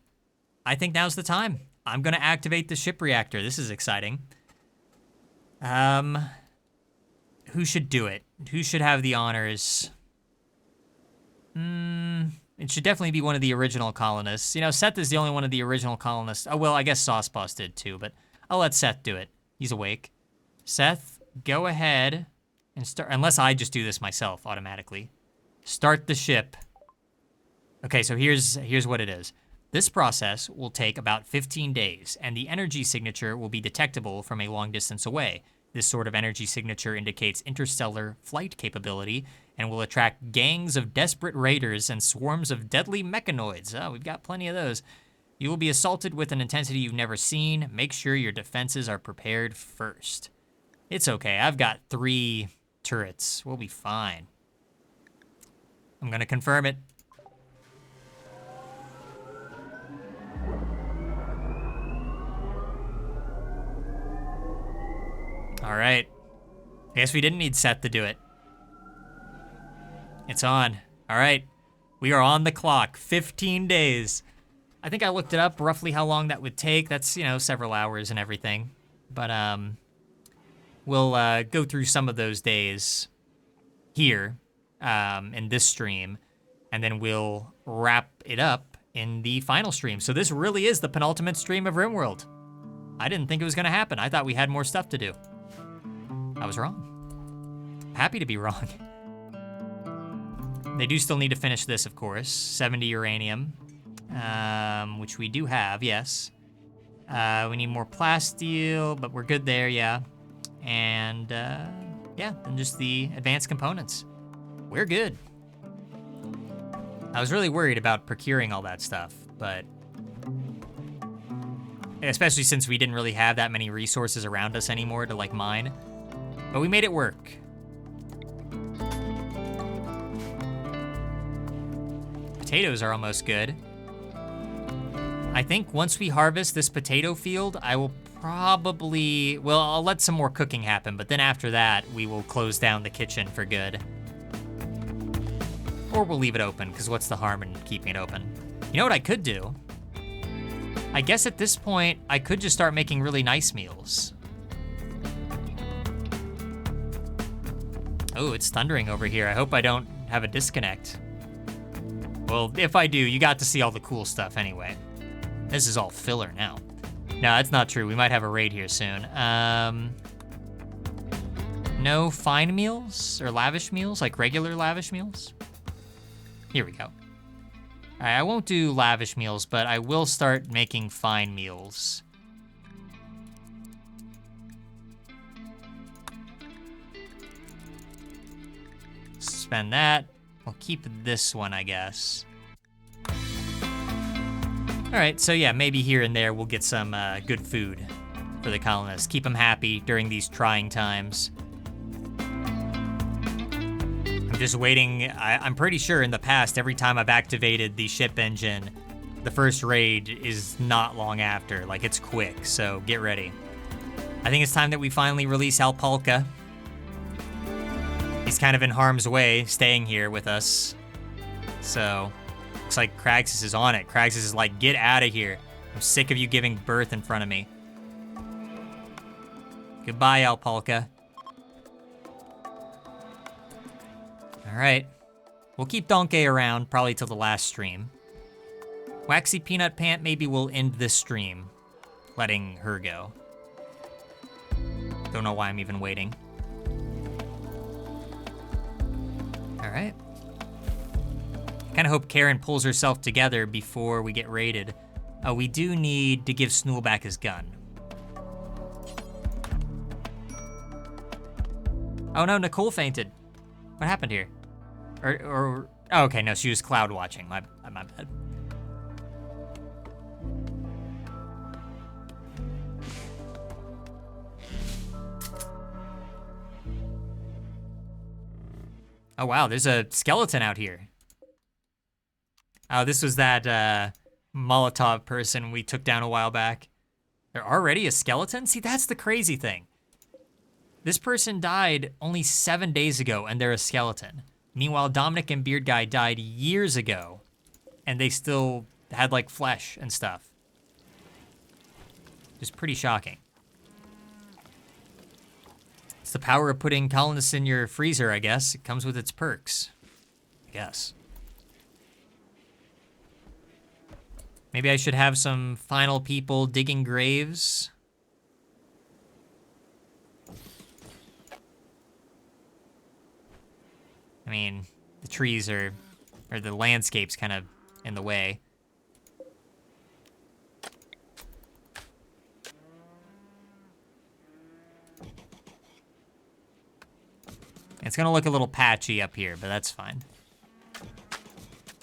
I think now's the time. I'm gonna activate the ship reactor. This is exciting. Who should do it? Who should have the honors? It should definitely be one of the original colonists. You know, Seth is the only one of the original colonists. Oh, well, I guess Sauce Boss did too, but I'll let Seth do it. He's awake. Seth, go ahead and start, unless I just do this myself automatically. Start the ship. Okay, so here's what it is. This process will take about 15 days, and the energy signature will be detectable from a long distance away. This sort of energy signature indicates interstellar flight capability and will attract gangs of desperate raiders and swarms of deadly mechanoids. Oh, we've got plenty of those. You will be assaulted with an intensity you've never seen. Make sure your defenses are prepared first. It's okay, I've got 3 turrets. We'll be fine. I'm gonna confirm it. All right. I guess we didn't need Seth to do it. It's on. All right. We are on the clock. 15 days. I think I looked it up, roughly how long that would take. That's, you know, several hours and everything. But we'll go through some of those days here in this stream, and then we'll wrap it up in the final stream. So this really is the penultimate stream of RimWorld. I didn't think it was going to happen. I thought we had more stuff to do. I was wrong. Happy to be wrong. They do still need to finish this, of course. 70 uranium, which we do have, yes. We need more plasteel, but we're good there, yeah. And yeah, then just the advanced components. We're good. I was really worried about procuring all that stuff, but especially since we didn't really have that many resources around us anymore to like mine. But we made it work. Potatoes are almost good. I think once we harvest this potato field, I will probably, well, I'll let some more cooking happen, but then after that, we will close down the kitchen for good. Or we'll leave it open, because what's the harm in keeping it open? You know what I could do? I guess at this point, I could just start making really nice meals. Oh, it's thundering over here. I hope I don't have a disconnect. Well, if I do, you got to see all the cool stuff anyway. This is all filler now. No, that's not true. We might have a raid here soon. No fine meals or lavish meals, like regular lavish meals? Here we go. All right, I won't do lavish meals, but I will start making fine meals. Spend that. We'll keep this one, I guess. All right, so yeah, maybe here and there we'll get some good food for the colonists. Keep them happy during these trying times. I'm just waiting. I'm pretty sure in the past, every time I've activated the ship engine, the first raid is not long after. Like, it's quick, so get ready. I think it's time that we finally release Alpalka. He's kind of in harm's way, staying here with us. So, looks like Kraxus is on it. Kraxus is like, get out of here. I'm sick of you giving birth in front of me. Goodbye, Alpalka. All right. We'll keep Donkey around, probably till the last stream. Waxy Peanut Pant, maybe we'll end this stream, letting her go. Don't know why I'm even waiting. All right. Kind of hope Karen pulls herself together before we get raided. Oh, we do need to give Snool back his gun. Oh no, Nicole fainted. What happened here? Oh, okay, no, she was cloud watching. My bad. Oh wow, there's a skeleton out here. Oh, this was that Molotov person we took down a while back. They're already a skeleton? See, that's the crazy thing. This person died only 7 days ago and they're a skeleton. Meanwhile, Dominic and Beard Guy died years ago and they still had like flesh and stuff. Just pretty shocking. It's the power of putting colonists in your freezer, I guess. It comes with its perks, I guess. Maybe I should have some final people digging graves. I mean, the trees or the landscape's kind of in the way. It's gonna look a little patchy up here, but that's fine.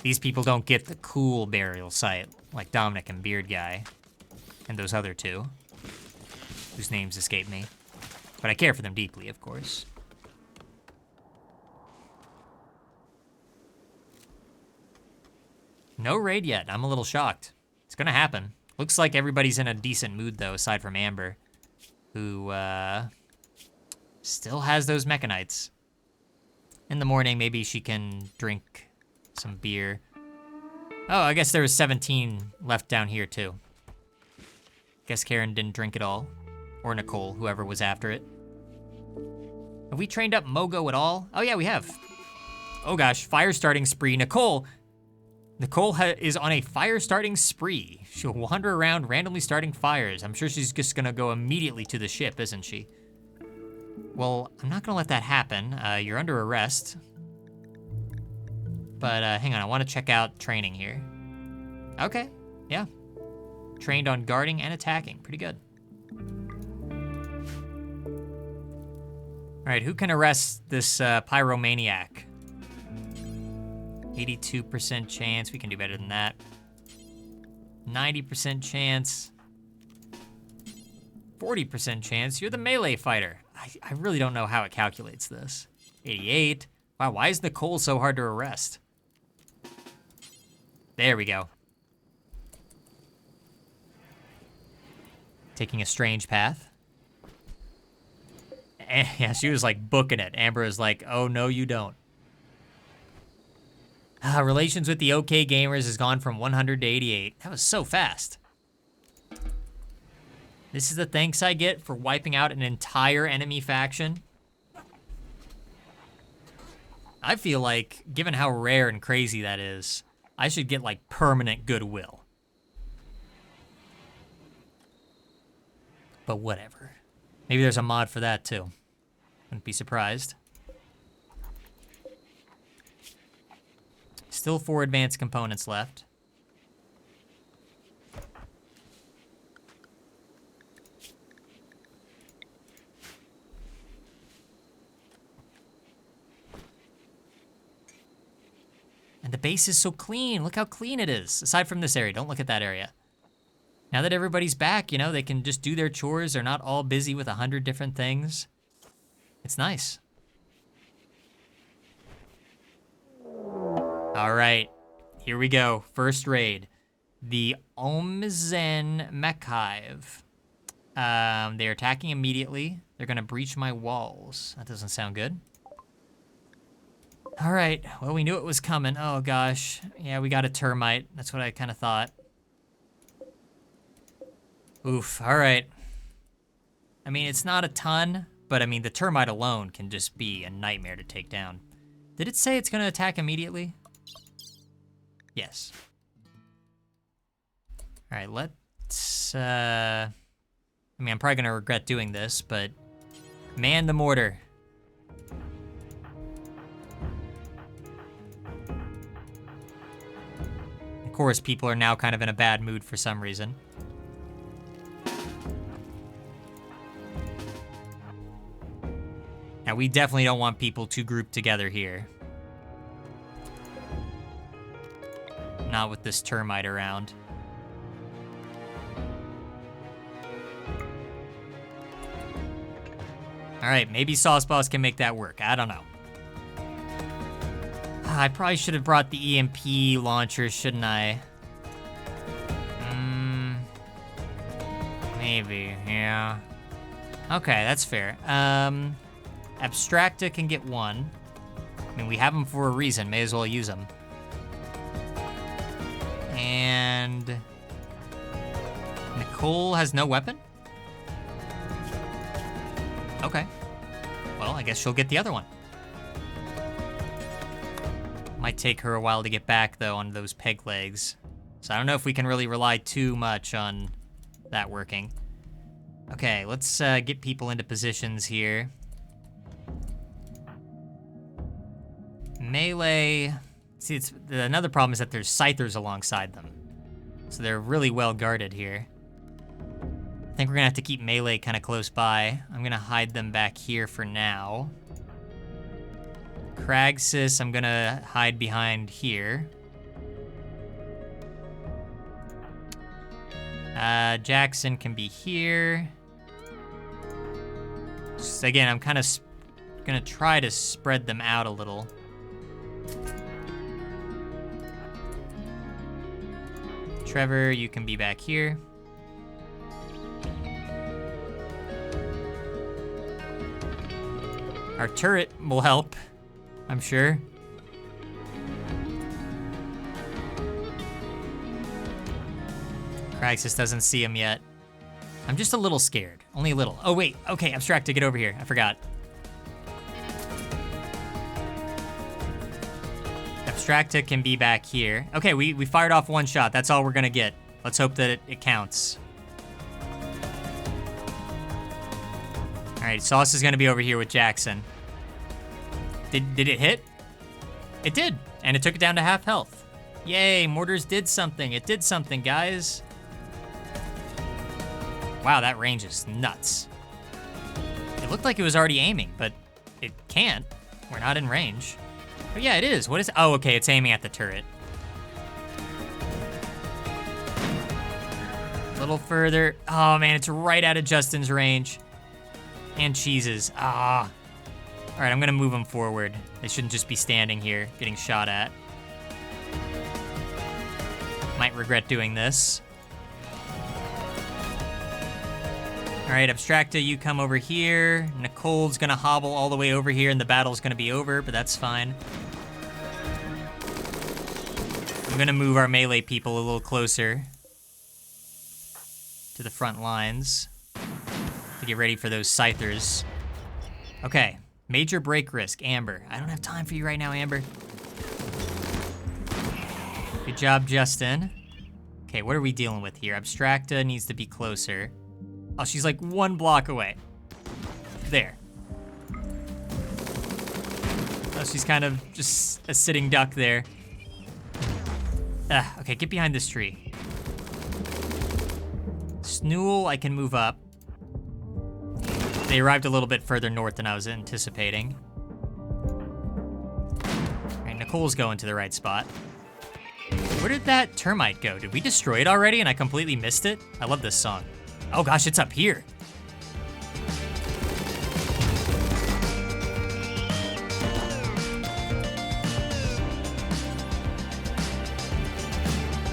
These people don't get the cool burial site like Dominic and Beard Guy and those other two, whose names escape me. But I care for them deeply, of course. No raid yet. I'm a little shocked. It's gonna happen. Looks like everybody's in a decent mood, though, aside from Amber, who still has those mechanites. In the morning, maybe she can drink some beer. Oh, I guess there was 17 left down here, too. Guess Karen didn't drink it all. Or Nicole, whoever was after it. Have we trained up Mogo at all? Oh, yeah, we have. Oh, gosh, fire starting spree. Nicole is on a fire starting spree. She'll wander around randomly starting fires. I'm sure she's just gonna go immediately to the ship, isn't she? Well, I'm not gonna let that happen. You're under arrest. But hang on, I wanna check out training here. Okay, yeah. trained on guarding and attacking. Pretty good. All right, who can arrest this pyromaniac? 82% chance. We can do better than that. 90% chance. 40% chance. You're the melee fighter. I really don't know how it calculates this. 88. Wow, why is Nicole so hard to arrest? There we go. Taking a strange path. Yeah, she was like booking it. Amber is like, oh no, you don't. Relations with the OK Gamers has gone from 100 to 88. That was so fast. This is the thanks I get for wiping out an entire enemy faction. I feel like, given how rare and crazy that is, I should get like permanent goodwill. But whatever. Maybe there's a mod for that too. Wouldn't be surprised. Still 4 advanced components left. And the base is so clean. Look how clean it is. Aside from this area, don't look at that area. Now that everybody's back, you know, they can just do their chores. They're not all busy with 100 different things. It's nice. All right, here we go. First raid. The Omzen Mekhive. They're attacking immediately. They're gonna breach my walls. That doesn't sound good. All right, well, we knew it was coming. Oh gosh, yeah, we got a termite. That's what I kind of thought. Oof, all right. I mean, it's not a ton, but I mean, the termite alone can just be a nightmare to take down. Did it say it's gonna attack immediately? Yes. All right, let's, I mean, I'm probably gonna regret doing this, but man the mortar. Of course, people are now kind of in a bad mood for some reason. Now, we definitely don't want people too grouped together here. Not with this termite around. All right, maybe Sauce Boss can make that work. I don't know. I probably should have brought the EMP launcher, shouldn't I? Maybe, yeah. Okay, that's fair. Abstracta can get 1. I mean, we have them for a reason. May as well use them. And Nicole has no weapon? Okay. Well, I guess she'll get the other one. Might take her a while to get back, though, on those peg legs. So I don't know if we can really rely too much on that working. Okay, let's get people into positions here. Melee. See, another problem is that there's scythers alongside them. So they're really well guarded here. I think we're gonna have to keep melee kind of close by. I'm gonna hide them back here for now. Cragsis, I'm gonna hide behind here. Jackson can be here. Just, again, I'm kind of gonna try to spread them out a little. Trevor, you can be back here. Our turret will help, I'm sure. Cragsis doesn't see him yet. I'm just a little scared, only a little. Oh wait, okay, Abstracta, get over here, I forgot. Abstracta can be back here. Okay, we fired off 1 shot, that's all we're gonna get. Let's hope that it counts. All right, Sauce is gonna be over here with Jackson. Did it hit? It did, and it took it down to half health. Yay, mortars did something. It did something, guys. Wow, that range is nuts. It looked like it was already aiming, but it can't. We're not in range. Oh yeah, it is. What is, oh, okay, it's aiming at the turret. A little further. Oh man, it's right out of Justin's range. And Cheese's. Ah. All right, I'm gonna move them forward. They shouldn't just be standing here getting shot at. Might regret doing this. All right, Abstracta, you come over here. Nicole's gonna hobble all the way over here and the battle's gonna be over, but that's fine. I'm gonna move our melee people a little closer to the front lines to get ready for those scythers. Okay, major break risk, Amber. I don't have time for you right now, Amber. Good job, Justin. Okay, what are we dealing with here? Abstracta needs to be closer. Oh, she's like 1 block away. There. Oh, she's kind of just a sitting duck there. Okay, get behind this tree. Snool, I can move up. They arrived a little bit further north than I was anticipating. All right, Nicole's going to the right spot. Where did that termite go? Did we destroy it already and I completely missed it? I love this song. Oh gosh, it's up here.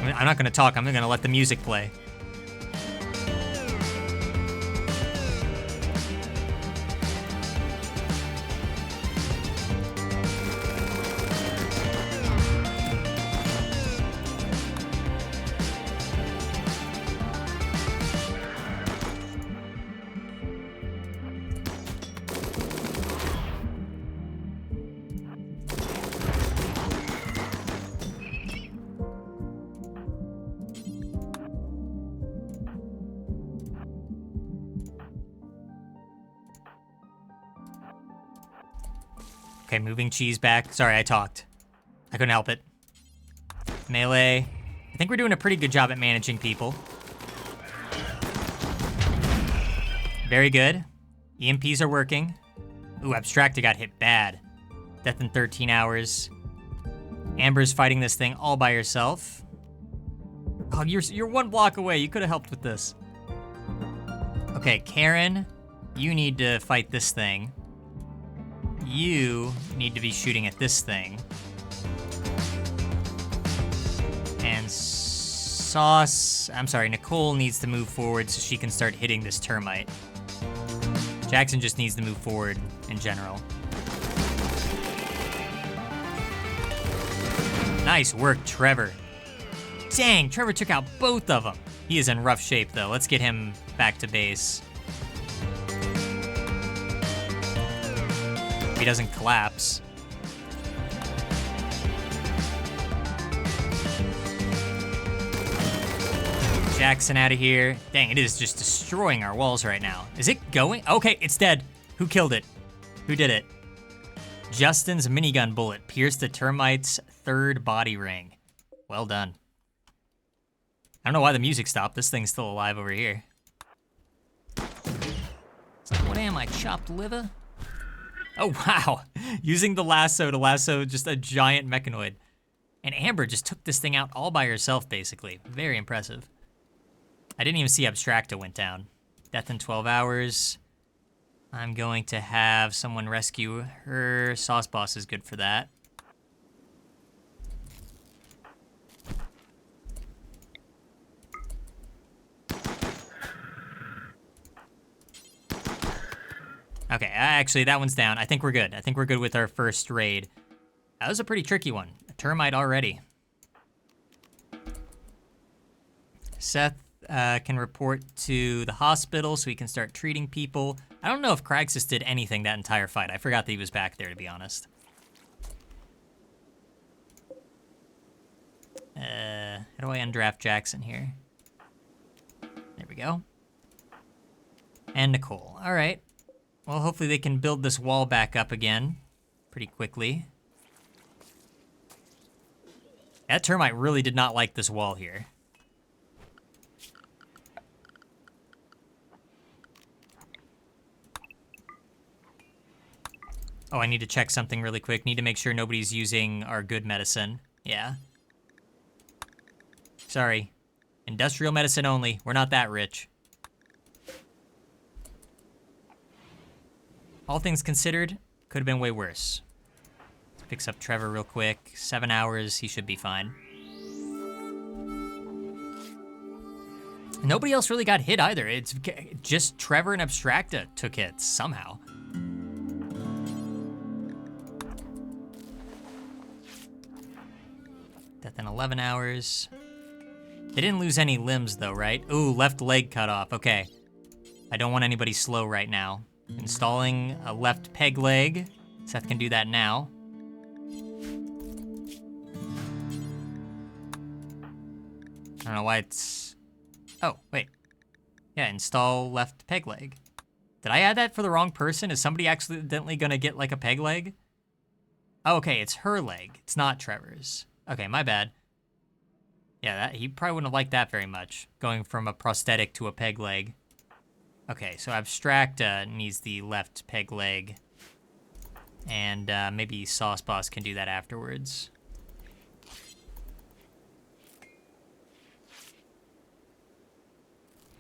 I'm not gonna talk, I'm gonna let the music play. Okay, moving Cheese back. Sorry, I talked. I couldn't help it. Melee. I think we're doing a pretty good job at managing people. Very good. EMPs are working. Ooh, Abstracta got hit bad. Death in 13 hours. Amber's fighting this thing all by herself. Oh, you're 1 block away. You could have helped with this. Okay, Karen, you need to fight this thing. You need to be shooting at this thing. And Nicole needs to move forward so she can start hitting this termite. Jackson just needs to move forward in general. Nice work, Trevor. Dang, Trevor took out both of them. He is in rough shape though. Let's get him back to base. He doesn't collapse. Jackson out of here. Dang, it is just destroying our walls right now. Is it going? Okay, it's dead. Who killed it? Who did it? Justin's minigun bullet pierced the termite's 3rd body ring. Well done. I don't know why the music stopped. This thing's still alive over here. So what am I, chopped liver? Oh, wow. Using the lasso to lasso just a giant mechanoid. And Amber just took this thing out all by herself, basically. Very impressive. I didn't even see Abstracta went down. Death in 12 hours. I'm going to have someone rescue her. Sauce Boss is good for that. Okay, actually, that one's down. I think we're good. I think we're good with our first raid. That was a pretty tricky one. A termite already. Seth can report to the hospital so he can start treating people. I don't know if Cragsis did anything that entire fight. I forgot that he was back there, to be honest. How do I undraft Jackson here? There we go. And Nicole. All right. Well, hopefully they can build this wall back up again pretty quickly. That termite really did not like this wall here. Oh, I need to check something really quick. Need to make sure nobody's using our good medicine. Yeah. Sorry. Industrial medicine only. We're not that rich. All things considered, could have been way worse. Let's fix up Trevor real quick. 7 hours, he should be fine. Nobody else really got hit either. It's just Trevor and Abstracta took hits somehow. Death in 11 hours. They didn't lose any limbs though, right? Ooh, left leg cut off. Okay. I don't want anybody slow right now. Installing a left peg leg. Seth can do that now. I don't know why it's... Oh, wait. Yeah, install left peg leg. Did I add that for the wrong person? Is somebody accidentally gonna get like a peg leg? Oh, okay, it's her leg. It's not Trevor's. Okay, my bad. Yeah, he probably wouldn't have liked that very much, going from a prosthetic to a peg leg. Okay, so Abstracta needs the left peg leg. And maybe Sauce Boss can do that afterwards.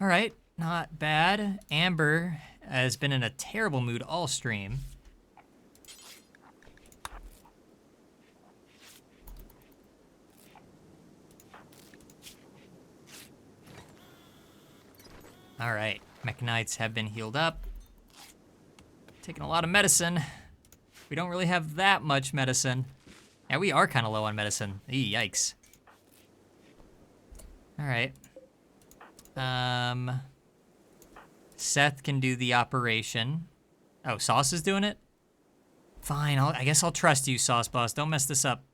All right, not bad. Amber has been in a terrible mood all stream. All right, Mechanites have been healed up. Taking a lot of medicine. We don't really have that much medicine. Yeah, we are kind of low on medicine. Yikes. All right. Seth can do the operation. Oh, Sauce is doing it? Fine, I guess I'll trust you, Sauce Boss. Don't mess this up.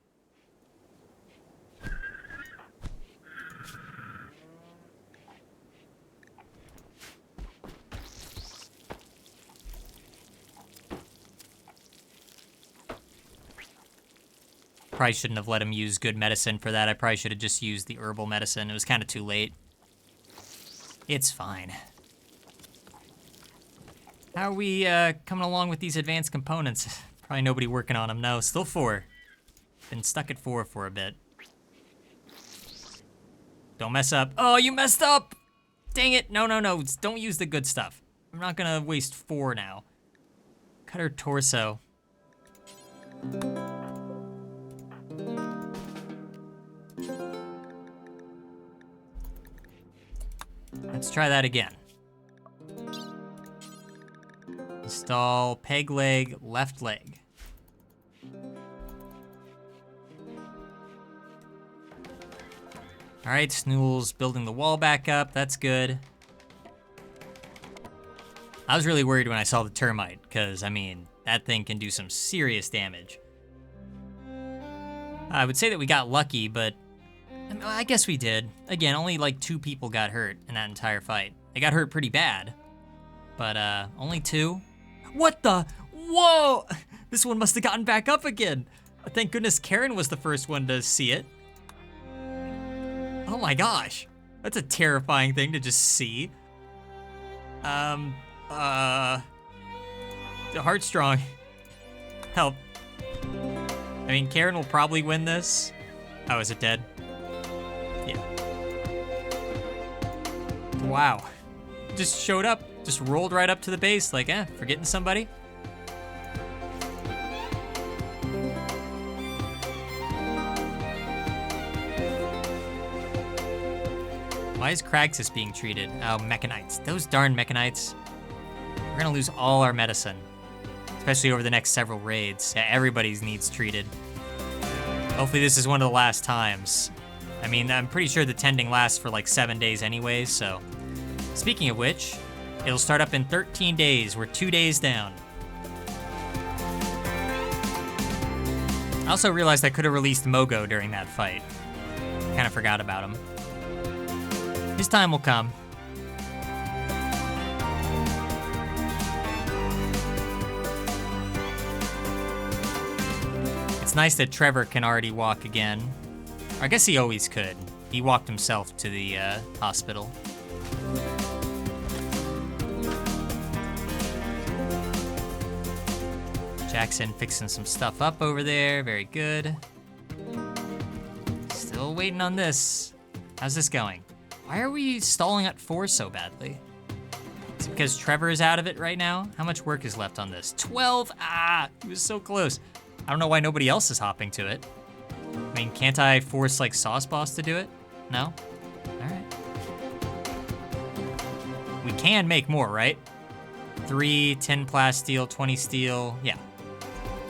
Probably shouldn't have let him use good medicine for that. I probably should have just used the herbal medicine. It was kind of too late. It's fine. How are we coming along with these advanced components? Probably nobody working on them. No, still 4. Been stuck at 4 for a bit. Don't mess up. Oh, you messed up! Dang it. No. Don't use the good stuff. I'm not gonna waste 4 now. Cut her torso. Let's try that again. Install peg leg, left leg. All right, Snool's building the wall back up. That's good. I was really worried when I saw the termite, because, I mean, that thing can do some serious damage. I would say that we got lucky, but I guess we did. Again, only like 2 people got hurt in that entire fight. They got hurt pretty bad, but only 2. What the? Whoa! This one must have gotten back up again. Thank goodness Karen was the first one to see it. Oh my gosh. That's a terrifying thing to just see. Heartstrong. Help. I mean, Karen will probably win this. Oh, is it dead? Yeah. Wow. Just showed up. Just rolled right up to the base like, forgetting somebody? Why is Kraxus being treated? Oh, Mechanites. Those darn Mechanites. We're gonna lose all our medicine. Especially over the next several raids. Yeah, everybody's needs treated. Hopefully this is one of the last times. I mean, I'm pretty sure the tending lasts for like 7 days anyway, so. Speaking of which, it'll start up in 13 days. We're 2 days down. I also realized I could have released Mogo during that fight. Kind of forgot about him. His time will come. It's nice that Trevor can already walk again. I guess he always could. He walked himself to the hospital. Jackson fixing some stuff up over there. Very good. Still waiting on this. How's this going? Why are we stalling at 4 so badly? Is it because Trevor is out of it right now? How much work is left on this? 12? Ah, he was so close. I don't know why nobody else is hopping to it. I mean, can't I force like Sauce Boss to do it? No? All right. We can make more, right? 3, 10 plasteel, 20 steel. Yeah.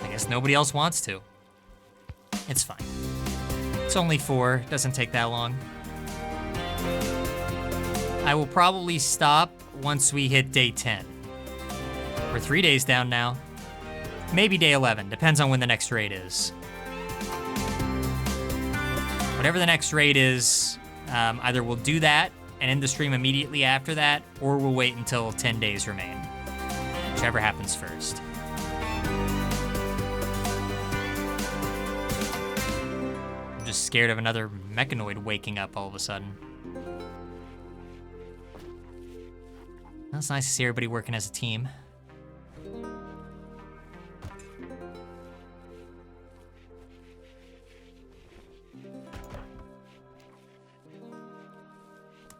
I guess nobody else wants to. It's fine. It's only 4. Doesn't take that long. I will probably stop once we hit day 10. We're 3 days down now. Maybe day 11. Depends on when the next raid is. Whatever the next raid is, either we'll do that and end the stream immediately after that, or we'll wait until 10 days remain. Whichever happens first. I'm just scared of another mechanoid waking up all of a sudden. Well, it's nice to see everybody working as a team.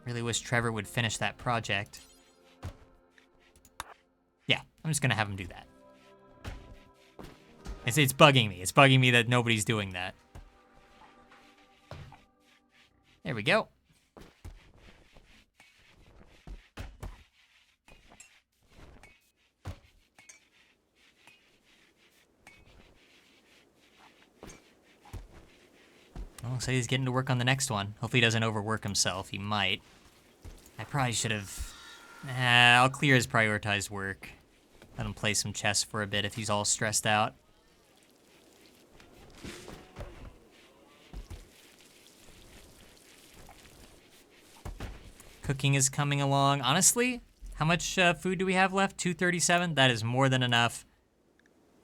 Really wish Trevor would finish that project. Yeah, I'm just gonna have him do that. It's bugging me. It's bugging me that nobody's doing that. There we go. Well, looks like he's getting to work on the next one. Hopefully he doesn't overwork himself. He might. I probably should have... I'll clear his prioritized work. Let him play some chess for a bit if he's all stressed out. Cooking is coming along. Honestly, how much food do we have left? 237? That is more than enough.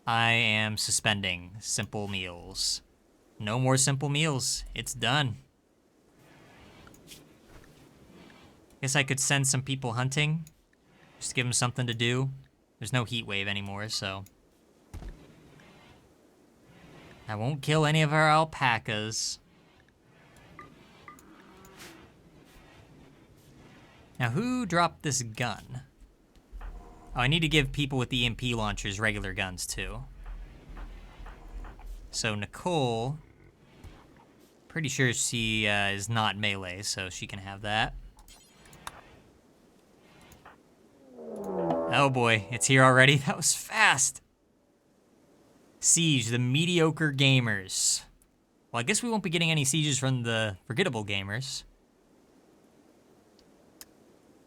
I am suspending simple meals. No more simple meals. It's done. Guess I could send some people hunting. Just give them something to do. There's no heat wave anymore, so. I won't kill any of our alpacas. Now, who dropped this gun? Oh, I need to give people with the EMP launchers regular guns, too. So, Nicole... Pretty sure she is not melee, so she can have that. Oh boy, it's here already? That was fast. Siege, the mediocre gamers. Well, I guess we won't be getting any sieges from the forgettable gamers.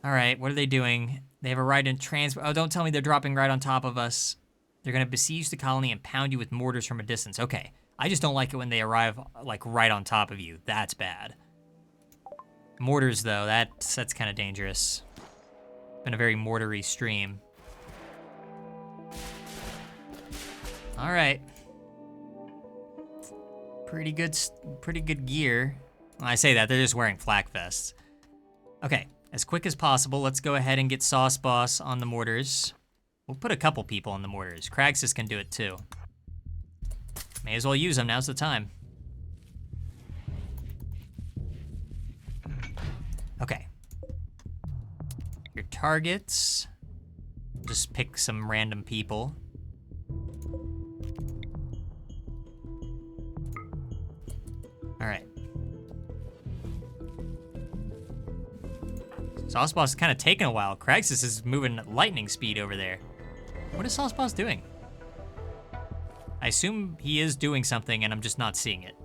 All right, what are they doing? They have a right in transport. Oh, don't tell me they're dropping right on top of us. They're gonna besiege the colony and pound you with mortars from a distance. Okay. I just don't like it when they arrive, like, right on top of you. That's bad. Mortars, though, that's kind of dangerous. Been a very mortary stream. All right. Pretty good gear. When I say that, they're just wearing flak vests. Okay, as quick as possible, let's go ahead and get Sauce Boss on the mortars. We'll put a couple people on the mortars. Kraxus can do it, too. May as well use them, now's the time. Okay. Your targets. Just pick some random people. All right. Sauce Boss is kind of taking a while. Kraxus is moving at lightning speed over there. What is Sauce Boss doing? I assume he is doing something and I'm just not seeing it.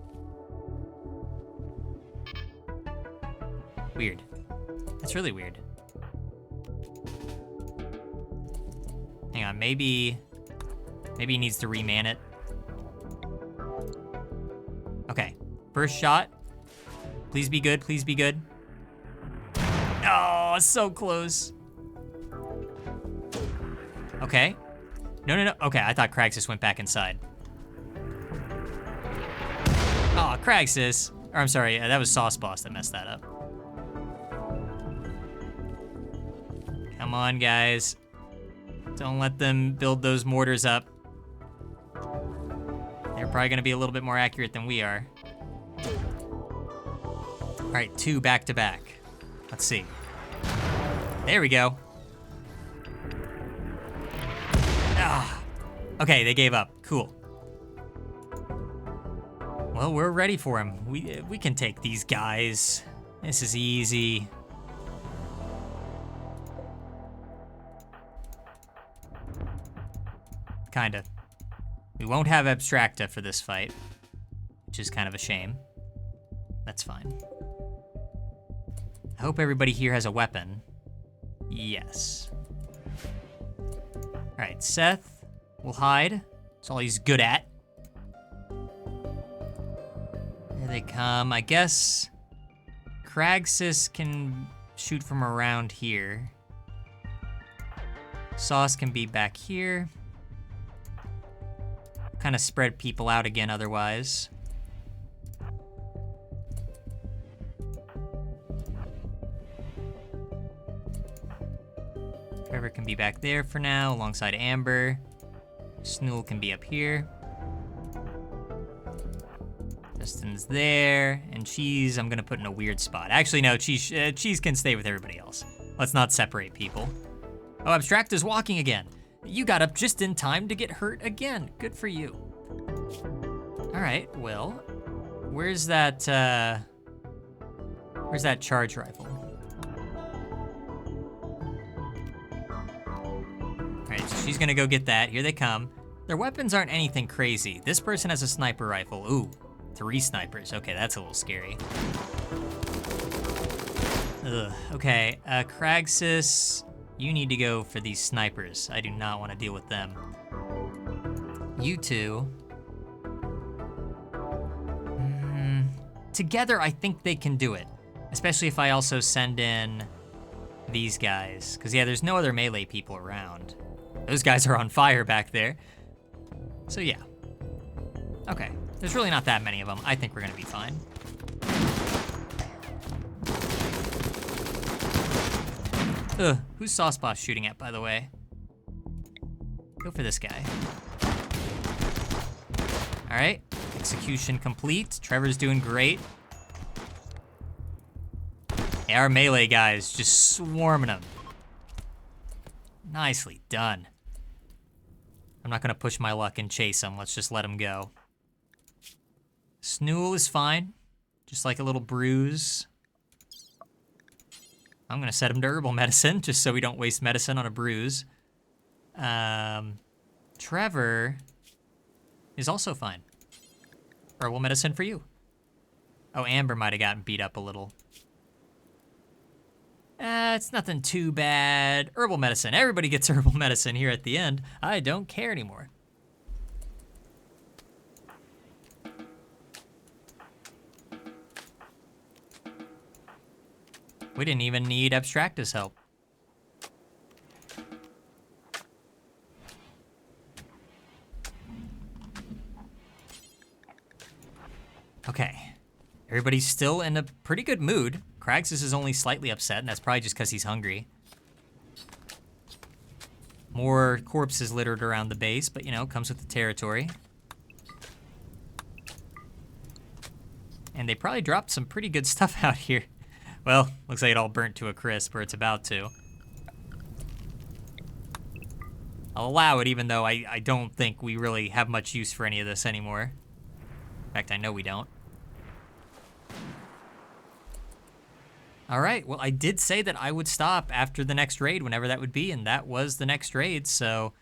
Weird. It's really weird. Hang on, maybe he needs to reman it. Okay, first shot. Please be good, please be good. Oh, so close. Okay. No. Okay, I thought Kraxus went back inside. Oh, Kraxus. Or I'm sorry, that was Sauce Boss that messed that up. Come on, guys. Don't let them build those mortars up. probably gonna be a little bit more accurate than we are. All right, 2 back to back. Let's see. There we go. Ah. Okay, they gave up. Cool. Well, we're ready for him. We can take these guys. This is easy. Kinda. We won't have Abstracta for this fight, which is kind of a shame. That's fine. I hope everybody here has a weapon. Yes. All right, Seth will hide. That's all he's good at. There they come. I guess Cragsis can shoot from around here. Sauce can be back here. Kind of spread people out again otherwise. Trevor can be back there for now, alongside Amber. Snool can be up here. Justin's there, and Cheese I'm gonna put in a weird spot. Actually, no, Cheese can stay with everybody else. Let's not separate people. Oh, Abstract is walking again. You got up just in time to get hurt again. Good for you. All right, well, where's that charge rifle? All right, so she's gonna go get that. Here they come. Their weapons aren't anything crazy. This person has a sniper rifle. Ooh, 3 snipers. Okay, that's a little scary. Ugh, okay, Cragsis, you need to go for these snipers. I do not want to deal with them. You two. Together, I think they can do it. Especially if I also send in these guys. Because, yeah, there's no other melee people around. Those guys are on fire back there. So, yeah. Okay. There's really not that many of them. I think we're going to be fine. Ugh, who's Sauce Boss shooting at, by the way? Go for this guy. All right, execution complete. Trevor's doing great. Yeah, our melee guys just swarming them. Nicely done. I'm not gonna push my luck and chase him. Let's just let him go. Snool is fine, just like a little bruise. I'm gonna set him to herbal medicine, just so we don't waste medicine on a bruise. Trevor is also fine. Herbal medicine for you. Oh, Amber might have gotten beat up a little. It's nothing too bad. Herbal medicine. Everybody gets herbal medicine here at the end. I don't care anymore. We didn't even need Abstracta's help. Okay. Everybody's still in a pretty good mood. Cragsis is only slightly upset, and that's probably just because he's hungry. More corpses littered around the base, but you know, comes with the territory. And they probably dropped some pretty good stuff out here. Well, looks like it all burnt to a crisp, or it's about to. I'll allow it, even though I don't think we really have much use for any of this anymore. In fact, I know we don't. All right, well, I did say that I would stop after the next raid, whenever that would be, and that was the next raid, so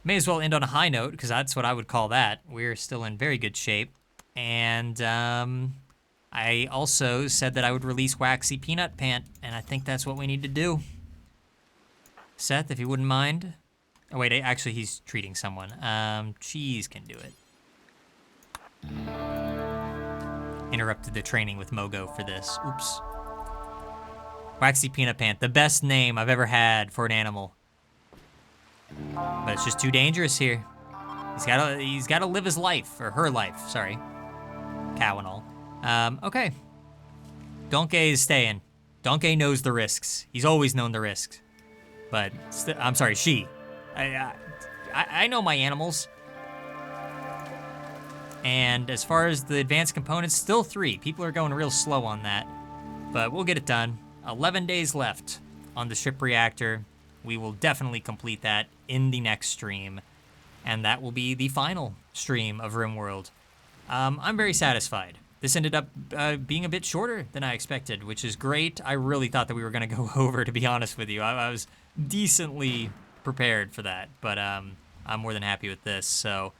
may as well end on a high note, because that's what I would call that. We're still in very good shape. And I also said that I would release Waxy Peanut Pant, and I think that's what we need to do. Seth, if you wouldn't mind. Oh, wait, actually, he's treating someone. Cheese can do it. Interrupted the training with Mogo for this. Oops. Waxy Peanut Pant, the best name I've ever had for an animal. But it's just too dangerous here. He's gotta live his life, or her life, sorry. Cow and all. Okay. Donkey is staying. Donkey knows the risks. He's always known the risks. But, I'm sorry, she. I know my animals. And as far as the advanced components, still 3. People are going real slow on that, but we'll get it done. 11 days left on the ship reactor. We will definitely complete that in the next stream, and that will be the final stream of RimWorld. I'm very satisfied. This ended up being a bit shorter than I expected, which is great. I really thought that we were going to go over, to be honest with you. I was decently prepared for that, but I'm more than happy with this. So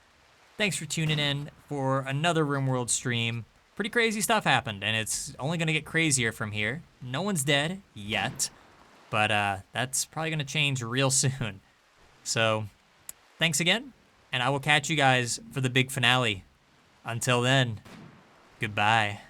thanks for tuning in for another RimWorld stream. Pretty crazy stuff happened, and it's only going to get crazier from here. No one's dead yet, but that's probably going to change real soon. So thanks again, and I will catch you guys for the big finale. Until then, goodbye.